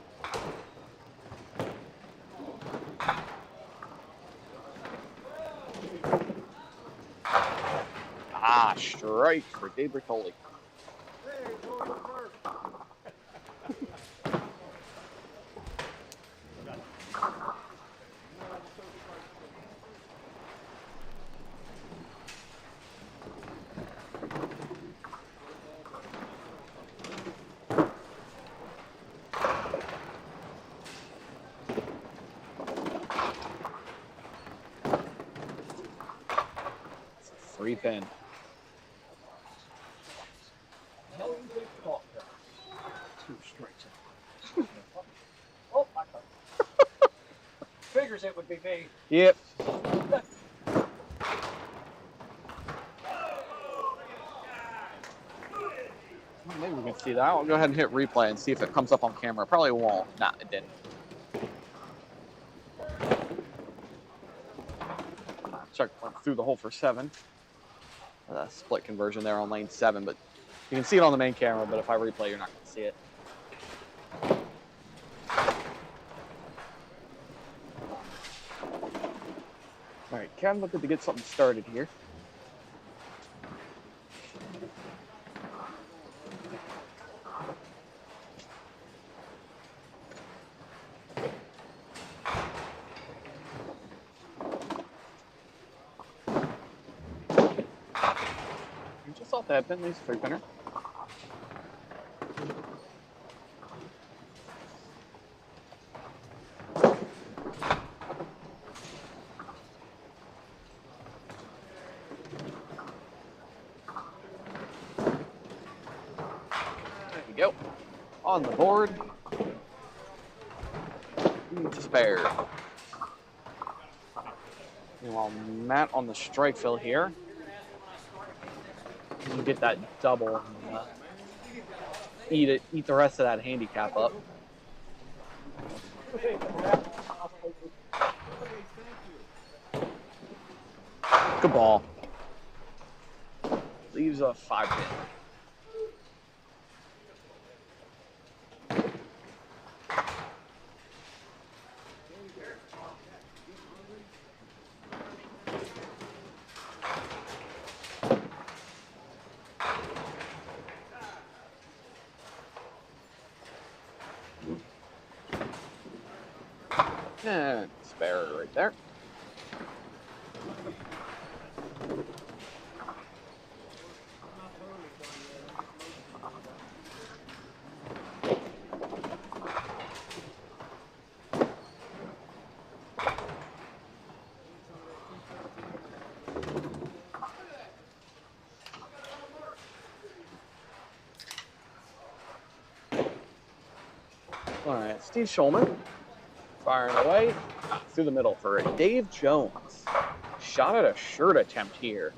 Ah, strike for Dave Bertoli. Free pin. Two strikes. Oh, my God. Figures it would be me. Yep. Maybe we can see that. I'll go ahead and hit replay and see if it comes up on camera. Probably won't. Nah, it didn't. Chuck went through the hole for 7. Split conversion there on lane 7, but You can see it on the main camera, but if I replay, you're not going to see it. All right, Cam looking to get something started here. Just off that Bentley's 3-pinner. There we go. On the board. To spare. Meanwhile, Matt on the strike fill here. You get that double and eat the rest of that handicap up. Good ball. Leaves a 5-pin. And spare right there. All right, Steve Schulman. Firing away through the middle for Dave Jones. Shot at a shirt attempt here.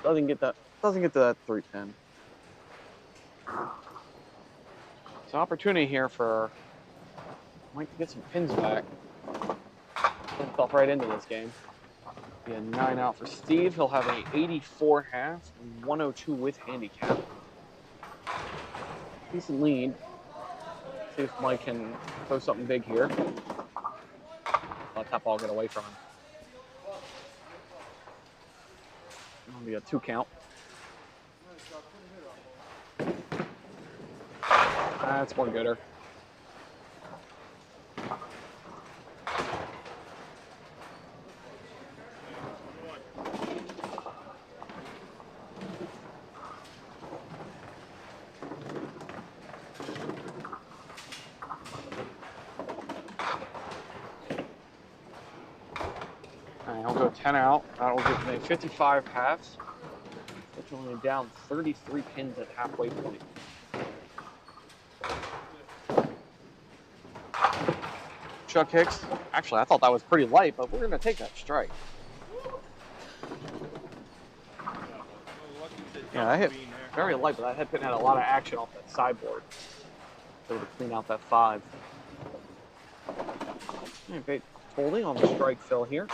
Doesn't get to that 3-pin. It's an opportunity here for Mike to get some pins back. Fell right into this game. Be a 9 out for Steve. He'll have an 84 half and 102 with handicap. Decent lead. See if Mike can throw something big here. Let that ball get away from him. It'll be a 2 count. That's one gooder. I'll go 10 out. That'll give me 55 halves. Which only down 33 pins at halfway point. Chuck Hicks. Actually, I thought that was pretty light, but we're going to take that strike. Yeah, that hit very light, but that head pin had a lot of action off that sideboard. So to clean out that 5. Okay, holding on the strike fill here.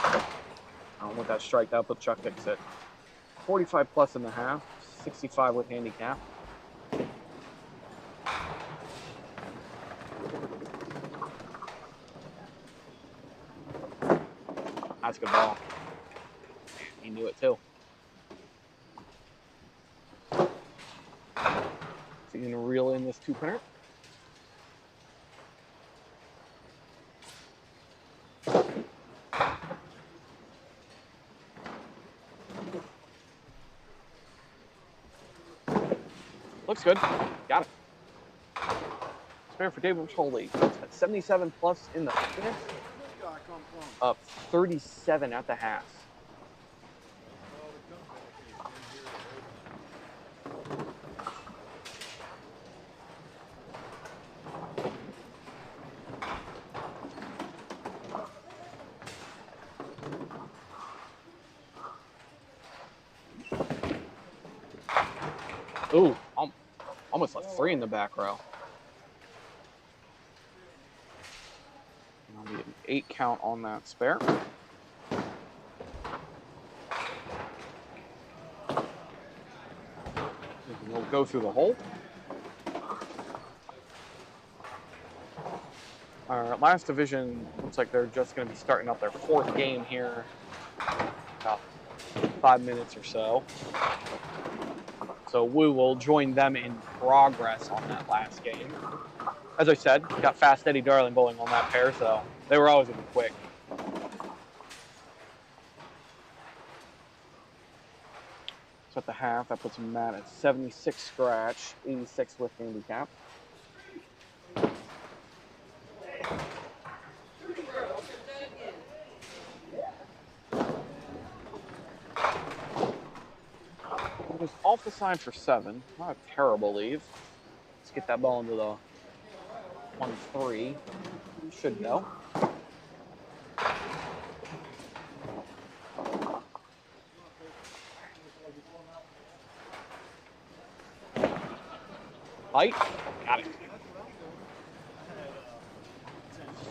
With that strike, that'll put Chuck Hicks at 45 plus in the half, 65 with handicap. That's a good ball. He knew it too. So you can reel in this 2-pinner. Looks good. Got it. Spare for David Foley. 77 plus in the fifth. Up 37 at the half. Ooh, almost a 3 in the back row. And I'll be 8 count on that spare. We'll go through the hole. Our last division looks like they're just going to be starting up their 4th game here. About 5 minutes or so. So we will join them in progress on that last game. As I said, got Fast Eddie Darling bowling on that pair, so they were always going to be quick. So at the half, that puts Matt at 76 scratch, 86 with handicap. It was off the side for 7. Not a terrible leave. Let's get that ball into the 1-3. Should go. Height. Got it.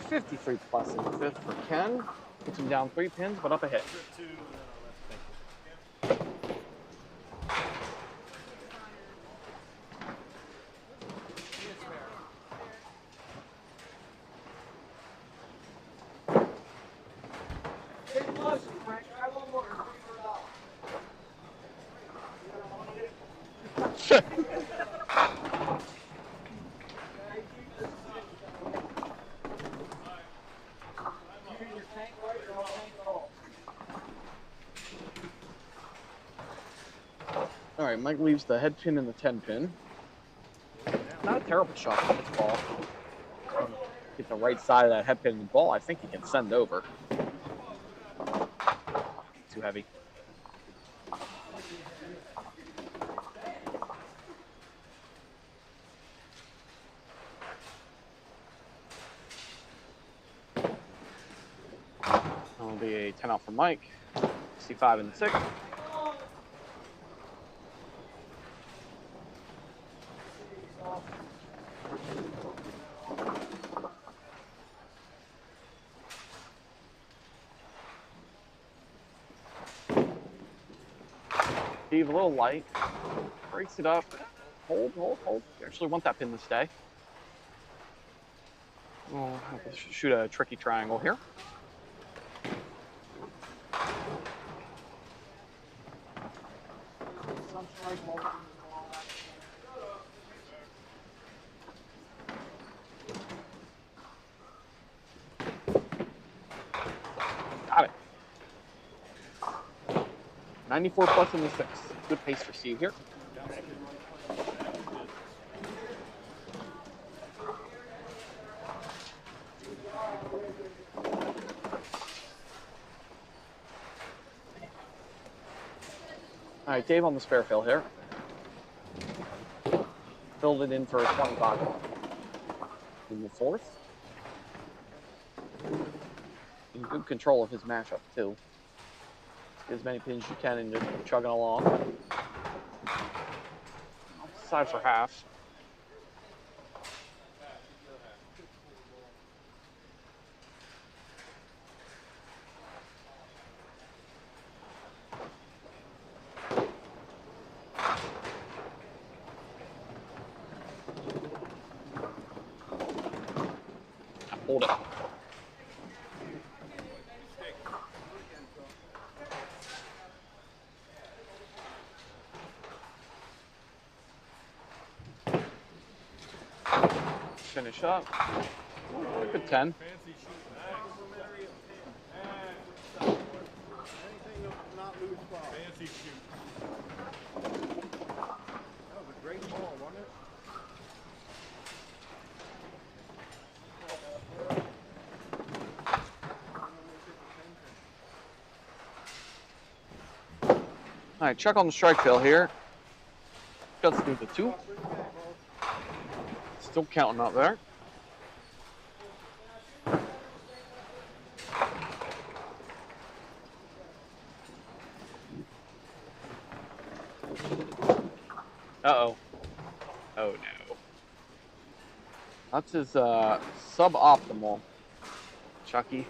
53 plus in the 5th for Ken. Puts him down 3 pins, but up a hit. All right, Mike leaves the head pin and the 10 pin. Not a terrible shot for this ball. Get the right side of that head pin and the ball. I think he can send over. Too heavy. That'll be a 10 out for Mike. C5 and 6. Steve, a little light, breaks it up, hold. You actually want that pin to stay. We'll have to shoot a tricky triangle here. Got it. 94 plus in the 6. Good pace for Steve here. All right, Dave on the spare fill here. Filled it in for a 25 in the 4th. In good control of his matchup, too. Get as many pins as you can and just chugging along. Side for half. Hold it. Finish up. Good 10. Fancy shoot. That was a great ball, wasn't it? All right, check on the strike fill here. Let's do the 2. Still counting up there. Uh-oh. Oh, no. That's his suboptimal Chucky.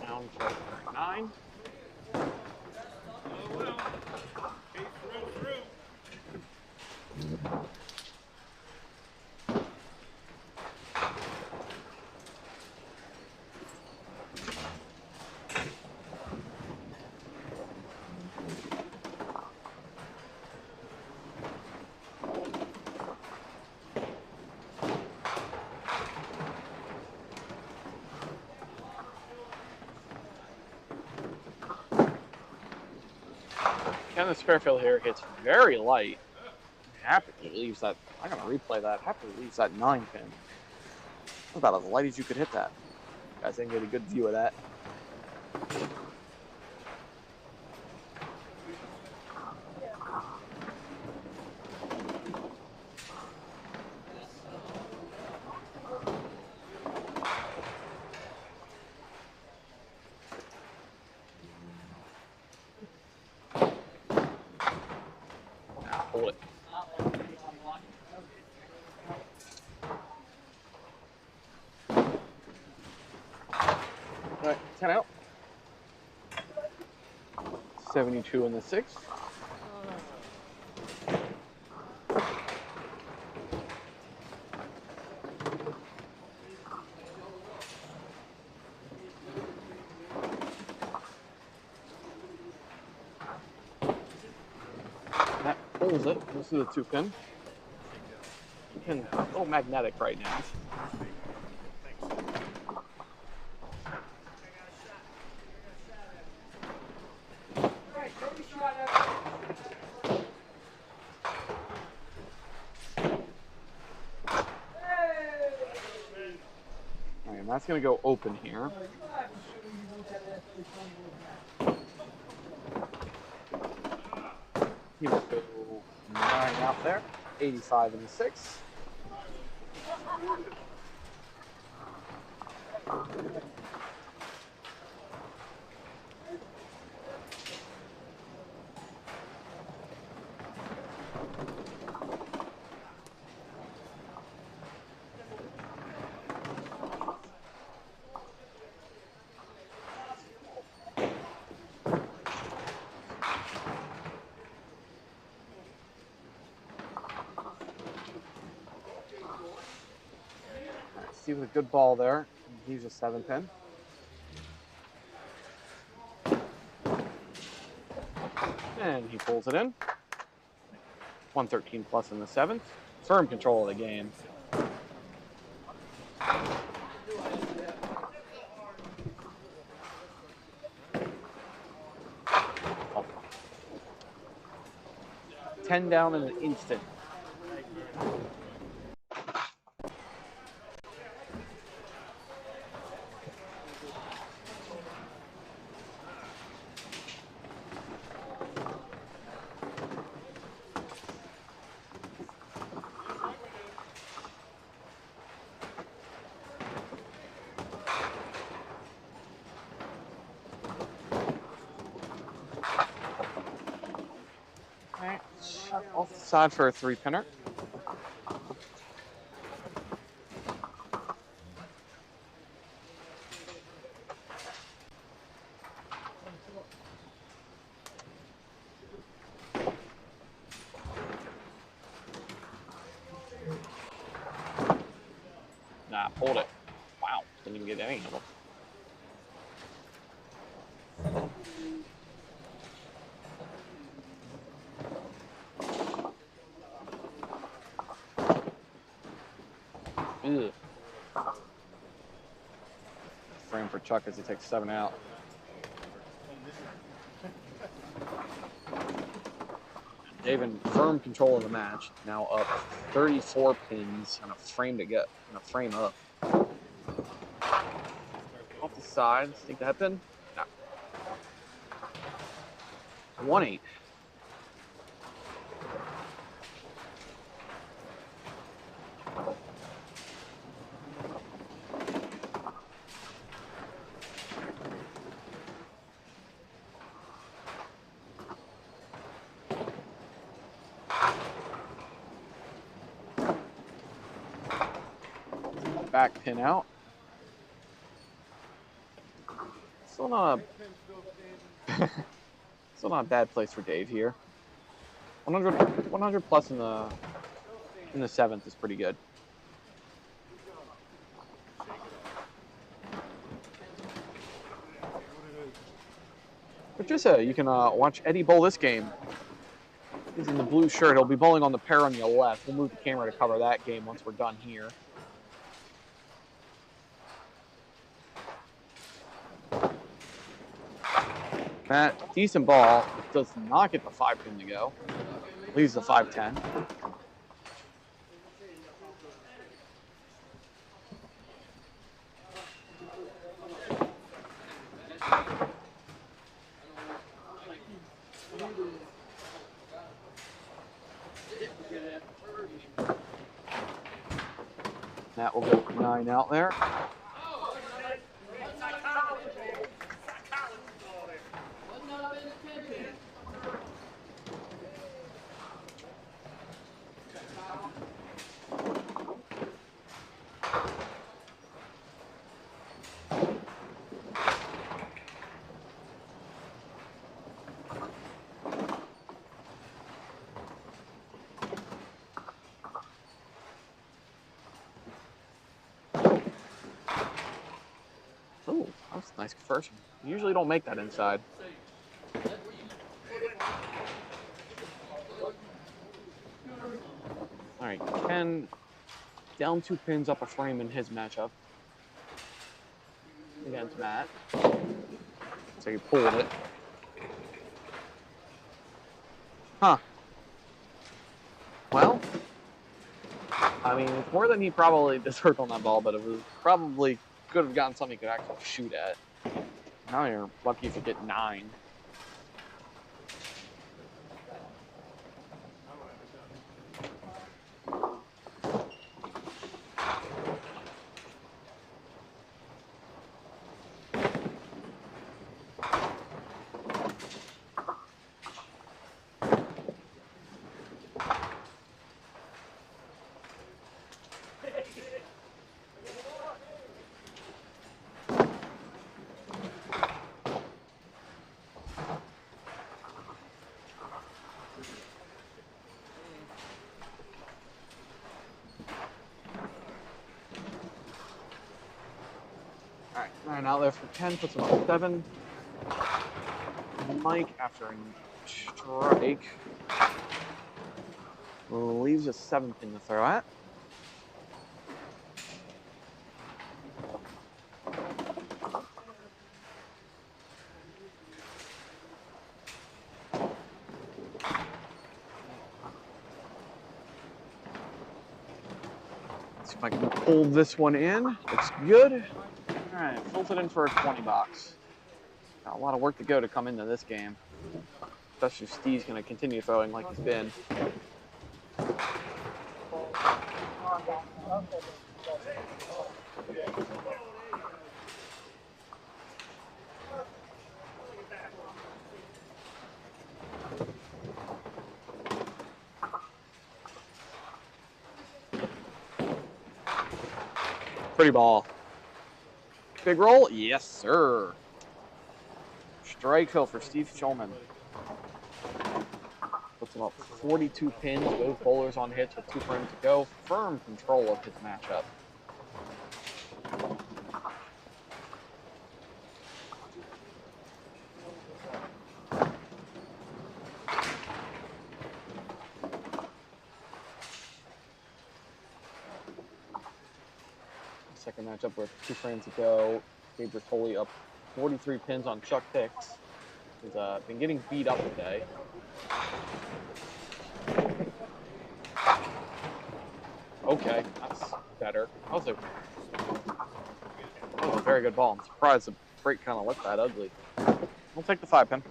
Down for 9. Kenneth Fairfield here hits very light. Happily leaves that. I'm gonna replay that. Happily leaves that 9 pin. That's about as light as you could hit that. You guys didn't get a good view of that. Hold it. All right, 10 out. 72 in the 6. That pulls it. We'll see the 2 pin. Pin a little magnetic right now. And that's going to go open here. He will go 9 out there. 85 in the 6. See with a good ball there. He's a 7 pin. And he pulls it in. 113 plus in the 7th. Firm control of the game. Oh. 10 down in an instant. Off the side for a 3-pinner. Nah, pulled it. Wow, didn't even get any of them. Ugh. Frame for Chuck as he takes 7 out. Dave in firm control of the match. Now up 34 pins and a frame to get and a frame up. Off the side, sneak the head pin. No. 1-8. back pin out. Still not still not a bad place for Dave here. 100 plus in the seventh is pretty good. But just you can watch Eddie bowl this game. He's in the blue shirt. He'll be bowling on the pair on the left. We'll move the camera to cover that game once we're done here. Matt, decent ball. Does not get the 5-pin to go. Leaves the 5-10. Matt will go 9 out there. Oh, that was a nice conversion. You usually don't make that inside. All right, Ken down 2 pins up a frame in his matchup against Matt. So he pulled it. Huh. Well, I mean, it's more than he probably deserved on that ball, but it was probably could have gotten something he could actually shoot at. Now you're lucky if you get 9. Alright, 9 out there for Ken, puts him on 7. Mike, after a strike, leaves a 7 pin to throw at. See if I can pull this one in. Looks good. All right, pulls it in for a 20 box. Got a lot of work to go to come into this game. Especially if Steve's going to continue throwing like he's been. Pretty ball. Big roll? Yes, sir. Strike hill for Steve Schulman. Puts him up 42 pins, both bowlers on hits with 2 frames to go. Firm control of his matchup. Second matchup with 2 frames to go. Gabe Bertoli up 43 pins on Chuck Hicks. He's been getting beat up today. Okay, that's better. That was a very good ball. I'm surprised the break kind of looked that ugly. We'll take the 5-pin.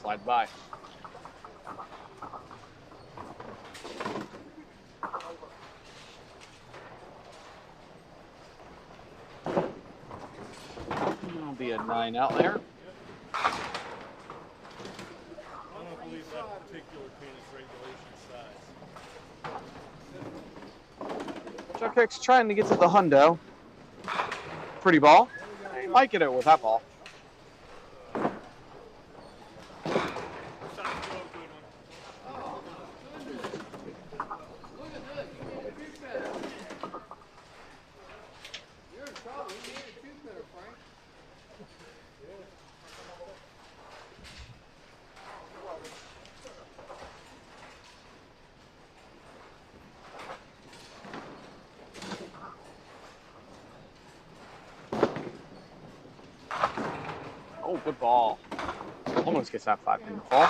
Slide by. There'll be a 9 out there. I don't believe that particular pin is regulation size. Chuck Hicks trying to get to the hundo. Pretty ball. He might get it with that ball. Oh, good ball. Almost gets that 5-pin fall.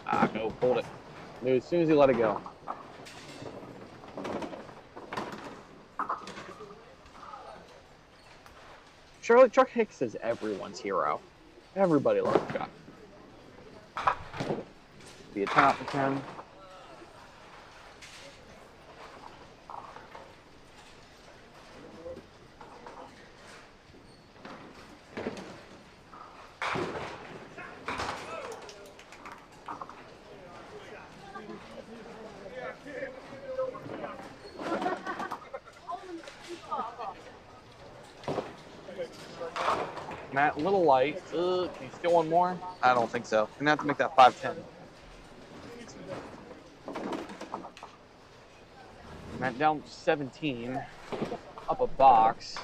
Ah, no, hold it. Knew as soon as he let it go. Charlotte Chuck Hicks is everyone's hero. Everybody loves Chuck. Be a 10 out for 10. Matt, a little light. Can you steal one more? I don't think so. Gonna have to make that 5-10. Matt down 17, up a box,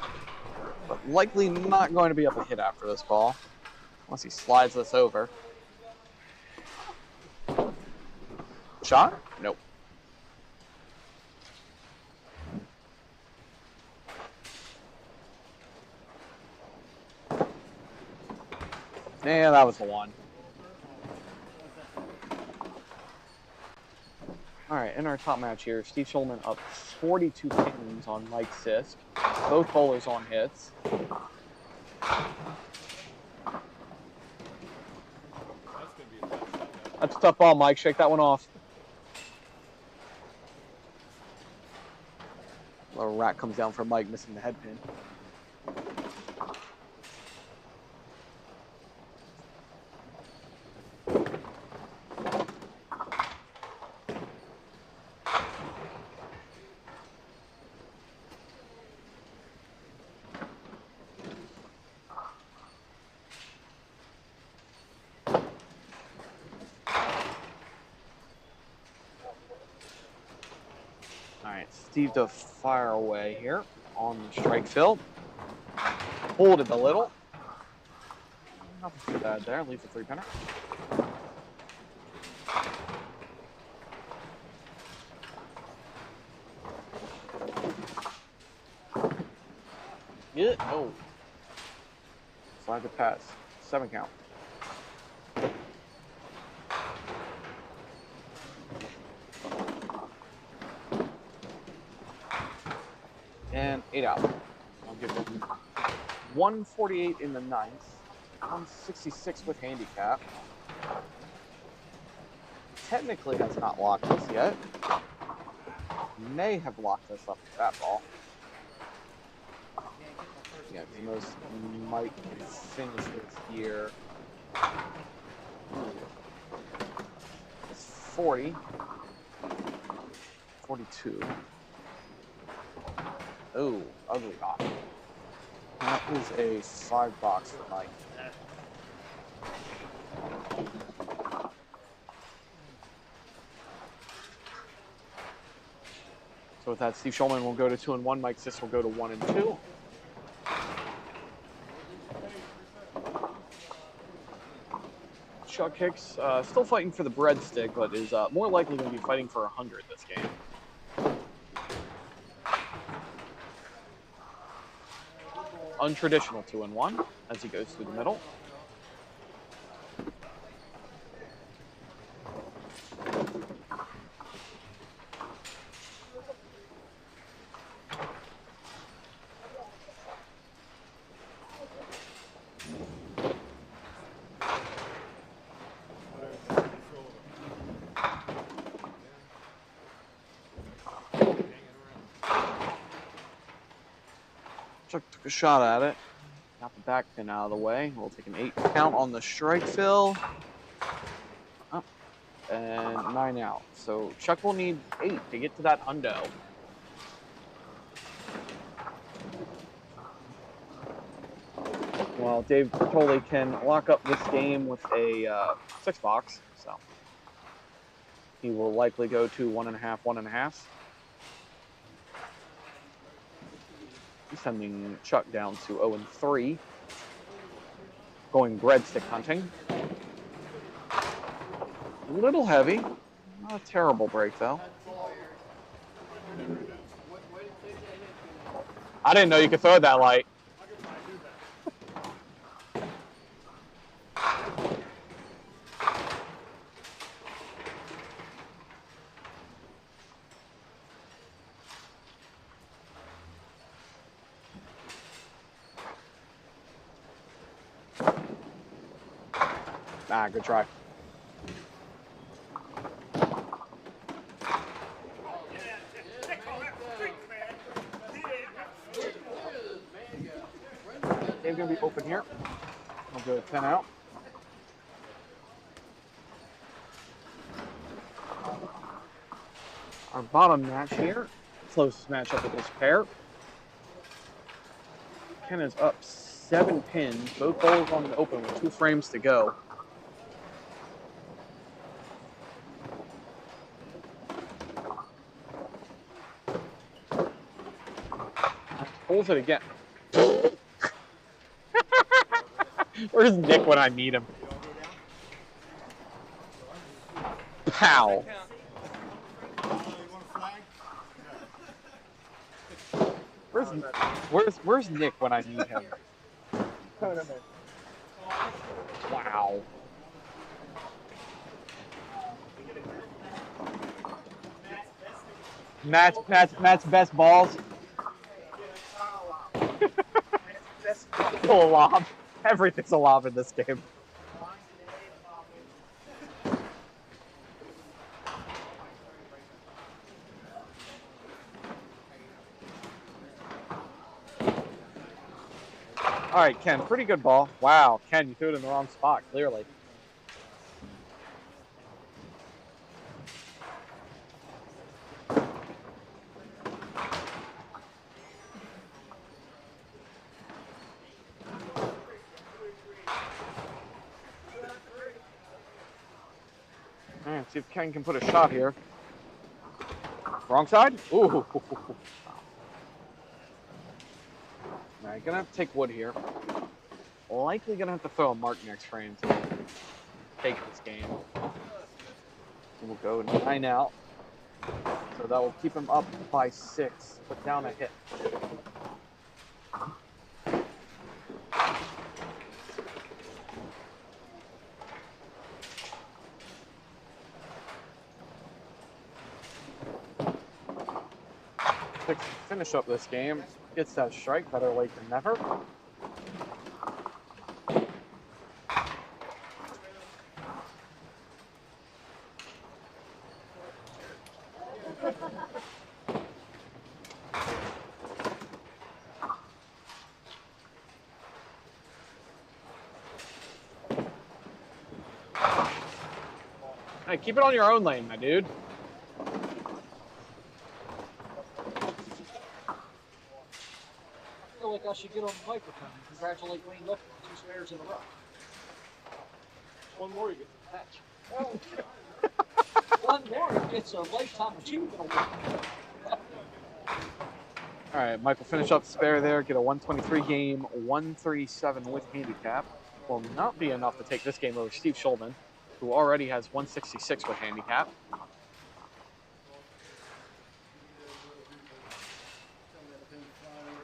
but likely not going to be up a hit after this ball, unless he slides this over. Shot? Nope. Yeah, that was the one. All right, in our top match here, Steve Schulman up 42 pins on Mike Sisk. Both bowlers on hits. That's a tough ball, Mike. Shake that one off. Little rat comes down for Mike, missing the head pin. Steve to fire away here on the strike field. Hold it a little. Nothing too bad there. Leaves a 3-pinner. Yeah, no. Slide the pass. 7 count. And 8 out. I'll give him 148 in the 9th. 166 with handicap. Technically has not locked us yet. May have locked us up with that ball. Yeah, the most might finish this here. It's 40. 42. Oh, ugly knock. That is a 5-box for Mike. So with that, Steve Schulman will go to 2-1. Mike Sisk will go to 1-2. Chuck Hicks still fighting for the breadstick, but is more likely going to be fighting for 100 this game. Untraditional 2-1 as he goes through the middle. Chuck took a shot at it. Got the back pin out of the way. We'll take an 8 count on the strike fill. Up. And 9 out. So Chuck will need 8 to get to that hundo. Well, Dave Bertoli can lock up this game with a 6 box. So he will likely go to 1.5, 1.5. Sending Chuck down to 0-3. Going breadstick hunting. A little heavy. Not a terrible break, though. I didn't know you could throw it that light. Ah, good try. Dave's gonna be open here. I'll go 10 out. Our bottom match here. Closest matchup with this pair. Ken is up 7 pins. Both bowls on the open with 2 frames to go. Pulls it again. Where's Nick when I need him? Pow. Where's Nick when I need him? Wow. Matt's best balls. Still a lob. Everything's a lob in this game. All right, Ken, pretty good ball. Wow, Ken, you threw it in the wrong spot, clearly. All right, see if Ken can put a shot here. Wrong side? Ooh. All right, gonna have to take wood here. Likely gonna have to throw a mark next frame to take this game. We'll go 9 out. So that will keep him up by 6. Put down a hit. To finish up this game. Gets that strike, better late than never. Hey, keep it on your own lane, my dude. I feel like I should get on the microphone and congratulate Wayne Lipton on 2 spares in a row. One more, you get the patch. One more, it's a lifetime achievement award. All right, Michael finish up the spare there, get a 123 game, 137 with handicap. Will not be enough to take this game over Steve Schulman, who already has 166 with handicap.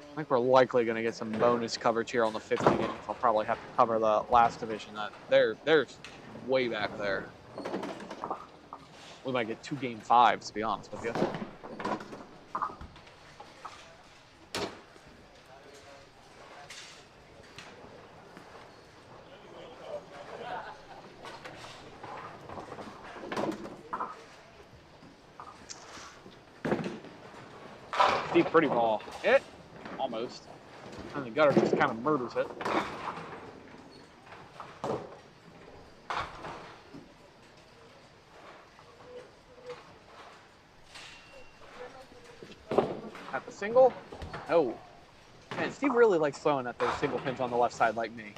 I think we're likely going to get some bonus coverage here on the 50 games. I'll probably have to cover the last division. They're way back there. We might get 2 game 5s, to be honest with you. Deep pretty ball. Hit. Almost. And the gutter just kind of murders it. At the single? No. Man, Steve really likes throwing at those single pins on the left side like me.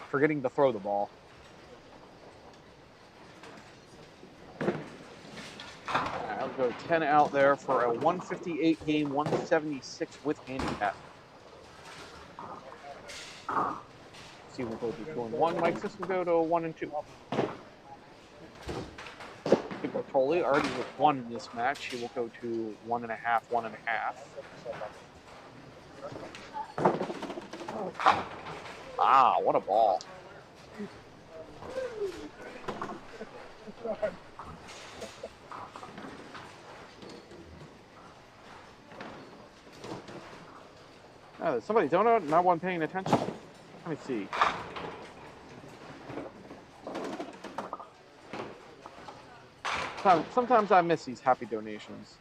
Forgetting to throw the ball. Alright, I'll go 10 out there for a 158 game, 176 with handicap. Steve will go to 2 and 1. Mike Sis will go to 1 and 2. Bartoli already with 1 in this match. He will go to 1.5, 1.5. Ah, what a ball. Oh, somebody donut, not one paying attention. Let me see. Sometimes I miss these happy donations.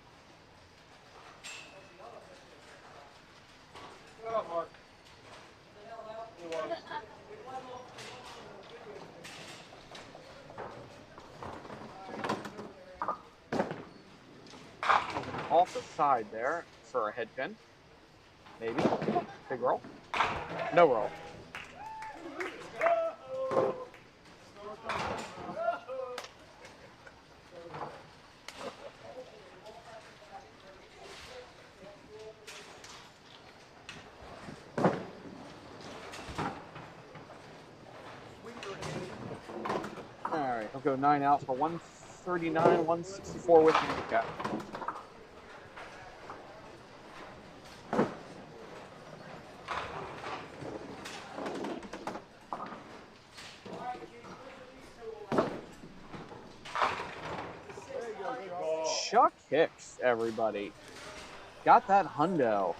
Off the side there for a head pin. Maybe. Big roll. No roll. Alright, he'll go 9 out for 139, 164 with handicap. Chuck Hicks, everybody. Got that hundo.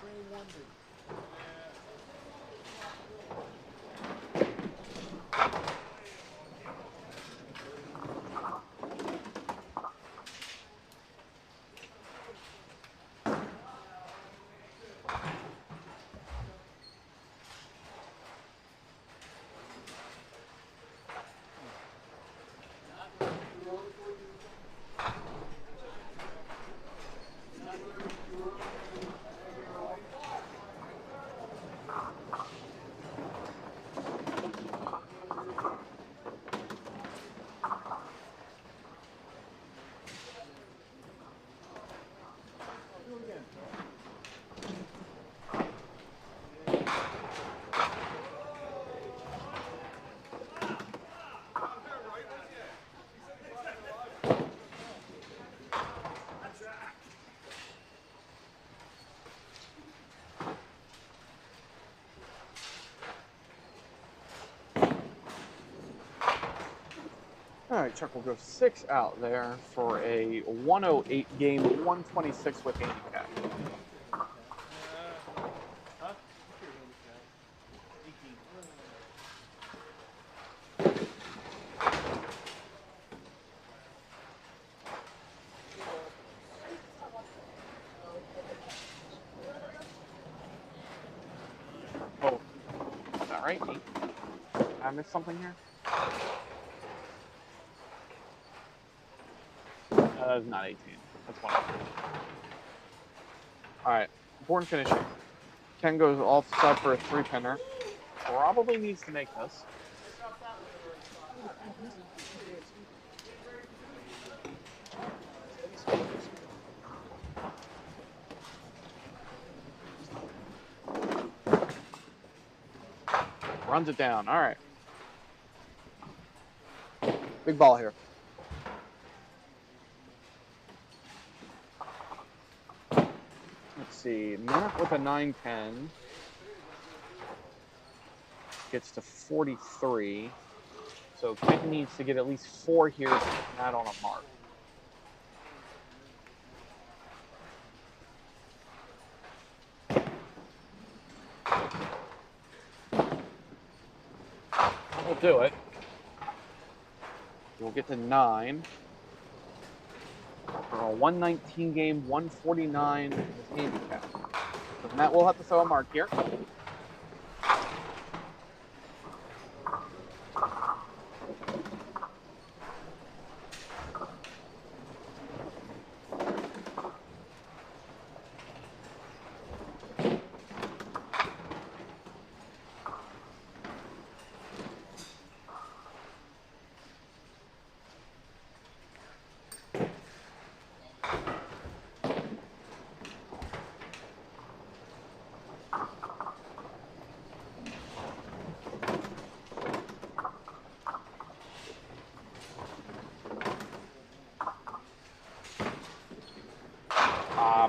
All right, Chuck will go 6 out there for a 108 game, 126 with handicap. Oh, is that right? Did I missed something here? That's not 18. That's 1. Alright, board finishing. Ken goes off the side for a 3-pinner. Probably needs to make this. Runs it down. Alright. Big ball here. Let's see, Matt with a 9-10 gets to 43. So Ken needs to get at least 4 here to put Matt on a mark. We'll do it. We'll get to 9. For a 119 game, 149 handicap. So Matt will have to throw a mark here.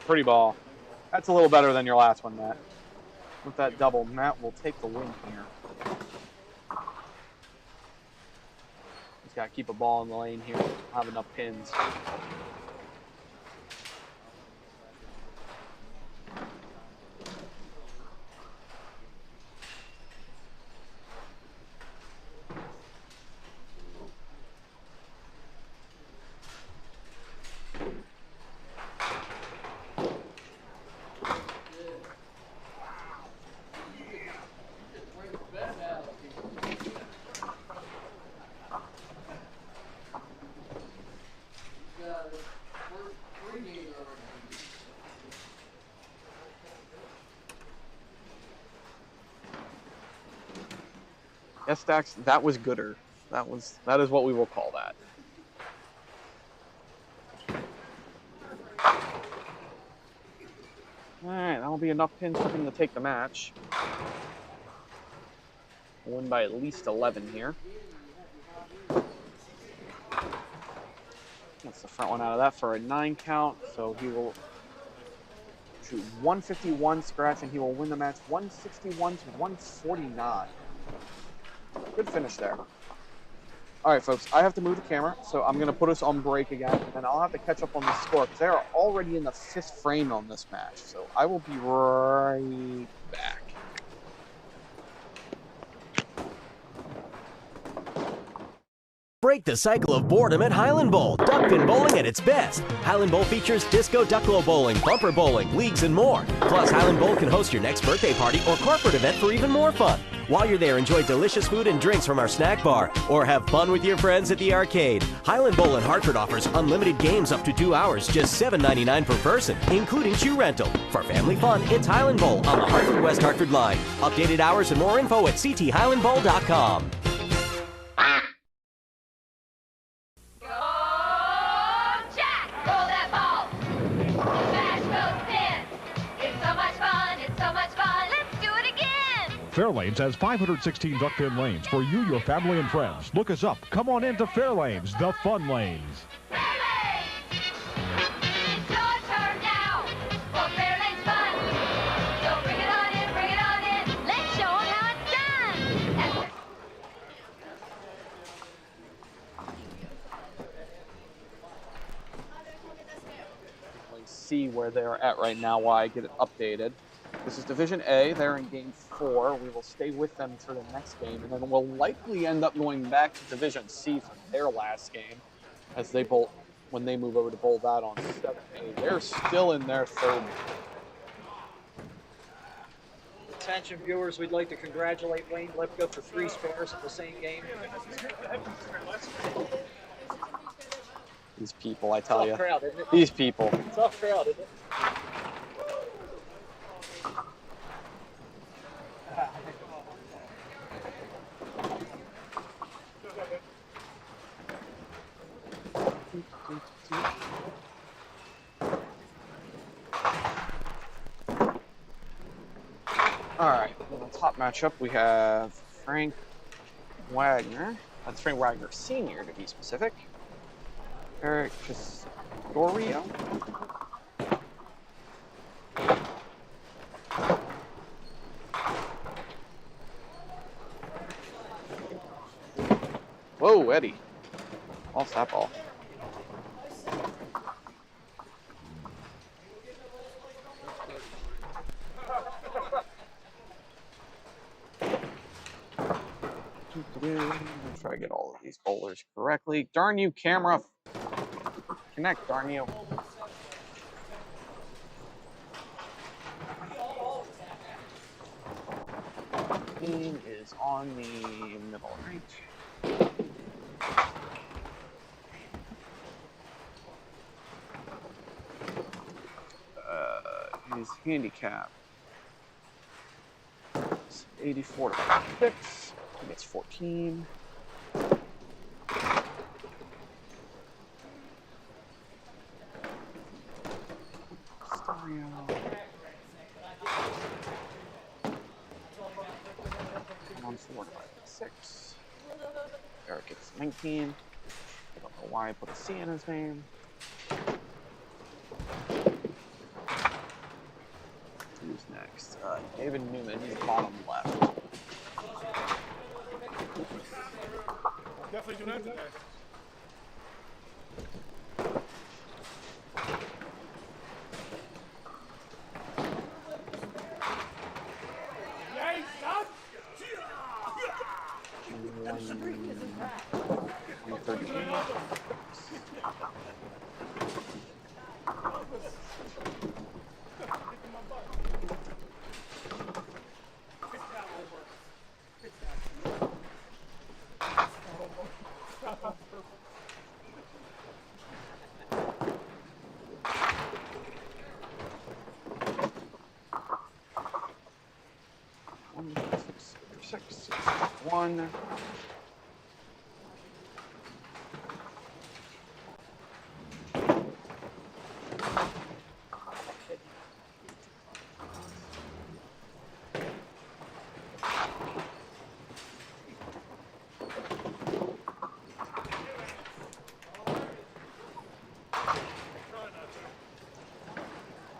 pretty ball. That's a little better than your last one, Matt. With that double, Matt will take the win here. He's got to keep a ball in the lane here. Have enough pins. Yes, Dax, that was gooder. That is what we will call that. Alright, that'll be enough pins for him to take the match. We'll win by at least 11 here. That's the front one out of that for a 9 count, so he will shoot 151 scratch and he will win the match 161 to 149. Good finish there. All right, folks, I have to move the camera, so I'm going to put us on break again, and then I'll have to catch up on the score because they are already in the 5th frame on this match. So I will be right back. Break the cycle of boredom at Highland Bowl. Duckpin bowling at its best. Highland Bowl features disco ducklo bowling, bumper bowling, leagues, and more. Plus, Highland Bowl can host your next birthday party or corporate event for even more fun. While you're there, enjoy delicious food and drinks from our snack bar, or have fun with your friends at the arcade. Highland Bowl in Hartford offers unlimited games up to 2 hours, just $7.99 per person, including shoe rental. For family fun, it's Highland Bowl on the Hartford-West Hartford line. Updated hours and more info at cthighlandbowl.com. Fairlanes has 516 duckpin lanes for you, your family, and friends. Look us up. Come on into Fairlanes, the fun lanes. See where they're at right now while I get it updated. This is Division A. They're in Game 4. We will stay with them for the next game, and then we'll likely end up going back to Division C for their last game, as they bowl when they move over to bowl that on 7A. They're still in their 3rd. Attention viewers, we'd like to congratulate Wayne Lipka for 3 spares at the same game. These people, I tell you. Crowd, isn't it? These people. Tough crowd, isn't it? All right, well, the top matchup we have Frank Wagner. That's Frank Wagner Sr. to be specific. Eric Pistorio. Whoa, Eddie. Lost that ball. Try to get all of these bowlers correctly. Darn you, camera. Connect, darn you. Team is on the middle right. His handicap is 84 to 56. He gets 14. Stereo. On 4 to 6. Eric gets 19. I don't know why I put a C in his name. next? David Newman, he's bottom left. Definitely do that today. Yay, stop! 138. Six, one.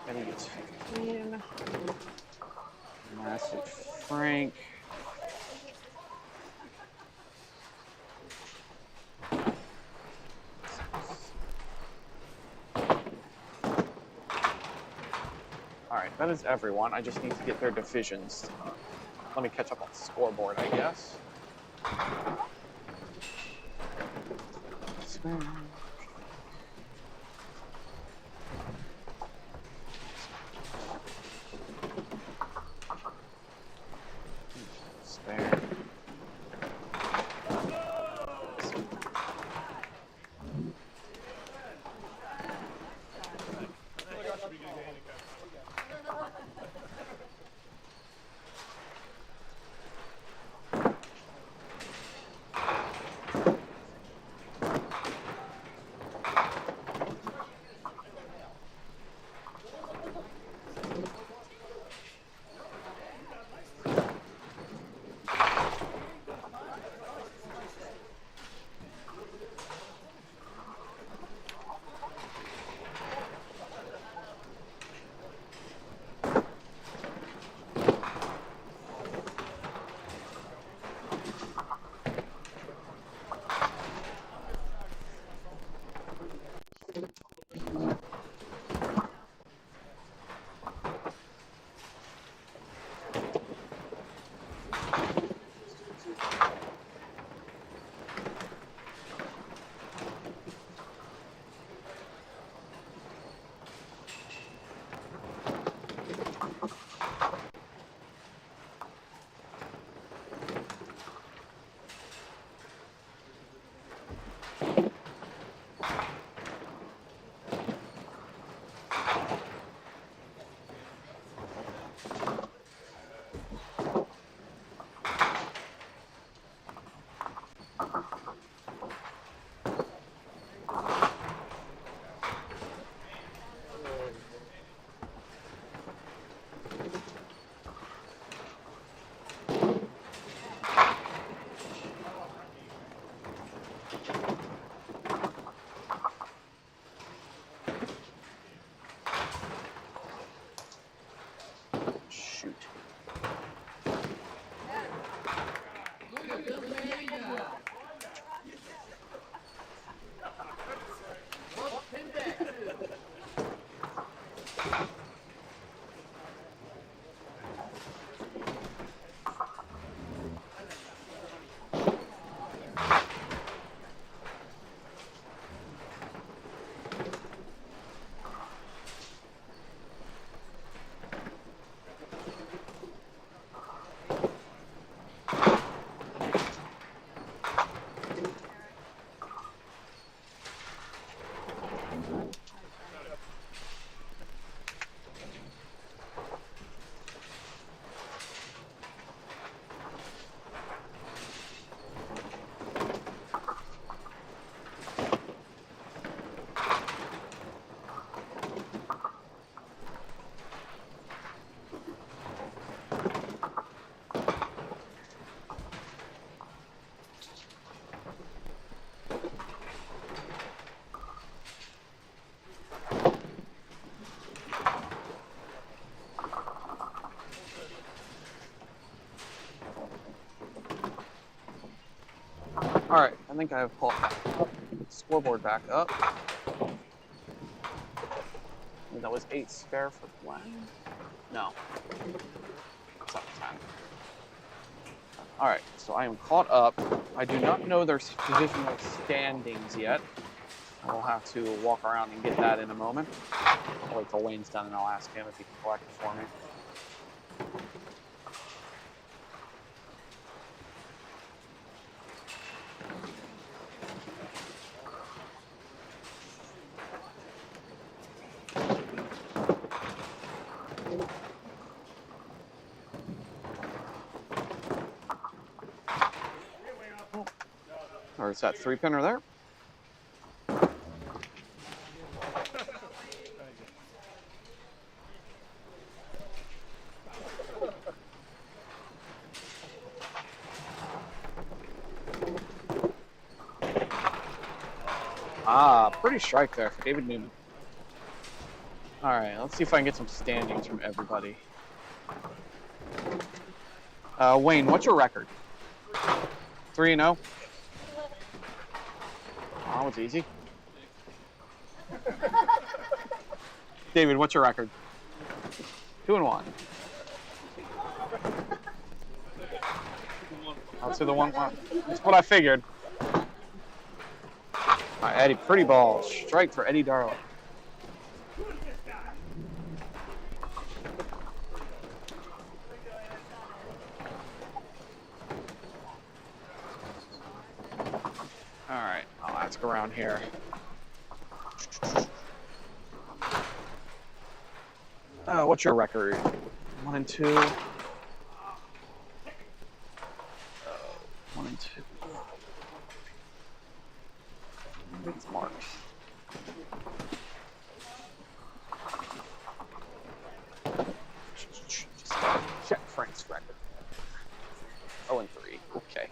I think it's 15. Massive Frank. Alright, that is everyone. I just need to get their divisions. Let me catch up on the scoreboard, I guess. Spare. I think I have pulled scoreboard back up. And that was 8 spare for Blaine. No. It's not 10. Alright, so I am caught up. I do not know their positional standings yet. I will have to walk around and get that in a moment. I'll wait till Wayne's done and I'll ask him if he can collect it for me. Or is that 3-pinner there? Ah, pretty strike there for David Newman. All right, let's see if I can get some standings from everybody. Wayne, what's your record? 3-0? Oh, it's easy. David, what's your record? 2-1. I'll say the 1-1. That's what I figured. All right, Eddie, pretty ball. Strike for Eddie Darlow. All right, I'll ask around here. What's your record? 1 and 2. 1 and 2. It's marked. Just check Frank's record. 0 and 3. Okay.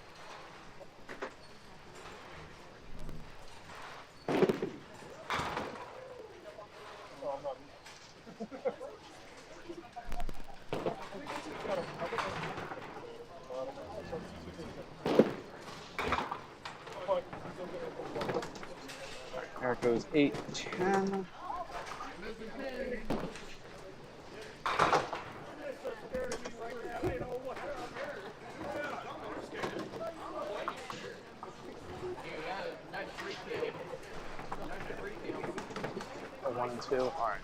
There it goes, 8, 10. Oh, 1 and 2. All right.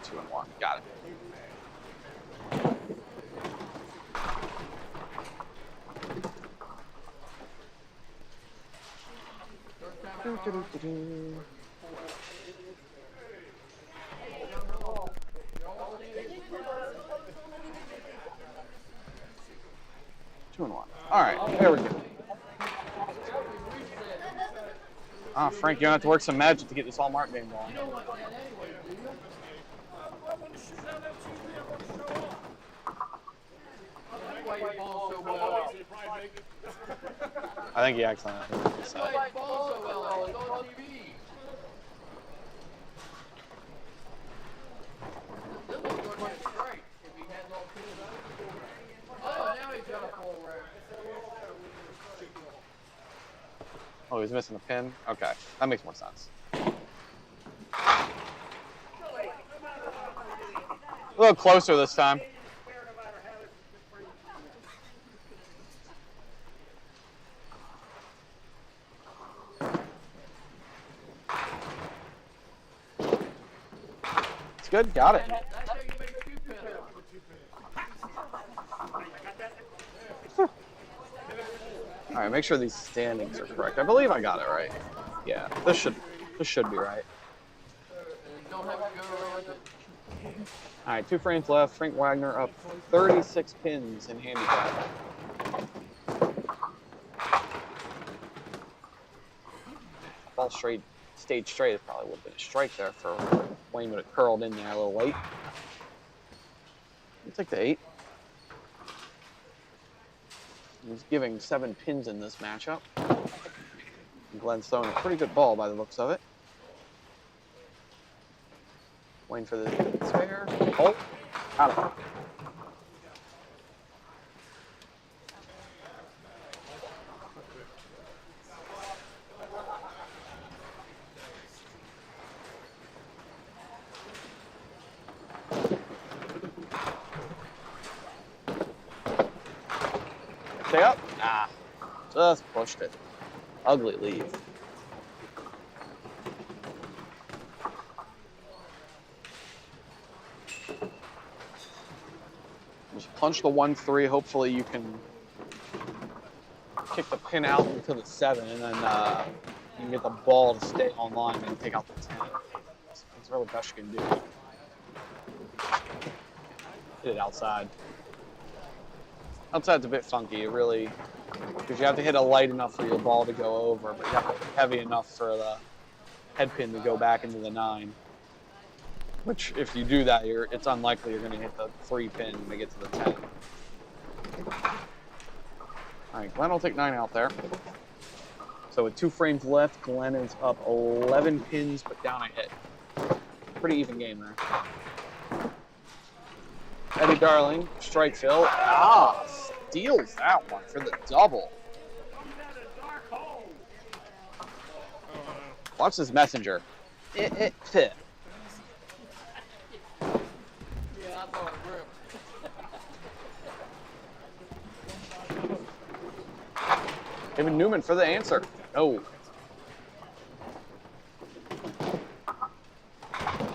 2 and 1. Got it. Two and 1. All right, there we go. Ah, Frank, you're gonna have to work some magic to get this all marked game going. I think he accidentally. Oh, he's missing a pin? Okay, that makes more sense. A little closer this time. It's good, got it. All right, make sure these standings are correct. I believe I got it right. Yeah, this should be right. All right, 2 frames left. Frank Wagner up 36 pins in handicap. Ball straight, stayed straight. It probably would have been a strike there for Wayne, but it curled in there a little late. I'll take the 8. He's giving 7 pins in this matchup. Glenn's throwing a pretty good ball by the looks of it. Waiting for the spare. Oh, out of it. stay up? Nah. Just pushed it. Ugly leave. Just punch the 1-3. Hopefully you can kick the pin out into the 7, and then you can get the ball to stay online and take out the 10. That's really the best you can do. Hit it outside. Outside's a bit funky. It really, because you have to hit it light enough for your ball to go over, but you have to hit heavy enough for the head pin to go back into the 9. Which, if you do that, it's unlikely you're going to hit the 3 pin when they get to the 10. All right, Glenn will take 9 out there. So with 2 frames left, Glenn is up 11 pins, but down a hit. Pretty even game there. Eddie Darling, strike Phil. Steals that one for the double. Watch this messenger. Pit. David Newman for the answer. No.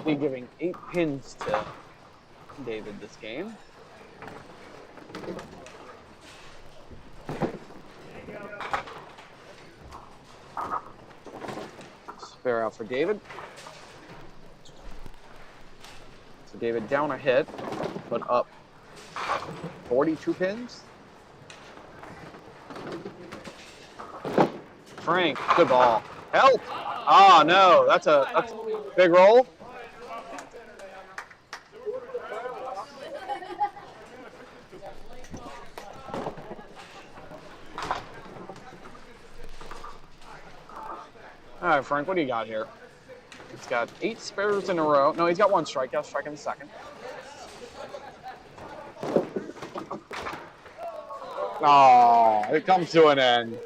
Be giving 8 pins to David this game. Spare out for David. So David down a hit, but up 42 pins. Frank, good ball. Help! Oh no, that's a big roll. All right, Frank, what do you got here? He's got 8 spares in a row. No, he's got 1 strike. Got a strike in the second. Oh, it comes to an end.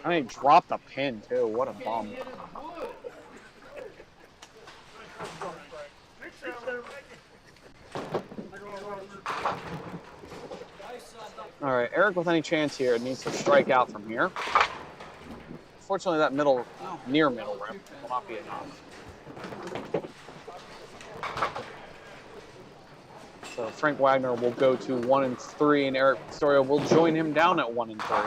I mean, he dropped a pin, too. What a bum. All right, Eric with any chance here needs to strike out from here. Fortunately, that near middle rim will not be enough. So Frank Wagner will go to 1 and 3, and Eric Pistorio will join him down at 1 and 3.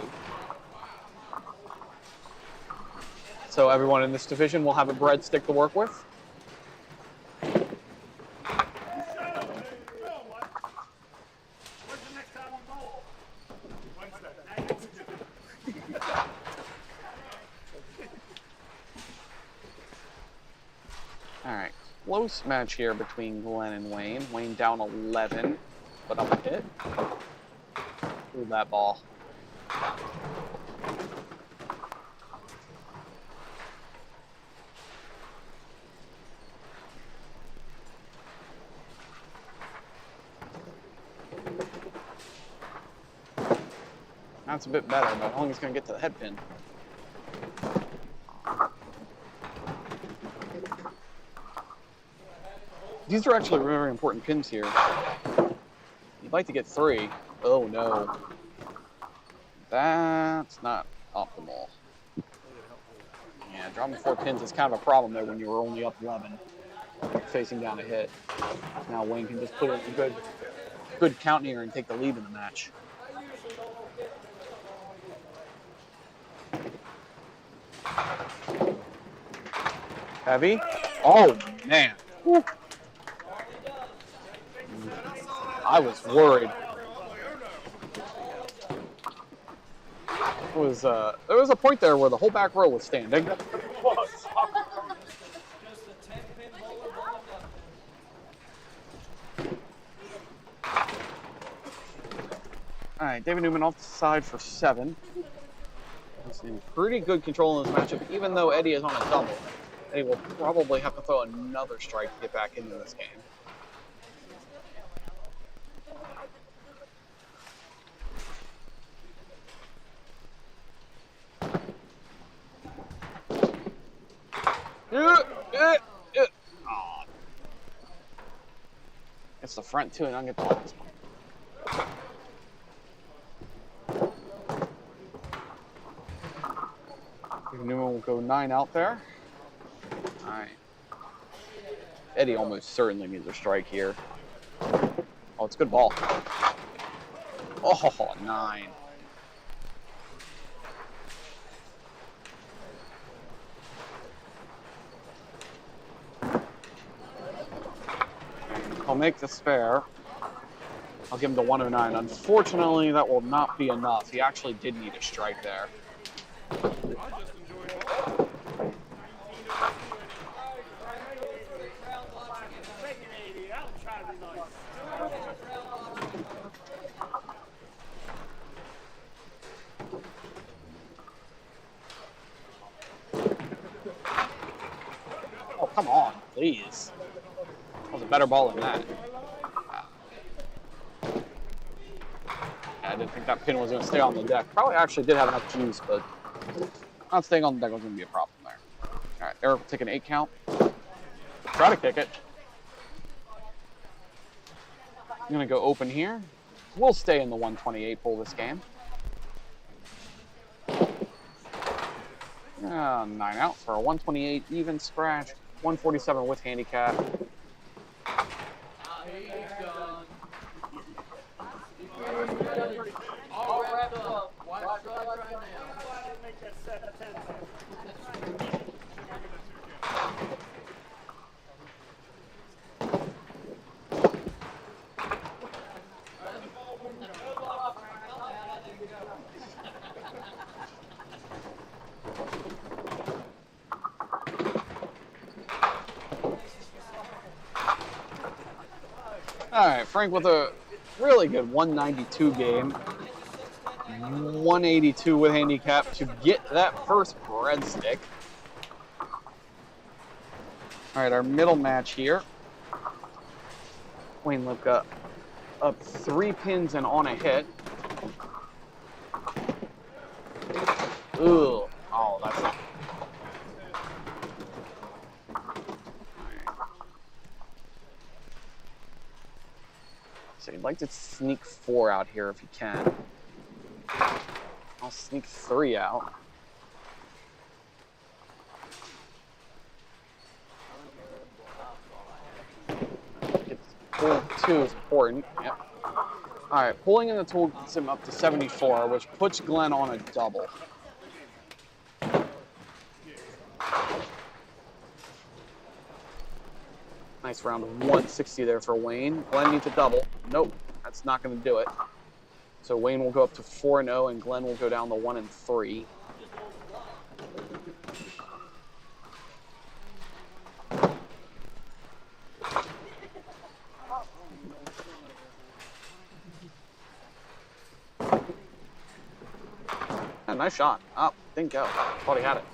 So everyone in this division will have a breadstick to work with. All right, close match here between Glenn and Wayne. Wayne down 11, but up a hit. Ooh, that ball. That's a bit better, but I don't think it's going to get to the head pin. These are actually very important pins here. You'd like to get 3. Oh no. That's not optimal. Yeah, dropping 4 pins is kind of a problem there when you were only up 11, facing down a hit. Now Wayne can just put in a good count here and take the lead in the match. Heavy. Oh man. Woo. I was worried. There was a point there where the whole back row was standing. All right, David Newman off the side for 7. He's in pretty good control in this matchup, even though Eddie is on a double. Eddie will probably have to throw another strike to get back into this game. Aw. It's the front two, and I don't get the last one. Newman will go 9 out there. All right. Eddie almost certainly needs a strike here. Oh, it's a good ball. Oh, 9. I'll make the spare. I'll give him the 109. Unfortunately, that will not be enough. He actually did need a strike there. Oh, come on, please. That was a better ball than that. I didn't think that pin was going to stay on the deck. Probably actually did have enough juice, but not staying on the deck was going to be a problem there. All right, Eric will take an 8 count. Try to kick it. I'm going to go open here. We'll stay in the 128 pool this game. 9 out for a 128 even scratch. 147 with handicap. All wrapped up. White stripe right now. All right, Frank with a really good 192 game. 182 with handicap to get that first breadstick. All right, our middle match here. Wayne Lipka up 3 pins and on a hit. Ooh, oh, that's not. So you'd like to sneak 4 out here if you can. I'll sneak 3 out. Pull 2 is important. Yep. All right, pulling in the tool gets him up to 74, which puts Glenn on a double. Nice round of 160 there for Wayne. Glenn needs a double. Nope, that's not going to do it. So Wayne will go up to 4-0, and Glenn will go down to 1-3. Nice shot. Oh, didn't go. Thought he had it.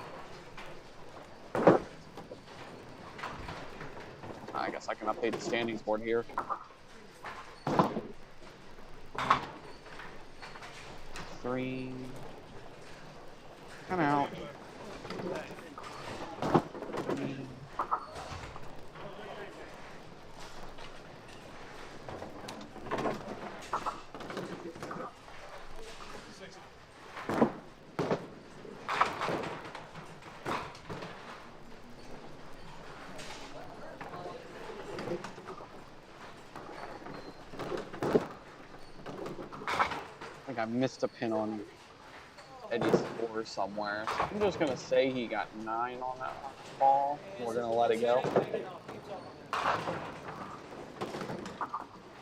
I guess I can update the standings board here. 3. Come out. 3. I missed a pin on Eddie's score somewhere. So I'm just going to say he got 9 on that ball. We're going to let it go.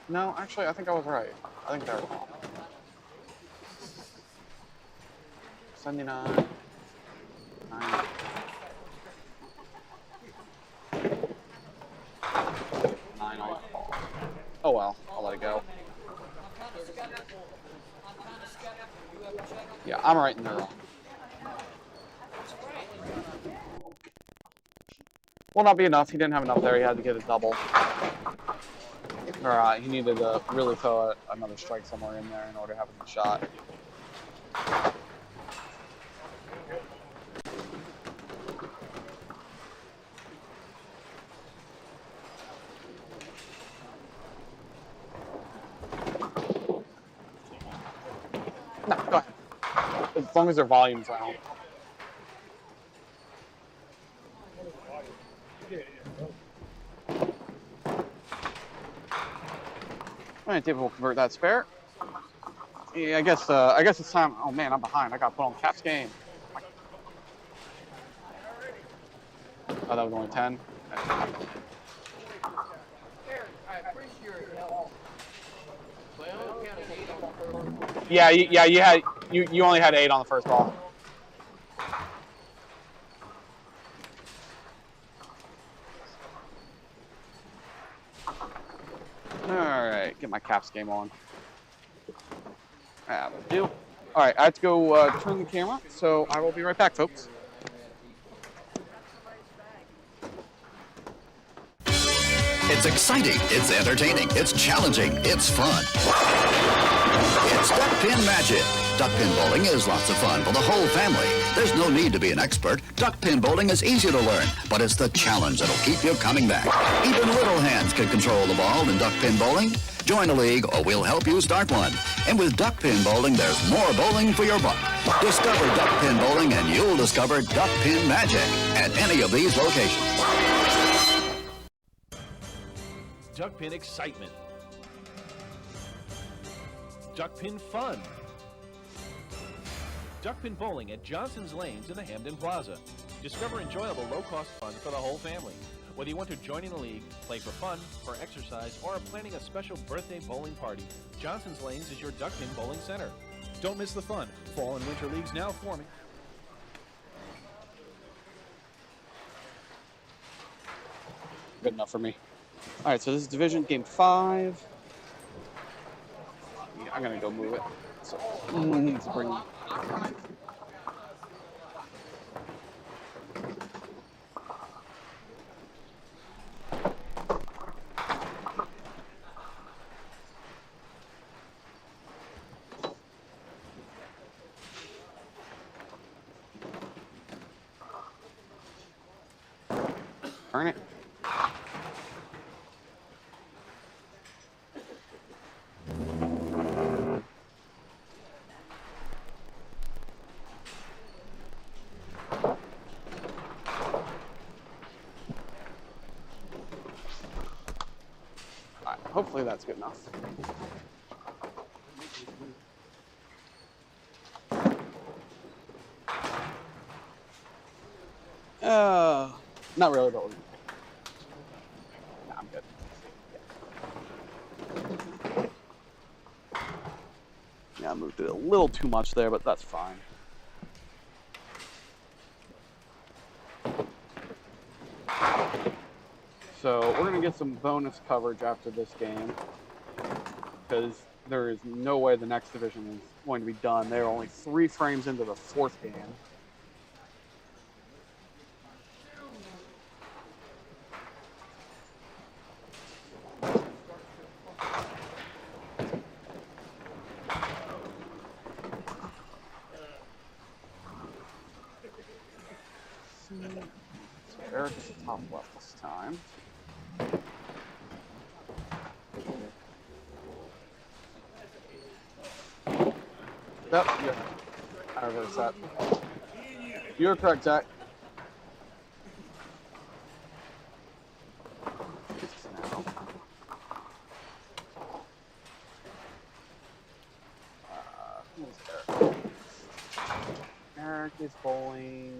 No, actually, I think I was right. I think they're wrong. 79. 9. 9 on that ball. Oh well, I'll let it go. Yeah, I'm right and they're wrong. Will not be enough. He didn't have enough there. He had to get a double. Or he needed to really throw another strike somewhere in there in order to have a good shot. As long as their volume's out. Alright, David will convert that spare. Yeah, I guess it's time. Oh man, I'm behind. I got put on Cap's game. Oh, that was only 10. Yeah, you only had 8 on the first ball. All right, get my Caps game on. That'll do. All right, I have to go turn the camera, so I will be right back, folks. It's exciting, it's entertaining, it's challenging, it's fun. It's Duckpin Magic. Duckpin bowling is lots of fun for the whole family. There's no need to be an expert. Duckpin bowling is easy to learn, but it's the challenge that'll keep you coming back. Even little hands can control the ball in duckpin bowling. Join a league or we'll help you start one. And with duckpin bowling, there's more bowling for your buck. Discover duckpin bowling and you'll discover Duckpin Magic at any of these locations. Duckpin excitement. Duckpin fun. Duckpin bowling at Johnson's Lanes in the Hamden Plaza. Discover enjoyable low-cost fun for the whole family. Whether you want to join in a league, play for fun, for exercise, or are planning a special birthday bowling party, Johnson's Lanes is your Duckpin bowling center. Don't miss the fun. Fall and winter leagues now forming. Good enough for me. All right, so this is Division Game 5. Yeah, I'm gonna go move it. So I need to bring. Turn it. Hopefully that's good enough. Not really, but nah, I'm good. Yeah, I moved it a little too much there, but that's fine. So we're gonna get some bonus coverage after this game because there is no way the next division is going to be done. They're only 3 frames into the 4th game. So Eric is the top left this time. Yep, yeah. I reversed that. You're correct, Jack. Who's Eric? Eric is bowling.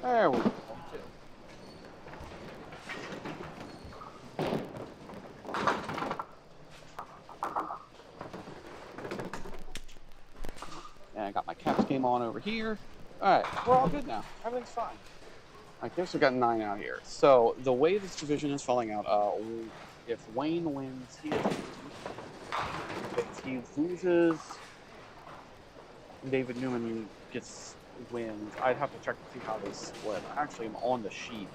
There we go. And I got my Caps game on over here. Alright, we're all good now. Everything's fine. I guess we got 9 out here. So, the way this division is falling out, if Wayne wins, he is. If he loses, David Newman wins. I'd have to check to see how they split. I actually am on the sheet,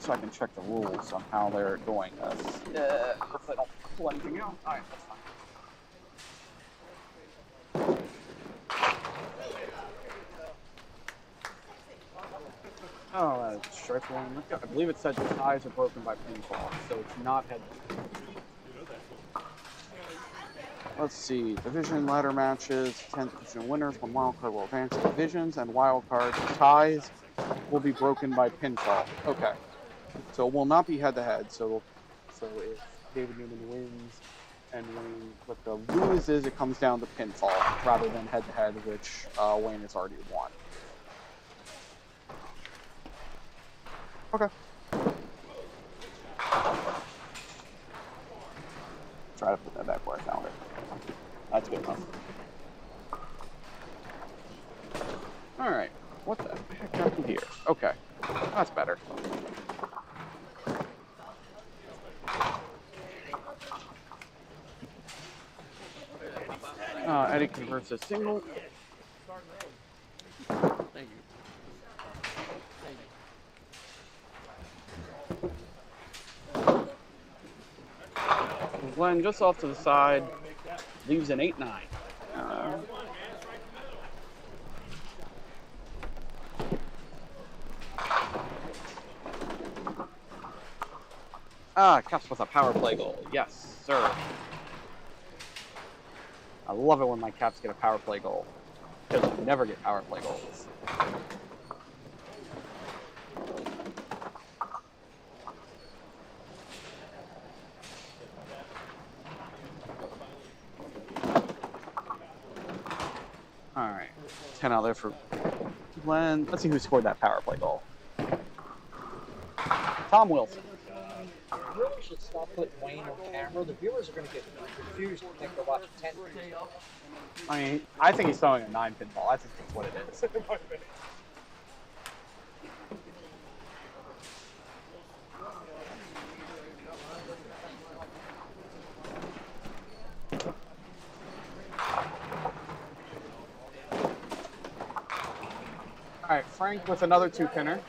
so I can check the rules on how they're doing this. If I don't pull anything out. Alright, that's fine. Oh, strike one. I believe it said the ties are broken by pinfall, so it's not head. Let's see. Division ladder matches. 10th division winners. 1 wild card will advance divisions, and wild card ties will be broken by pinfall. Okay. So it will not be head to head. So if David Newman wins and Wayne loses, it comes down to pinfall rather than head to head, which Wayne has already won. Okay. Try to put that back where I found it. That's good enough. Alright. What the heck happened here? Okay. That's better. Eddie converts a single. Thank you. Glenn just off to the side, leaves an 8-9. Caps with a power play goal. Yes, sir. I love it when my Caps get a power play goal, because I never get power play goals. Alright, 10 out there for Glenn. Let's see who scored that power play goal. Tom Wilson. You really should stop putting Wayne on camera. The viewers are going to get confused and think they're watching 10 pins. I mean, I think he's throwing a 9-pin ball. That's just what it is. Alright, Frank with another 2-pinner.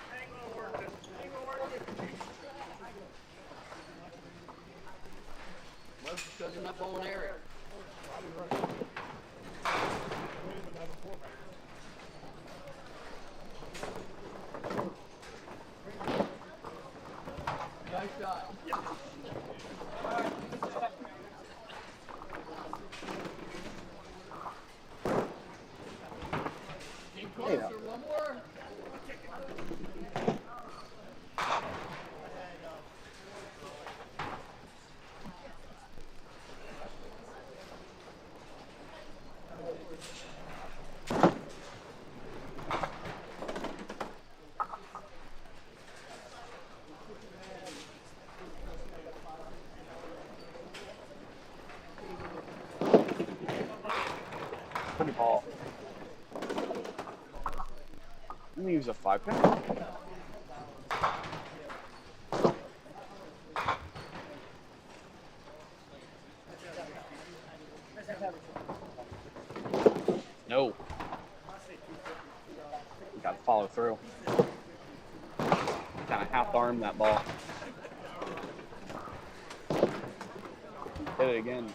Nice shot. Hey, no. One more. Pretty ball. I'm gonna use a 5-pin. No. You gotta follow through. Kind of half-arm that ball. Hit it again.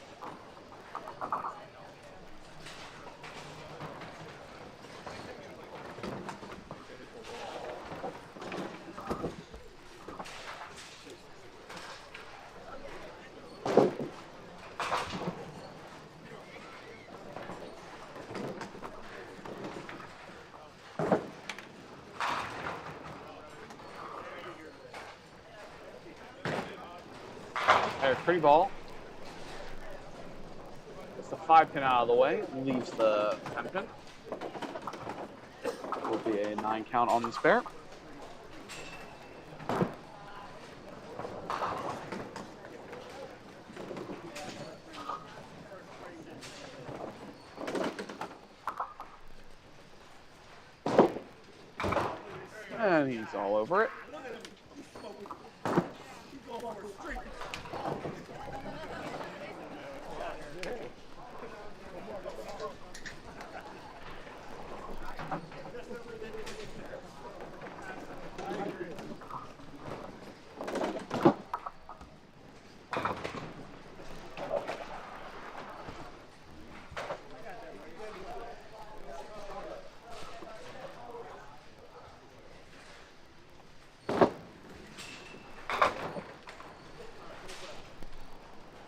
There's pretty ball. Gets the 5-pin out of the way, leaves the 10-pin. Will be a 9 count on the spare. he's all over it.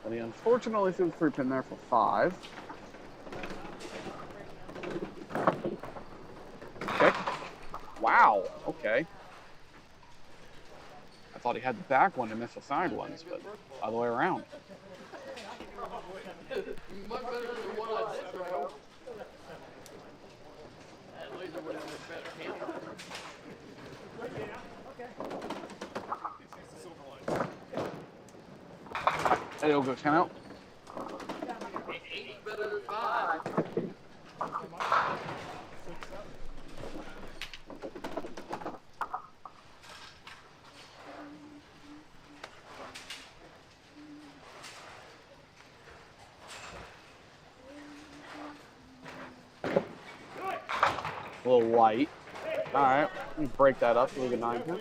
But he unfortunately threw the 3-pin there for 5. Kick. Wow, okay. I thought he had the back one to miss the side ones, but other way around. Much better than what I did, bro. At least it would have been better camera. And it'll go 10 out. 8 better than 5. A little light. All right, let me break that up. Leave a 9-pin.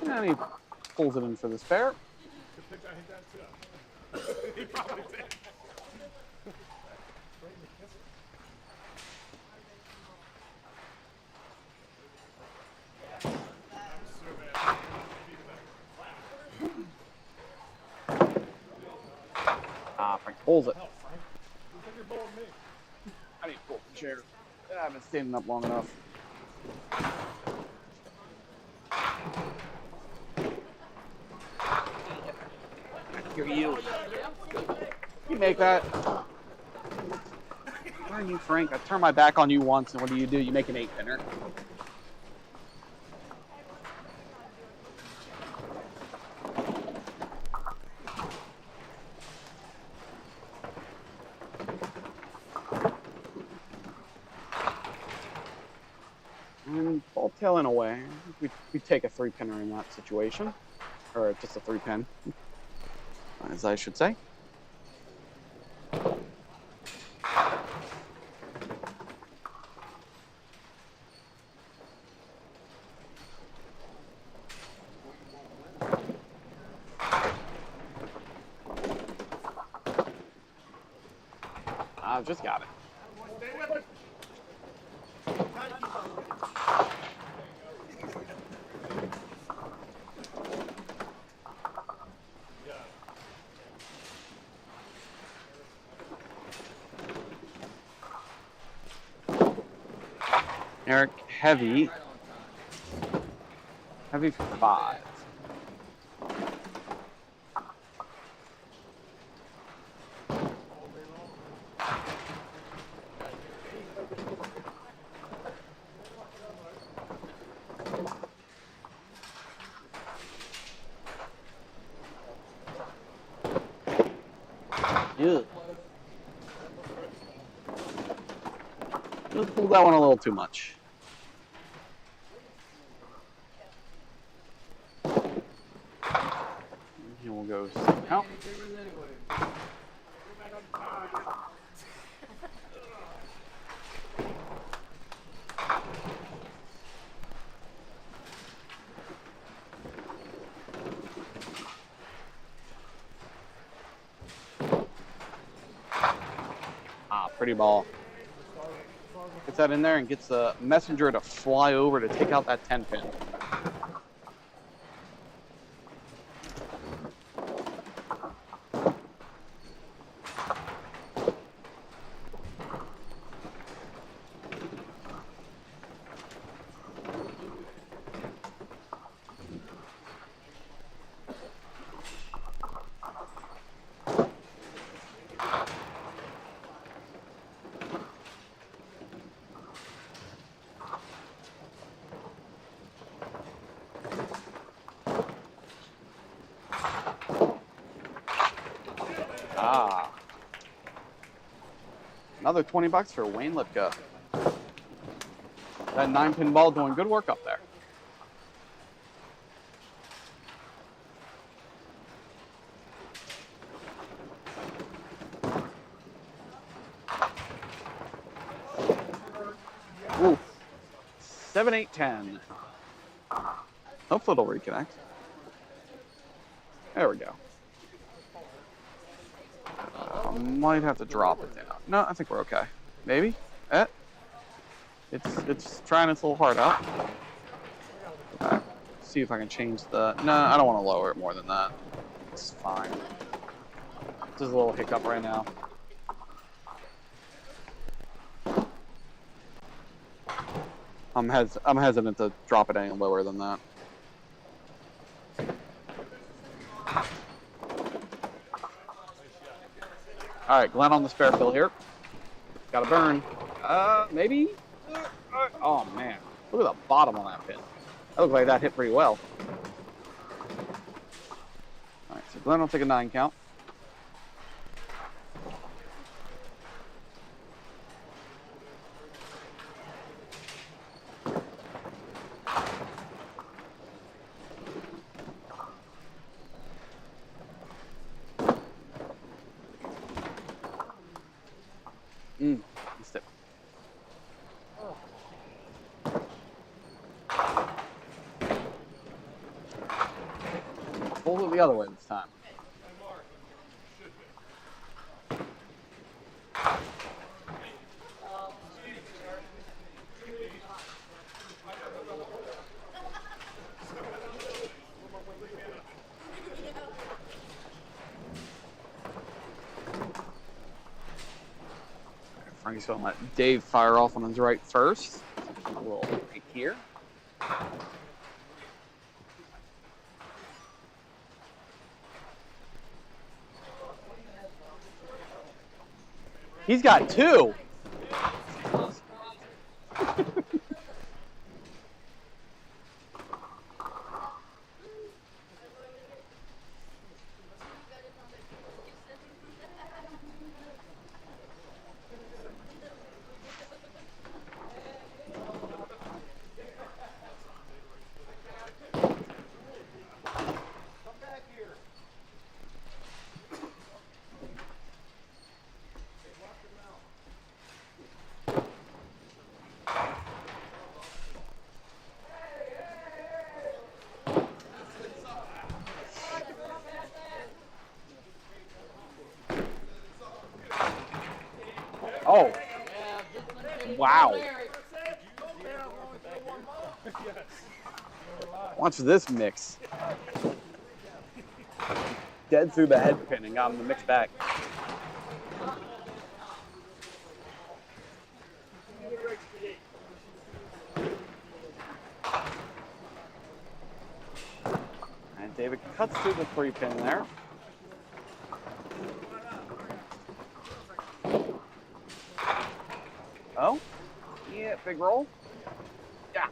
And he pulls it in for the spare. Frank pulls it. I need to pull the chair. I've been standing up long enough. I hear you. You make that. Where are you, Frank? I turned my back on you once, and what do? You make an 8-pinner. And ball tailing away. We take a 3-pinner in that situation. Or just a 3-pin, as I should say. I've just got it. Eric, heavy. Heavy for 5. Ew. Just pulled that one a little too much. Here we'll go out. Pretty ball. Gets that in there and gets the messenger to fly over to take out that 10-pin. Ah. Another 20 bucks for Wayne Lipka. That 9-pin ball doing good work up there. Ooh. 7, 8, 10. Hopefully it'll reconnect. There we go. Might have to drop it down. No, I think we're okay. Maybe? It's trying its little heart out. Okay. See if I can change the... No, I don't want to lower it more than that. It's fine. Just a little hiccup right now. I'm hesitant to drop it any lower than that. All right, Glenn on the spare fill here. Got to burn. Maybe? Oh, man. Look at the bottom on that pin. That looks like that hit pretty well. All right, so Glenn will take a 9 count. Missed it. Hold it the other way this time. Frankie's going to let Dave fire off on his right first. A little break here. He's got 2. Oh. Wow. Watch this mix. Dead through the head pin and got him to mix back. And David cuts through the 3-pin there. Oh, yeah, big roll. Yeah.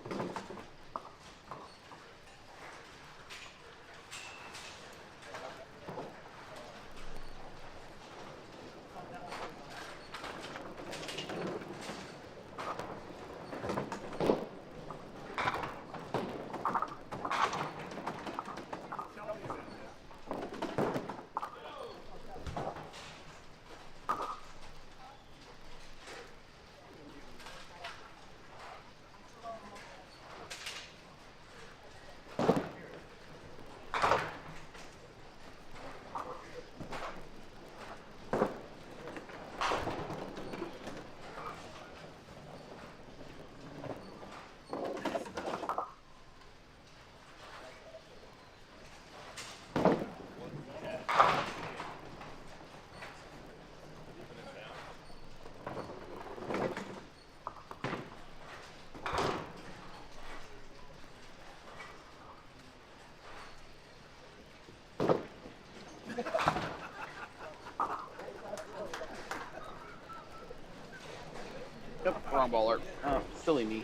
Yep, wrong baller. Oh, silly me.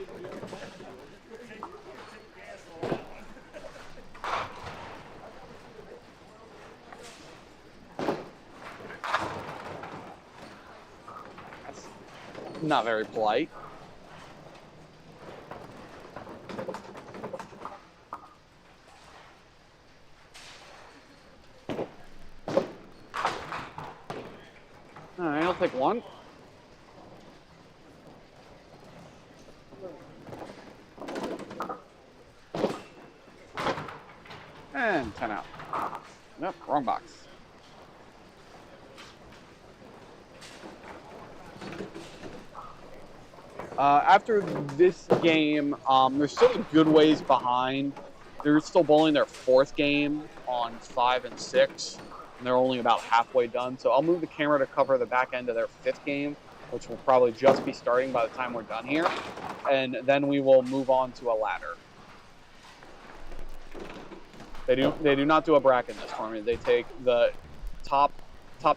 Not very polite. Alright, I'll take one. And 10 out. Nope, wrong box. After this game, they're still a good ways behind. They're still bowling their 4th game on 5 and 6, and they're only about halfway done. So I'll move the camera to cover the back end of their 5th game, which will probably just be starting by the time we're done here, and then we will move on to a ladder. They do not do a bracket in this tournament. They take the top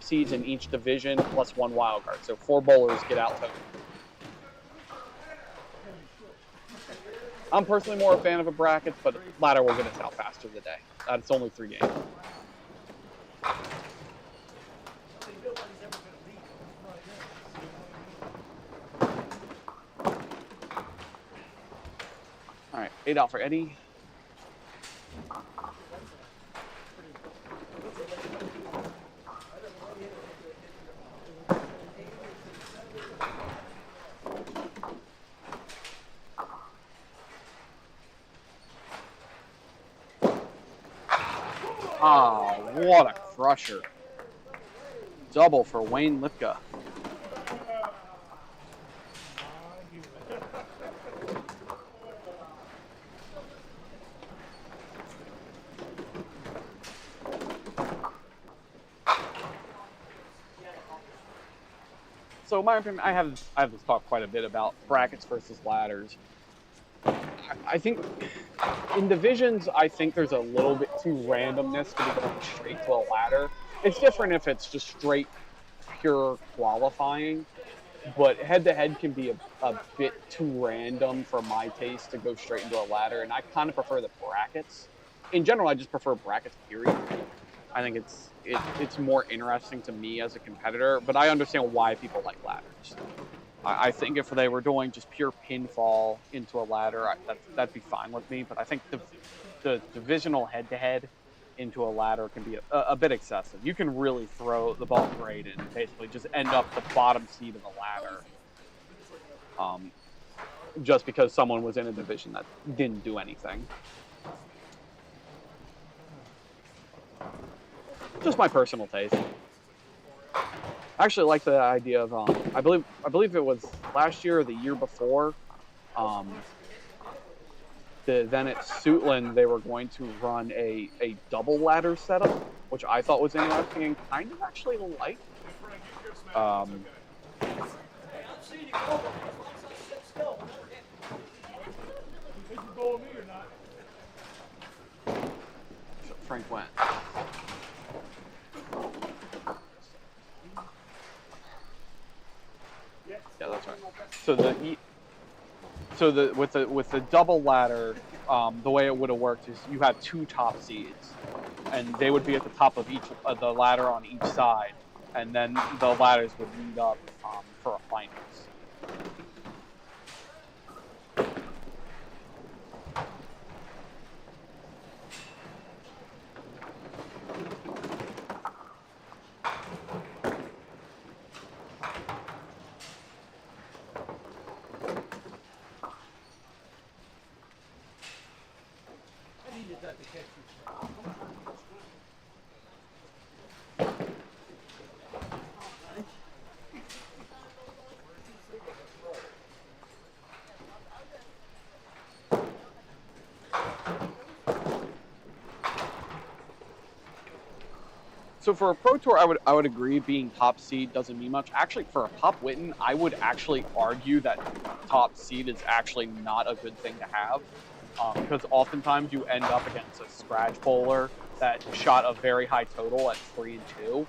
seeds in each division plus 1 wild card. So 4 bowlers get out total. I'm personally more a fan of a bracket, but ladder will get us out faster today. It's only 3 games. All right, 8 out for Eddie. Oh, what a crusher. Double for Wayne Lipka. So my opinion, I have this talk quite a bit about brackets versus ladders. I think in divisions, I think there's a little bit too randomness to be going straight to a ladder. It's different if it's just straight, pure qualifying, but head-to-head can be a bit too random for my taste to go straight into a ladder, and I kind of prefer the brackets. In general, I just prefer brackets, period. I think it's more interesting to me as a competitor, but I understand why people like ladders. I think if they were doing just pure pinfall into a ladder, that'd be fine with me. But I think the divisional head-to-head into a ladder can be a bit excessive. You can really throw the ball great and basically just end up the bottom seed of the ladder, just because someone was in a division that didn't do anything. Just my personal taste. I actually like the idea of I believe it was last year or the year before. Then at Suitland they were going to run a double ladder setup, which I thought was interesting and kind of actually liked. Frank went. Yeah, that's right. So with the double ladder, the way it would have worked is you had 2 top seeds, and they would be at the top of each of the ladder on each side, and then the ladders would meet up for a finals. So for a Pro Tour, I would agree being top seed doesn't mean much. Actually, for a Pop Witten, I would actually argue that top seed is actually not a good thing to have, because oftentimes you end up against a scratch bowler that shot a very high total at 3 and 2,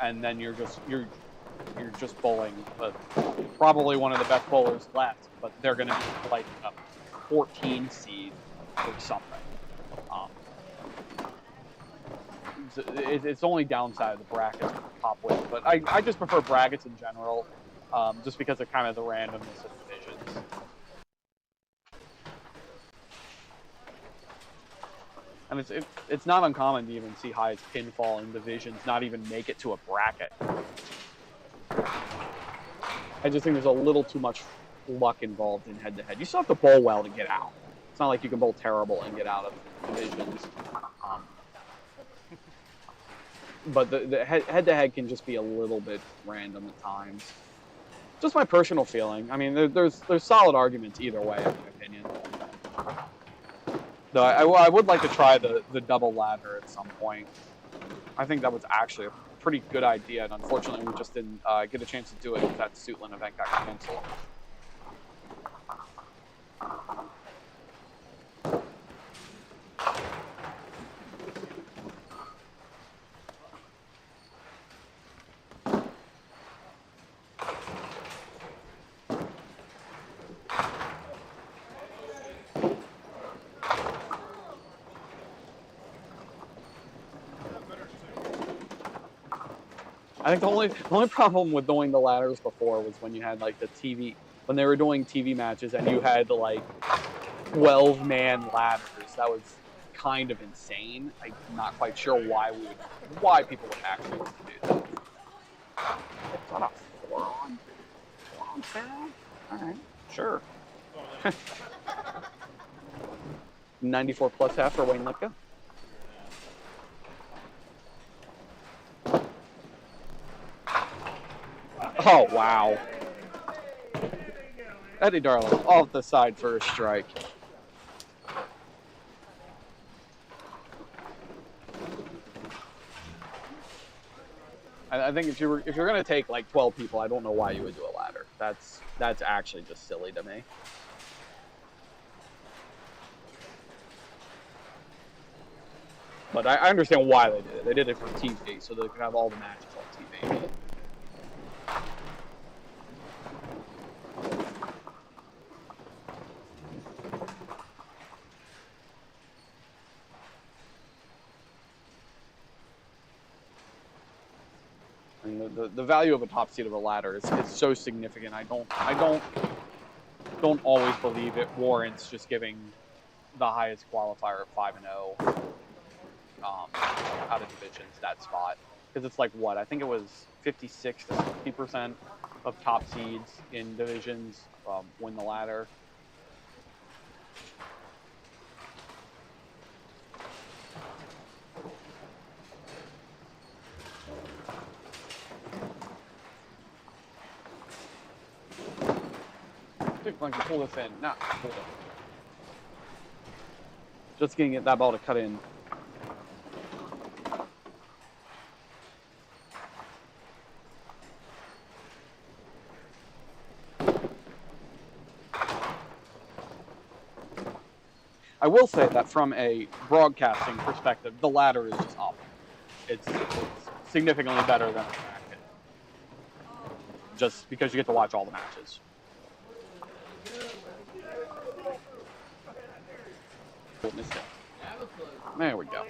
and then you're just bowling probably one of the best bowlers left, but they're going to be like a 14 seed or something. It's only downside of the brackets with the Pop Witten, but I just prefer brackets in general. just because of kind of the randomness of divisions. And it's not uncommon to even see highest pinfall in divisions not even make it to a bracket. I just think there's a little too much luck involved in head-to-head. You still have to bowl well to get out. It's not like you can bowl terrible and get out of divisions. But the head-to-head can just be a little bit random at times. Just my personal feeling. I mean, there's solid arguments either way, in my opinion. Though I would like to try the double ladder at some point. I think that was actually a pretty good idea, and unfortunately we just didn't get a chance to do it because that Suitland event got canceled. I think the only problem with doing the ladders before was when you had like the TV, when they were doing TV matches and you had like 12-man ladders. That was kind of insane. I'm not quite sure why people would actually want to do that. It's not a 4-on panel? Alright, sure. 94 plus half for Wayne Lipka. Oh, wow. Eddie Darling off the side for a strike. I think if you're gonna take like 12 people, I don't know why you would do a ladder. That's actually just silly to me. But I understand why they did it. They did it for TV, so they could have all the matches on TV. I mean, the value of a top seed of a ladder is so significant. I don't always believe it warrants just giving the highest qualifier of 5-0 out of divisions that spot, because it's like what I think it was 56 to 60% of top seeds in divisions win the ladder. Like to pull this in. Nah, pull it. Just getting that ball to cut in. I will say that from a broadcasting perspective, the ladder is just awful. It's significantly better than a bracket. Just because you get to watch all the matches. There we go.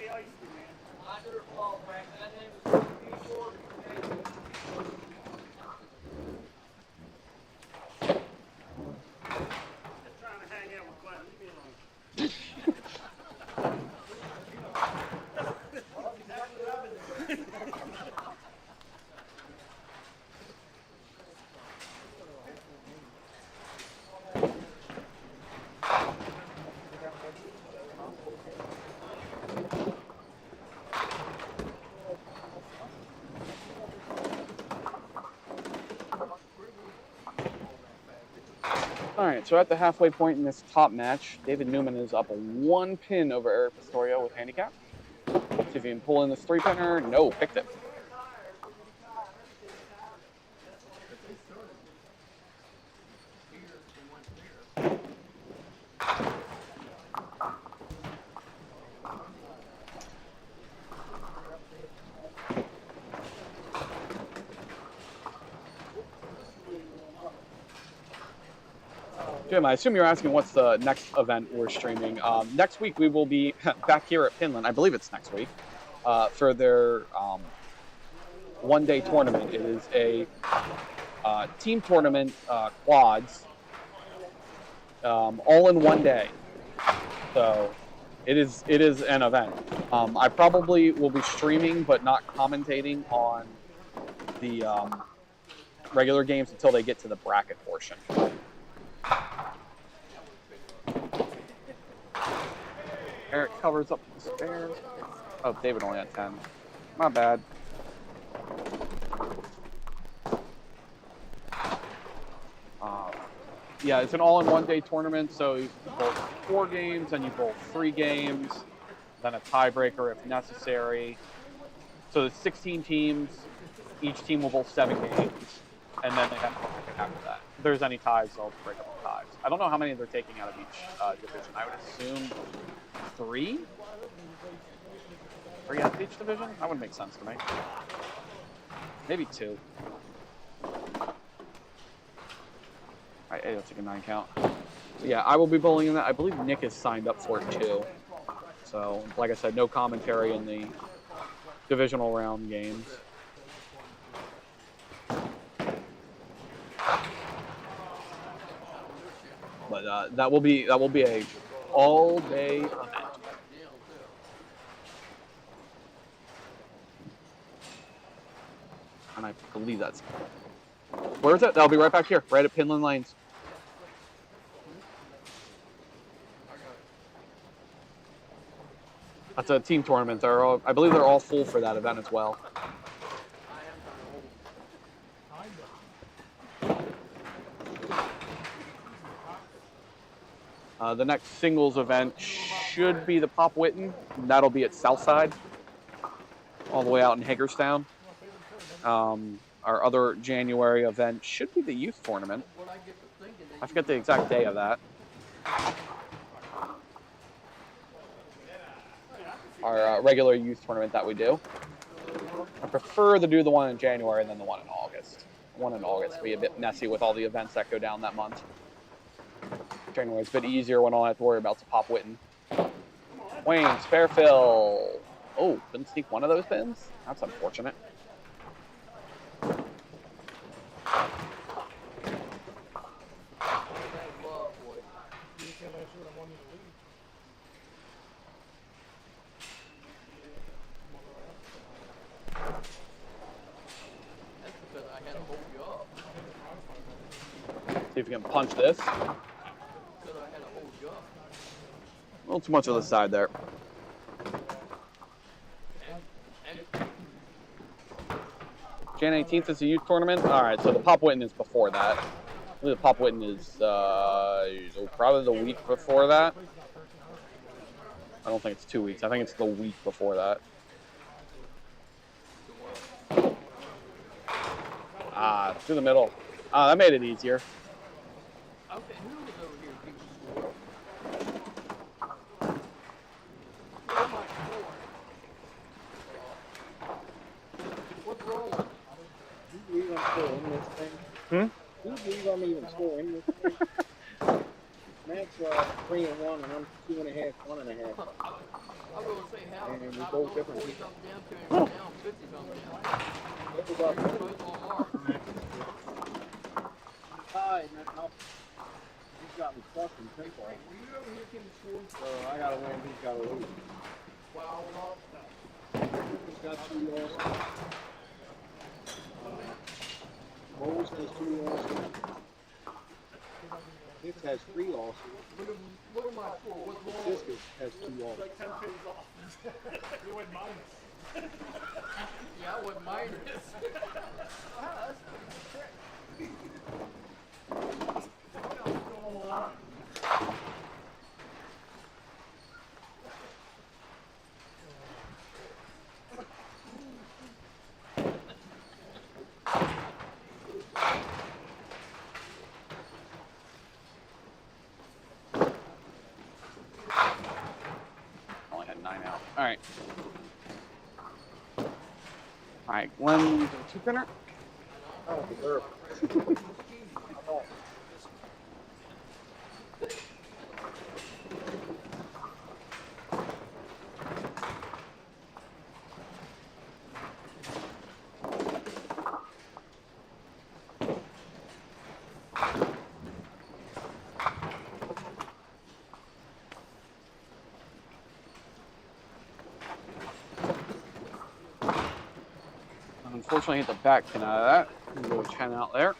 Alright, so at the halfway point in this top match, David Newman is up 1 pin over Eric Pistorio with handicap. See if he can pull in this 3-pinner. No, picked it. Jim, I assume you're asking what's the next event we're streaming. Next week we will be back here at Pinland. I believe it's next week for their one-day tournament. It is a team tournament quads, all in one day. So it is an event. I probably will be streaming but not commentating on the regular games until they get to the bracket portion. Eric covers up the spares. Oh, David only had 10. My bad. Yeah, it's an all-in-one-day tournament, so you bowl 4 games, and you bowl 3 games, then a tiebreaker if necessary. So there's 16 teams. Each team will bowl 7 games, and then they have to pick after that. If there's any ties, they'll break up the ties. I don't know how many they're taking out of each division. I would assume 3? 3 out of each division? That would make sense to me. Maybe 2. Alright, let's take a 9 count. So yeah, I will be bowling in that. I believe Nick is signed up for it too. So, like I said, no commentary in the divisional round games. But that will be a all-day event. And I believe that's... Where is it? That'll be right back here, right at Pinland Lanes. That's a team tournament. I believe they're all full for that event as well. The next singles event should be the Pop Whitten. That'll be at Southside, all the way out in Hagerstown. Our other January event should be the youth tournament. I forget the exact day of that. Our regular youth tournament that we do. I prefer to do the one in January than the one in August. The one in August will be a bit messy with all the events that go down that month. January's a bit easier when all I have to worry about is Pop Whitten. Wayne, spare fill. Oh, couldn't sneak one of those pins? That's unfortunate. See if we can punch this. A little too much on the side there. Jan 18th is the youth tournament. All right, so the Pop Whitten is before that. I believe the Pop Whitten is probably the week before that. I don't think it's 2 weeks. I think it's the week before that. Through the middle. That made it easier. Who believe I'm even scoring this thing? Matt's 3-1 and I'm 2.5, 1.5. And we're both different people. He's got me stuck in pinball. So I gotta win, he's gotta lose. He's got 2 losses. Bowles has 2 losses. Hicks has 3 losses. Ciscus has 2 losses. You went minus. Yeah, I went minus. Only had 9 out. All right. All right, Glenn, 2-pinner. Oh, deserve. unfortunately hit the back pin out of that. We'll go 10 out there.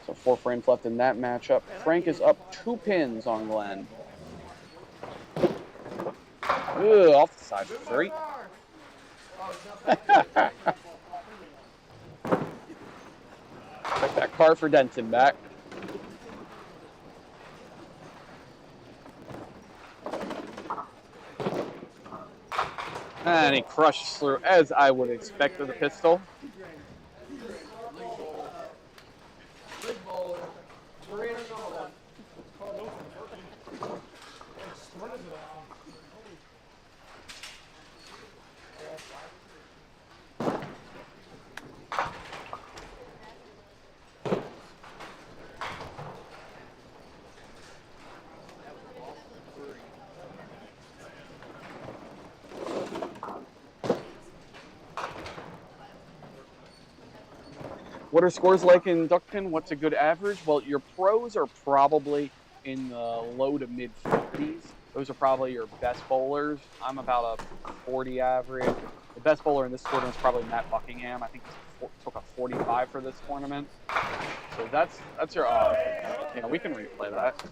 So 4 frames left in that matchup. Frank is up 2 pins on Glenn. Ooh, off the side for 3. Take that car for Denton back. And he crushes through, as I would expect with a pistol. What are scores like in Duckpin? What's a good average? Well, your pros are probably in the low to mid 50s. Those are probably your best bowlers. I'm about a 40 average. The best bowler in this tournament is probably Matt Buckingham. I think he took a 45 for this tournament. So that's your, yeah, we can replay that.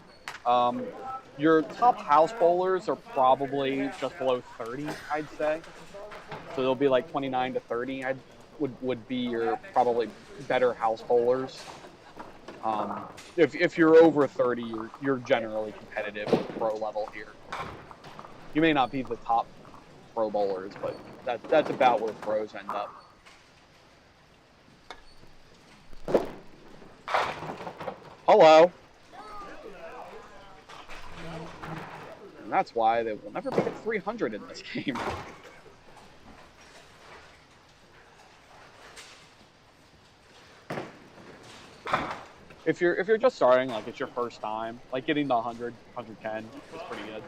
Your top house bowlers are probably just below 30, I'd say. So they'll be like 29 to 30. Would be your probably better house bowlers. If you're over 30, you're generally competitive at pro level here. You may not be the top pro bowlers, but that's about where pros end up. Hello. And that's why they will never be at 300 in this game. If you're just starting, like it's your first time, like getting the 100, 110 is pretty good.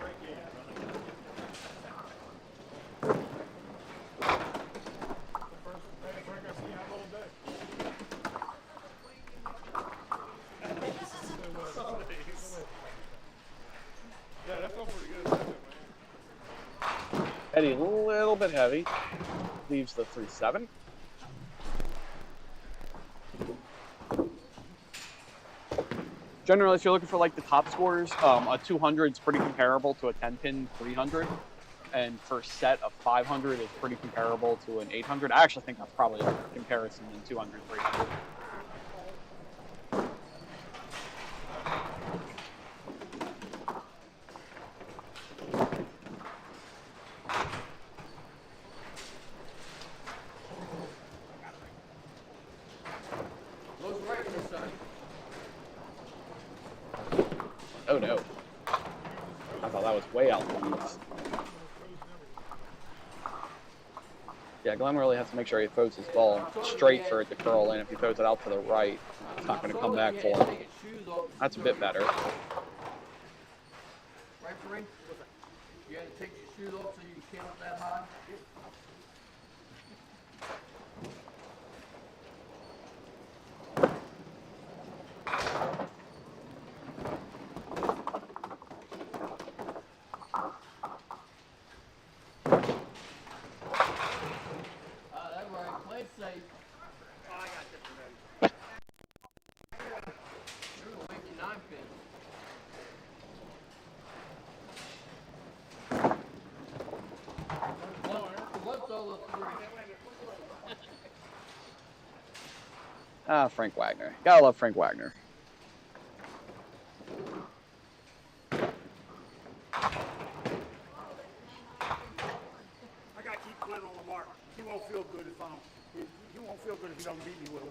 Eddie, a little bit heavy. Leaves the 3-7. Generally, if you're looking for like the top scores, a 200 is pretty comparable to a 10-pin 300, and for a set of 500 is pretty comparable to an 800. I actually think that's probably a comparison in 200, 300. Oh no. I thought that was way out the east. Yeah, Glenn really has to make sure he throws his ball straight for it to curl in. If he throws it out to the right, it's not going to come back for him. That's a bit better. Right, Frank? You got to take your shoes off so you can count that high? Frank Wagner. Gotta love Frank Wagner. I gotta keep Glenn on the mark. He won't feel good if he won't feel good if he don't beat me with a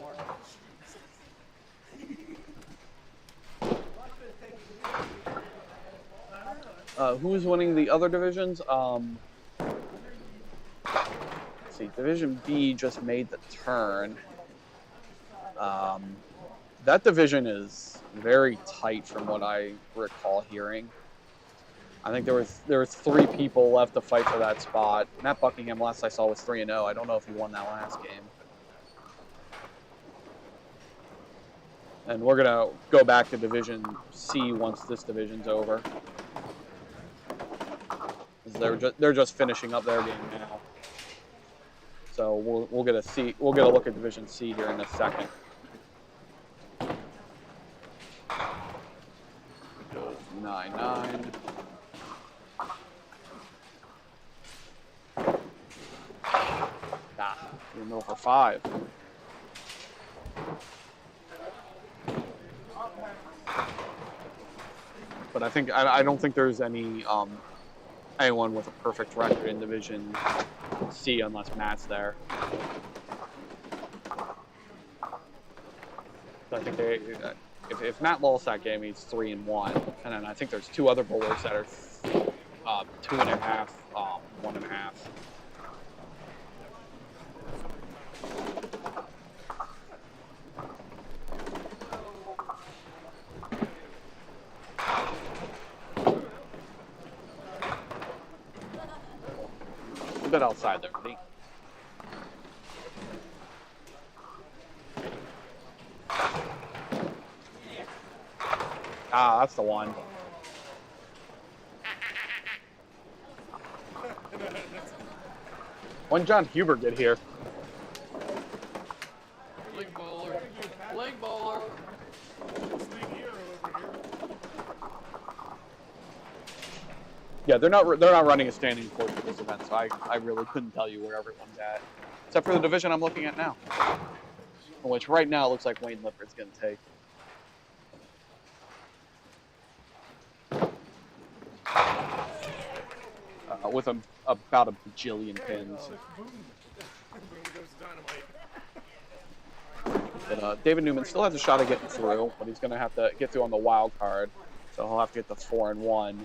mark. Who's winning the other divisions? Let's see, Division B just made the turn. That division is very tight from what I recall hearing. I think there was 3 people left to fight for that spot. Matt Buckingham, last I saw, was 3-0. I don't know if he won that last game. And we're gonna go back to Division C once this division's over. They're just finishing up their game now. So we'll get a C. We'll get a look at Division C here in a second. Goes 9-9. In the middle for 5. But I don't think there's any anyone with a perfect record in Division C unless Matt's there. So I think if Matt lost that game, he's 3-1, and then I think there's 2 other bowlers that are 2.5, 1.5. A bit outside there, buddy. Ah, that's the one. When John Huber get here? Leg bowler. Leg bowler. Yeah, they're not running a standing court for this event, so I really couldn't tell you where everyone's at, except for the division I'm looking at now, which right now looks like Wayne Lippard's going to take. With about a bajillion pins. But David Newman still has a shot at getting through, but he's going to have to get through on the wild card, so he'll have to get the 4-1.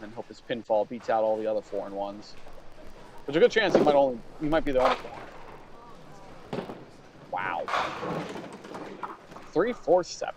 And hope his pinfall beats out all the other 4-1s. There's a good chance he might be the only one. Wow. 3-4-7.